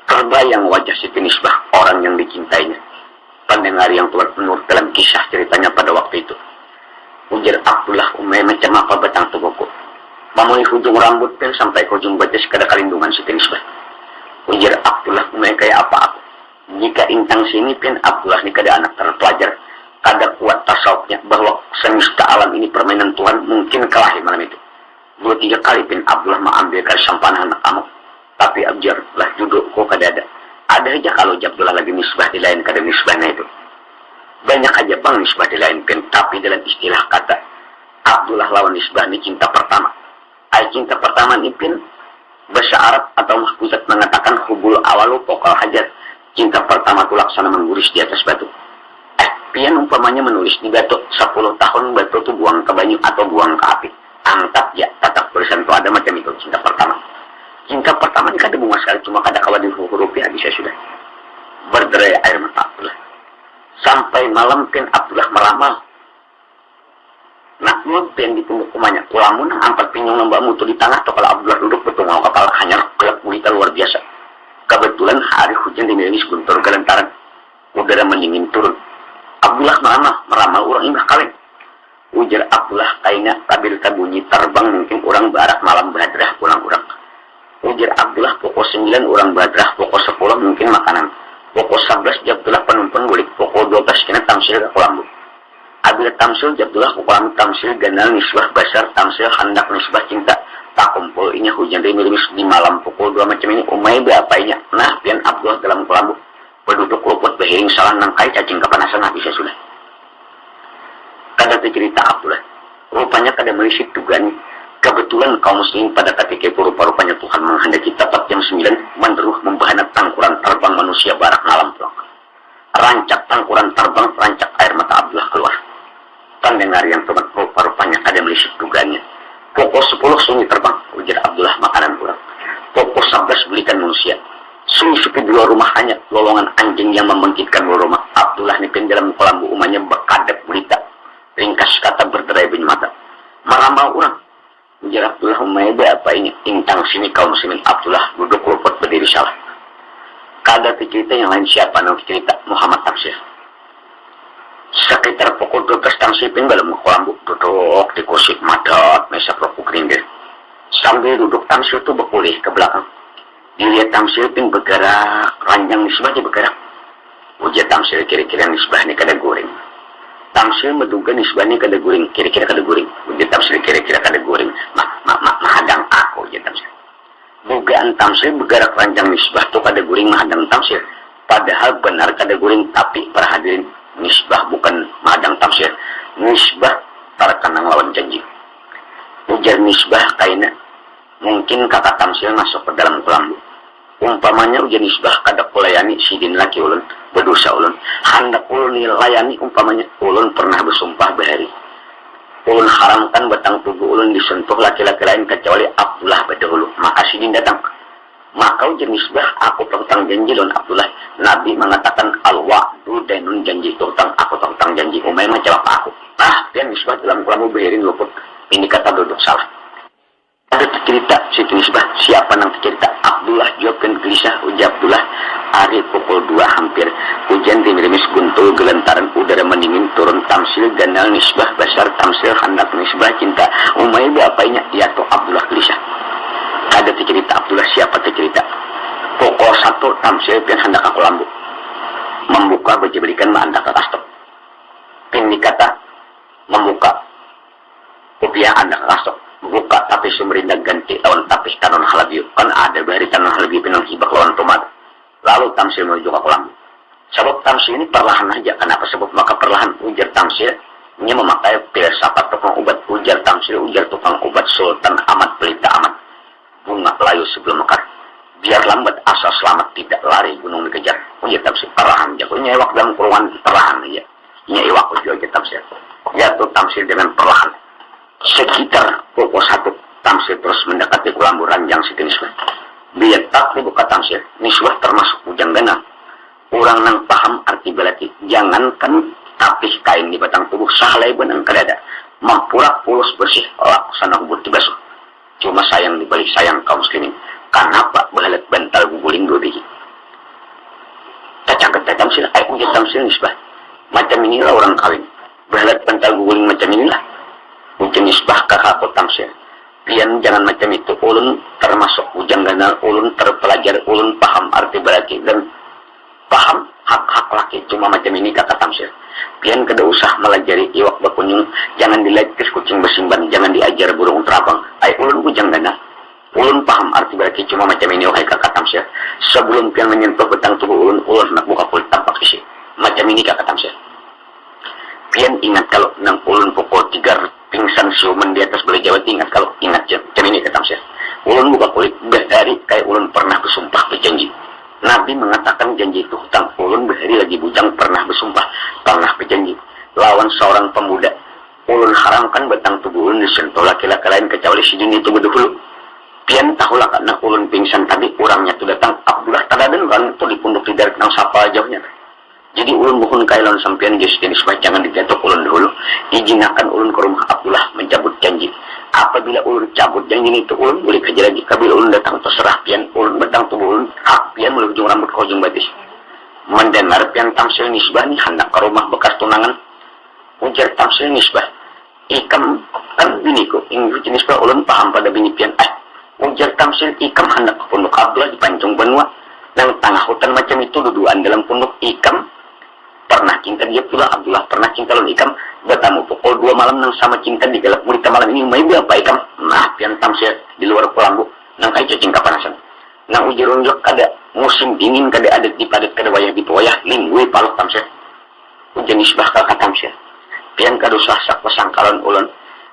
Terbayang wajah Siti Nisbah, orang yang dicintainya. Pendengar yang telah penuh dalam kisah ceritanya pada waktu itu. Ujar Abdullah umay macam apa batang tubuhku. Memulai hujung rambut dan sampai ke ujung batas kada kalindungan Siti Nisbah. Ujar Abdullah umay kayak apa aku. Jika intang sini pun Abdullah ni kada anak terpelajar. Kada kuat tasawufnya bahwa semesta alam ini permainan Tuhan mungkin kalah malam itu. 2-3 kali pun Abdullah mengambilkan sampahan anak amuk. Tapi abjar lah duduk kok kada ada. Ada aja kalau Abdullah lagi nisbah di lain kada nisbahnya itu. Banyak aja bang nisbah di lain pun. Tapi dalam istilah kata Abdullah lawan nisbah ini cinta pertama. Cinta pertama ini pun bahasa Arab atau mahfuzat mengatakan hubul awalu pokal hajar. Cinta pertama itu laksana mengguris di atas batu. pian umpamanya menulis di batu 10 tahun batu tuh buang ke banyu atau buang ke api, angkat ya tatap tulisan tuh ada macam itu. Cinta pertama ini kada bunga sekali, cuma kada kawan di huruf ya bisa sudah berderai air mata Abdullah. Sampai malam pian Abdullah meramal. Nak pian di punggung kumanya kulamun ampat pinyong lembamu tuh di tanah atau kalau Abdullah duduk betul mau kepala hanya gelap gulita luar biasa. Kebetulan hari hujan di Indonesia guntur gelantaran, udara mendingin turun. Abdullah meramal orang indah kalian. Ujar Abdullah kaina kabil bunyi terbang mungkin orang barat malam badrah pulang orang. Ujar Abdullah pokok 9 orang badrah, pokok 10 mungkin makanan. Pokok 11 Abdullah penumpang gulik, pokok 12 kena tamsil ke kolambu. Abdullah tamsil Abdullah ke kolam tamsil ganal nisbah basar tamsil hendak nisbah cinta. Tak kumpul inya hujan rimis di malam pukul 2 macam ini umay beapainya. Nah pian Abdullah dalam kolambu. Penduduk luput behiring salah nangkai cacing kepanasan bisa sudah. Kada cerita Abdullah. Rupanya kada melisik tugan. Kebetulan kaum muslim pada ketika itu rupa-rupanya Tuhan menghendaki tepat jam 9 menderuh membahana tangkuran terbang manusia barak malam pulang. Rancak tangkuran terbang, rancak air mata Abdullah keluar. Tandengar yang teman rupa-rupanya kada melisik tugannya. Pokok 10 sunyi terbang, ujar Abdullah makanan kurang. Pokok 11 belikan manusia. Sunyi supi di luar rumah hanya lolongan anjing yang membangkitkan luar rumah. Abdullah nipin dalam kolambu umanya berkadep berita. Ringkas kata berderai bunyi mata. Meramal orang. Ujar Abdullah umaiba apa ini? Intang sini kaum muslimin. Abdullah duduk luput berdiri salah. Kada cerita yang lain siapa nanti cerita Muhammad Tafsir. Sekitar pukul 12 tangsipin dalam kolambu duduk di kursi madat meja rokok gerindir. Sambil duduk Tamsil itu berpulih ke belakang. Dilihat Tamsil pin bergerak, ranjang nisbahnya bergerak. Ujar Tamsil kira-kira nisbah ini kada goreng. Tamsil menduga nisbah ini kada goreng, kira-kira kada goreng. Ujar Tamsil kira-kira kada goreng. Mahadang aku, ujar Tamsil. Dugaan Tamsil bergerak ranjang nisbah itu kada goreng mahadang Tamsil. Padahal benar kada goreng, tapi para hadirin nisbah bukan mahadang Tamsil. Nisbah terkenang lawan janji. Ujar nisbah kaina mungkin kakak Tamsil masuk ke dalam kelambu. Umpamanya ujar nisbah kada kulayani sidin laki ulun berdosa ulun. Hendak ulun layani umpamanya ulun pernah bersumpah bahari. Ulun haramkan batang tubuh ulun disentuh laki-laki lain kecuali Abdullah berdahulu. Maka sidin datang. Maka ujar nisbah aku tentang janji ulun Abdullah. Nabi mengatakan al-wa'du dainun janji tentang aku tentang janji umay menjawab aku. Dia nisbah dalam kelambu bahirin luput. Ini kata duduk salah. Ada cerita situ nisbah. Siapa nanti cerita? Abdullah jawabkan gelisah. Ujar Abdullah. Hari pukul 2 hampir. Hujan rimis guntul gelantaran udara mendingin turun Tamsil ganal nisbah besar Tamsil hendak nisbah cinta. Umay beapainya ya tuh Abdullah gelisah. Ada cerita Abdullah siapa cerita? Pukul 1 Tamsil pian hendak aku lambu. Membuka baju berikan manda ke kastok. Pin dikata membuka. Upiah anda ke kastok. Buka tapi sumerindah ganti lawan tapi tanon halabiu. Kan ada dari tanon halabiu pinang hibak lawan tomat. Lalu Tamsil menuju ke kolam. Sebab Tamsil ini perlahan aja. Kenapa sebab maka perlahan ujar Tamsil. Ini memakai filsafat tukang obat. Ujar Tamsil, ujar tukang obat Sultan amat pelita amat. Bunga layu sebelum mekar. Biar lambat asal selamat tidak lari gunung dikejar. Ujar Tamsil perlahan aja. Ini ewak dalam kurungan perlahan aja. Ini ewak ujar Tamsil. Jatuh Tamsil dengan perlahan. Sekitar pukul 1 Tamsil terus mendekati kelambu ranjang Siti Nisbah. Biar tak dibuka Tamsil, Nisbah termasuk ujang ganal. Orang nang paham arti belati. Jangankan tapih kain di batang tubuh sahalai benang kadada. Mampurak pulus bersih laksana hubur dibasuh. Cuma sayang dibalik sayang kaum muslimin. Kenapa behalat bantal guguling dua biji? Cacaket Tamsil, ujar Tamsil Nisbah. Macam inilah orang kawin. Behalat bantal guguling macam inilah. Ujian nisbah kakak aku Tamsil. Pian jangan macam itu. Ulun termasuk ujang ganal. Ulun terpelajar. Ulun paham arti berarti. Dan paham hak-hak laki. Cuma macam ini kakak Tamsil. Pian kada usah melajari iwak berkunjung. Jangan dilatih kucing bersimban. Jangan diajar burung terabang. Ulun ujang ganal. Ulun paham arti berarti. Cuma macam ini wahai kakak Tamsil. Sebelum pian menyentuh betang tubuh ulun. Ulun nak buka kulit tampak isi. Macam ini kakak Tamsil. Pian ingat kalau nang ulun pukul 3 pingsan siuman di atas balai Jawa, ingat kalau ingat jam ini kata Tamsil. Ulun buka kulit dari kayak ulun pernah bersumpah berjanji. Nah Nabi mengatakan janji itu hutang. Ulun behari lagi bujang pernah bersumpah, pernah berjanji lawan seorang pemuda. Ulun haramkan batang tubuh ulun disentuh laki-laki lain kecuali si jin itu berdahulu. Pian tahulah karena ulun pingsan tadi orangnya tu datang Abdullah tadaden kan tu dipunduk di darat nang sapa jauhnya. Jadi ulun mohon kailan sampean geus jenis jangan digatok ulun dulu. Ijinakan ulun ke rumah Abdullah mencabut janji. Apabila ulun cabut janji itu ulun boleh kerja lagi. Kabila ulun datang terserah pian ulun batang tubuh ulun hak pian mulai ujung rambut ke ujung batis. Mendengar pian tamsil nisbah ni hendak ke rumah bekas tunangan. Ujar tamsil nisbah. Ikam kan bini ko. Ingin nisbah ulun paham pada bini pian. Ujar tamsil ikam hendak ke pondok Abdullah di Pancung Benua. Nang tengah hutan macam itu duduan dalam pondok ikam. Pernah cinta dia pula Abdullah. Pernah cinta lawan ikam. Bertamu pukul 2 malam nang sama cinta di galak mulita malam ini. Umay apa ikam. Nah pian tamsil di luar Pulambu. Nang kaya cacing kapanasan. Nang ujar unjuk kada musim dingin kada adat di padat kada wayah di pewayah. Lingui paluk tamsil. Ujar nisbah kakak tamsil. Pian kadusah sak pasangkalan ulun.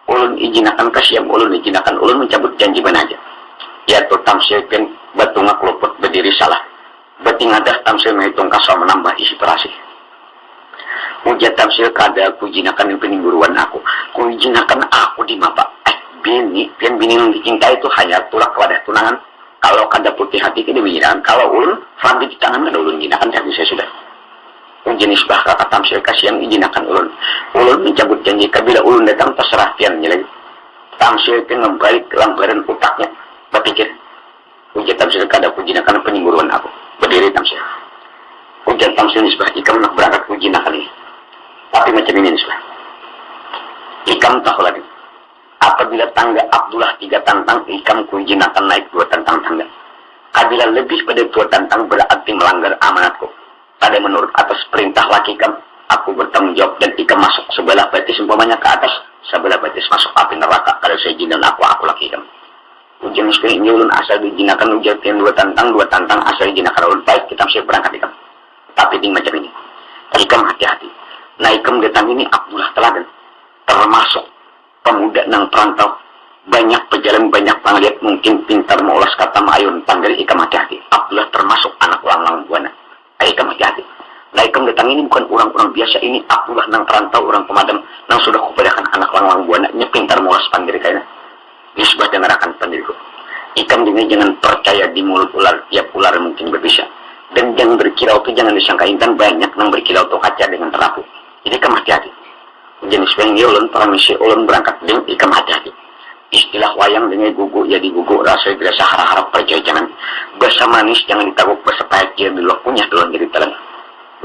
Ulun ijinakan kasiam ulun ijinakan ulun mencabut janji banaja. Ya tu tamsil pian batu ngaklopot berdiri salah. Beti ngadah tamsil menghitung kasar menambah isi terasi. Ujar tamsil kada aku ijinakan yang peningguruan aku. Ku ijinakan aku di mapa. Pian bini yang dicintai itu hanya tulak wadah tunangan. Kalau kada putih hati kada bijinakan. Kalau ulun fandi di tangan kada ulun ijinakan jadi saya sudah. Jenis bah kakak tamsil kasih yang ijinakan ulun. Ulun mencabut janji kabila ulun datang terserah piannya lagi. Tamsil itu membalik lambaran utaknya. Berpikir. Ujar tamsil kada kujinakan peningguruan aku. Berdiri tamsil. Ujar tamsil nisbah ikam nak berangkat kujinakan ini. Tapi macam ini nisbah. Ikam tahu lagi. Apabila tangga Abdullah 3 tantang, ikam kujinakan naik 2 tantang tangga. Kabila lebih pada 2 tantang berarti melanggar amanatku. Pada menurut atas perintah laki kam, aku bertanggung jawab dan ikam masuk sebelah batis umpamanya ke atas, sebelah batis masuk api neraka. Kalau saya jin dan aku laki kam. Ujian miskin ini ulun asal dijinakan ujar tian 2 tantang asal dijinakan ulun baik kita mesti berangkat ikam. Tapi ting macam ini, ikam hati-hati. Nah ikam datang ini Abdullah teladan, termasuk pemuda nang perantau. Banyak pejalan, banyak panglihat mungkin pintar mengulas kata mayun panggil ikam hati-hati. Abdullah termasuk anak lang-lang buana. Ikam hati-hati. Nah ikam datang ini bukan orang-orang biasa ini. Abdullah nang perantau orang pemadam nang sudah kupadakan anak lang-lang buana pintar mengulas pandiri kayaknya. Nisbah dengarkan pandiriku. Ikam ini jangan percaya di mulut ular. Tiap ular mungkin berbisa. Dan yang berkilau itu jangan disangka intan. Banyak nang berkilau itu kaca dengan terapu. Jadi ikam hati-hati. Jenis pengi ulun para misi ulun berangkat dengan ikam hati-hati. Istilah wayang dengan gugu ya digugu rasa dirasa harap-harap percaya jangan bahasa manis jangan ditabuk bahasa pahit dia dulu punya dulu jadi telan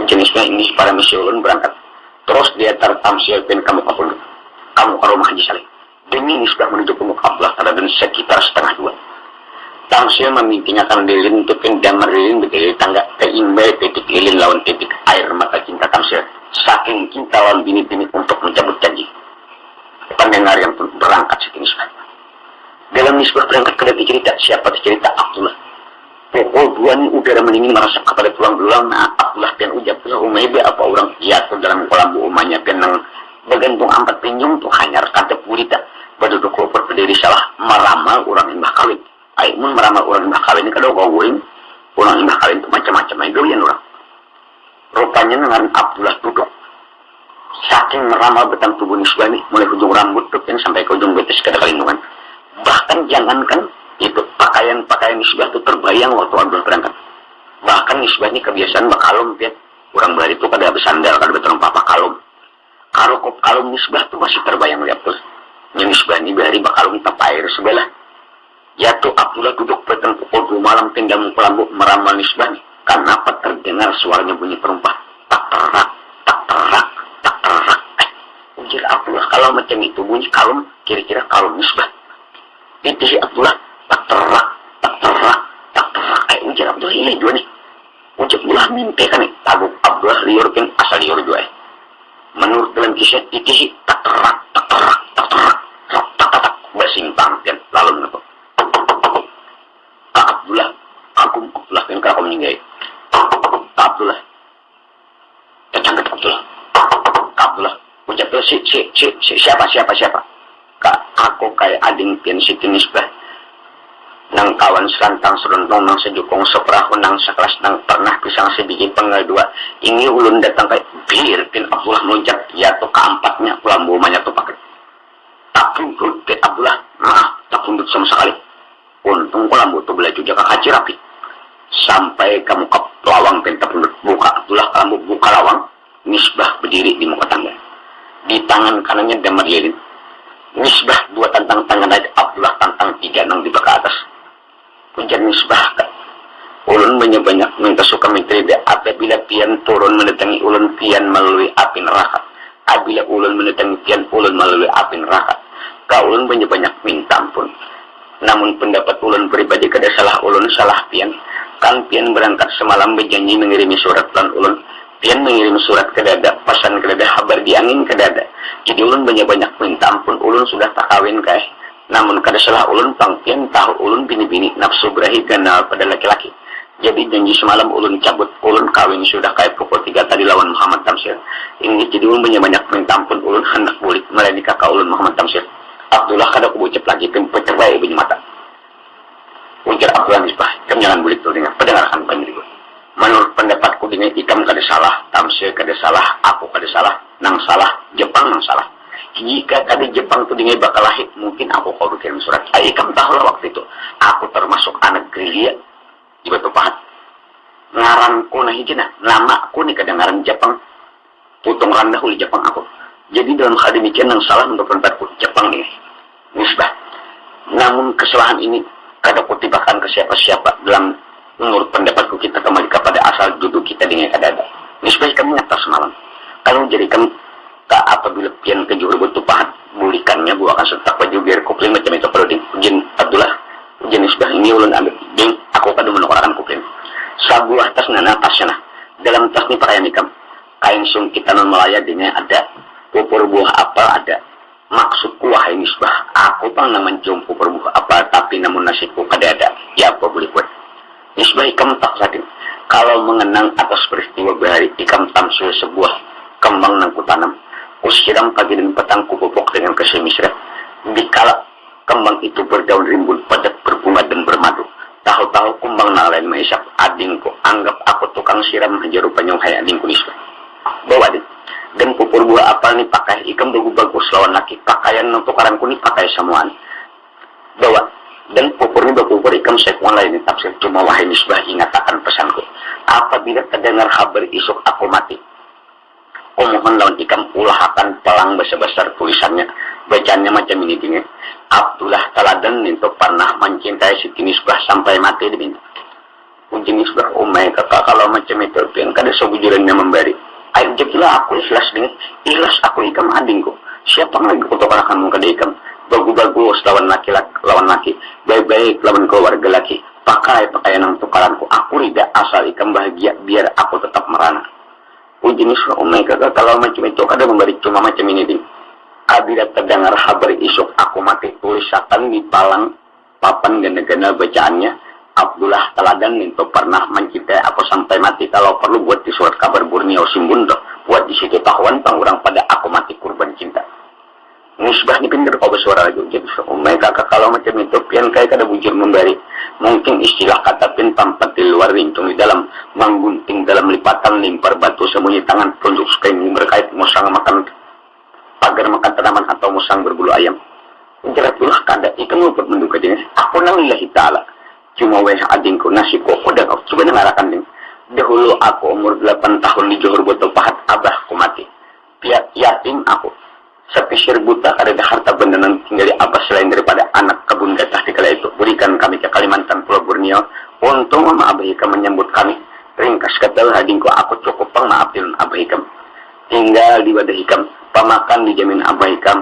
jenisnya ini para misi ulun berangkat terus dia tertamsil pen kamu kapul kamu ke rumah Haji Saleh demi ini sudah menuju ke muka Abdullah dan sekitar 1:30 tamsil memimpinya akan lilin untuk damar lilin betul tangga keimbai titik lilin lawan titik air mata cinta tamsil saking cinta lawan bini-bini untuk mencabut janji pendengar yang berangkat sejenis dalam nisbah berangkat ke cerita siapa cerita Abdullah pukul 2 ini udara mendingin merasa kepada tulang belulang Abdullah pian ujab Umaybe apa orang jatuh dalam kolam umanya pian nang bergantung 4 pinjung tuh hanya kantep gurita berduduk kopor berdiri salah meramal orang imbah kawin aimun meramal orang imbah kawin ini kadang kau guling orang imbah kawin itu macam-macam aja yang orang rupanya dengan Abdullah duduk saking meramal betang tubuh nisbah ini mulai ujung rambut tuh yang sampai ke ujung betis kada kalindungan bahkan jangankan itu pakaian nisbah itu terbayang waktu Abdullah berangkat bahkan nisbah ini kebiasaan bakalum ya orang bari itu kada bersandal kada berterumpa pakalum karo kop kalum nisbah itu masih terbayang lihat tuh yang nisbah ini bari bakalum tap air sebelah ya tuh Abdullah duduk petang pukul 2 malam pindam kelambu meramal nisbah ini karena apa terdengar suaranya bunyi perumpah tak terak Ujar Abdullah kalau macam itu bunyi kalum kira-kira kalum nisbah itu si Abdullah tak terak ujar Abdullah ini juga nih ujar Abdullah mimpi kan nih tabuk Abdullah liur kan asal liur juga menurut dalam kisah itu si tak terak bersimpang kan lalu menapa Abdullah aku Abdullah kan kalau meninggal Abdullah terjangkit Abdullah ucap siapa kak aku kayak ading pian Siti Nisbah nang kawan selantang seruntong nang sejukong seperahu nang sekelas nang pernah pisang sebiji penggal dua ini ulun datang ke bir pin Abdullah meloncat ya tuh keempatnya lambu manya tuh pakai tak pundut pin Abdullah tak pundut sama sekali untung ko lambu tuh belaju jaga kaci rapi sampai kamu ke lawang pin tak pundut buka Abdullah lambu buka lawang Misbah berdiri di muka tangga di tangan kanannya damar lilin Misbah dua tantang tangan aja Abdullah tantang tiga nang di belakang atas puncak Misbah ulun banyak minta suka menteri apabila pian turun mendatangi ulun pian melalui api neraka apabila ulun mendatangi pian ulun melalui api neraka ulun banyak minta ampun namun pendapat ulun pribadi kada salah ulun salah pian kan pian berangkat semalam berjanji mengirimi surat lan ulun pian mengirim surat kedada pesan kedada kabar di angin kedada jadi ulun banyak minta ampun ulun sudah tak kawin namun kada salah ulun pangpian tahu ulun bini-bini nafsu berahi ganal pada laki-laki jadi janji semalam ulun cabut ulun kawin sudah kayak pukul 3 tadi lawan Muhammad Tamsir ini jadi ulun banyak minta ampun ulun hendak bulik melayani kakak ulun Muhammad Tamsir Abdullah kada kubucap lagi pempecah baik bunyi mata ujar Abdullah Misbah kam jangan bulik tuh dengar pendengarkan pendiriku menurut pendapatku dengan ikam kada salah Tamsir kada salah aku kada salah nang salah Jepang nang salah jika tadi Jepang itu dengan bakal lahir mungkin aku kau kirim surat ikam tahu lah waktu itu aku termasuk anak gerilya di Batu Pahat ngaranku nah hijina nama aku nih kadang ngaran Jepang putung rendah uli Jepang aku jadi dalam hal demikian yang salah untuk pendapatku Jepang nih Misbah namun kesalahan ini kada kutibakan ke siapa-siapa dalam menurut pendapatku kita kembali kepada asal duduk kita dengan kada ada Misbah kami ngatas semalam kalau jadi kamu tak apabila pian ke juru Batu Pahat bulikannya buakan serta baju biar kupling macam itu perlu ujian Abdullah ujian Misbah ini ulun ambil ding aku kada menukarakan kupling sabuah tas nana tasnya dalam tas ni pakaian ikam kain sung kita non Malaya dengan ada pupur buah apel ada maksudku wahai Misbah aku pang naman cium pupur buah apel tapi namun nasibku kada ada ya apa boleh buat Misbah ikam tak sadin kalau mengenang atas peristiwa bahari ikam tamsil sebuah kembang nang kutanam usiram pagi dan petang kupupuk dengan kesemisra dikala kembang itu berdaun rimbun padat berbunga dan bermadu tahu-tahu kumbang nang lain maisak adingku anggap aku tukang siram haja rupanya hai adingku Misbah bawa dit dan pupur buah apel ni pakai ikam bagus lawan laki pakaian nang tukaranku ni pakai samuan bawa dan pupur ni berpupur ikam sekuan lain tafsir cuma wahai Misbah ingatakan pesanku apabila terdengar kabar isuk aku mati mohon lawan ikam ulahakan pelang besar-besar tulisannya bacaannya macam ini dingin Abdullah teladan itu pernah mencintai Siti Misbah sampai mati di bintang uji Misbah umay kakak kalau macam itu yang kada sebujurannya memberi ayo jepilah aku ikhlas dengan ikhlas aku ikam adingku siapa lagi kutukarakan muka di ikam bagus-bagus lawan laki baik-baik lawan keluarga laki pakai pakaian yang tukaranku aku tidak asal ikam bahagia biar aku tetap merana jenis umay kakak kalau macam itu kada memberi cuma macam ini ding abila terdengar kabar isuk aku mati tulisakan di palang papan gana-gana bacaannya Abdullah teladan itu pernah mencintai aku sampai mati kalau perlu buat di surat kabar Borneo Simbundo buat di situ tahuan orang pada aku mati kurban cinta Misbah ni pinggir kau bersuara lagi jadi umay kakak kalau macam itu pian kayak kada bujur memberi mungkin istilah kata pin tampat di luar rincung di dalam menggunting dalam lipatan limpar batu sembunyi tangan tunjuk sekali berkait musang makan pagar makan tanaman atau musang berbulu ayam jeratullah kada ikan luput menduga dia aku nang lillahi ta'ala cuma weh adingku nasibku udah kau coba dengarkan ding dahulu aku umur 8 tahun di Johor Batu Pahat abahku mati piat yatim aku sepisir buta ada harta benda yang tinggal di abah selain daripada anak kebun gajah di kala itu berikan kami ke Kalimantan Pulau Borneo untung Mama Abah Hikam menyambut kami ringkas kata hadingku aku cukup pengmaafin Abah Hikam tinggal di wadah Hikam pemakan dijamin Abah Hikam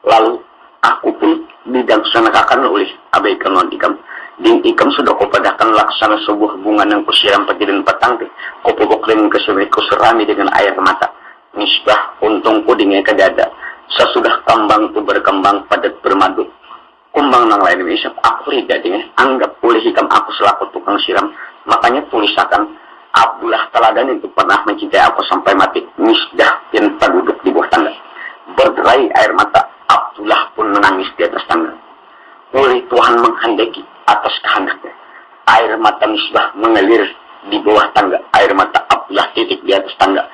lalu aku pun didangsanakan oleh Abah Hikam non Hikam din Hikam sudah kupadahkan laksana sebuah bunga yang kusiram pagi dan petang kupupuk dengan kesuliku serami dengan air mata Misbah untungku dengan kedada sesudah kembang itu berkembang padat bermadu kumbang nang lain misap aku tidak dengan anggap oleh Hikam aku selaku tukang siram makanya tulisakan Abdullah teladan itu pernah mencintai aku sampai mati Misbah yang duduk di bawah tangga berderai air mata Abdullah pun menangis di atas tangga oleh Tuhan menghendaki atas kehendaknya. Air mata Misbah mengalir di bawah tangga. Air mata Abdullah titik di atas tangga.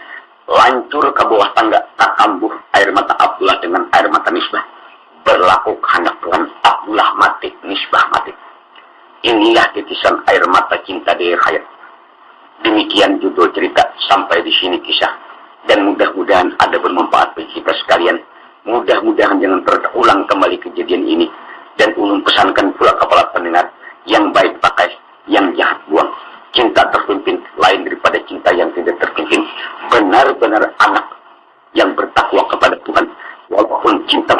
Lancur ke bawah tangga. Tak kambuh air mata Abdullah dengan air mata Misbah. Berlaku kehendak Tuhan, Abdullah mati, Misbah mati. Inilah titisan air mata cinta di hayat. Demikian judul cerita, sampai di sini kisah. Dan mudah-mudahan ada bermanfaat bagi kita sekalian. Mudah-mudahan jangan terulang kembali kejadian ini. Dan ulun pesankan pula kepala pendengar, yang baik pakai, yang jahat buang. Cinta terpimpin lain daripada cinta yang tidak terpimpin. Benar-benar anak yang bertakwa kepada Tuhan, walaupun cinta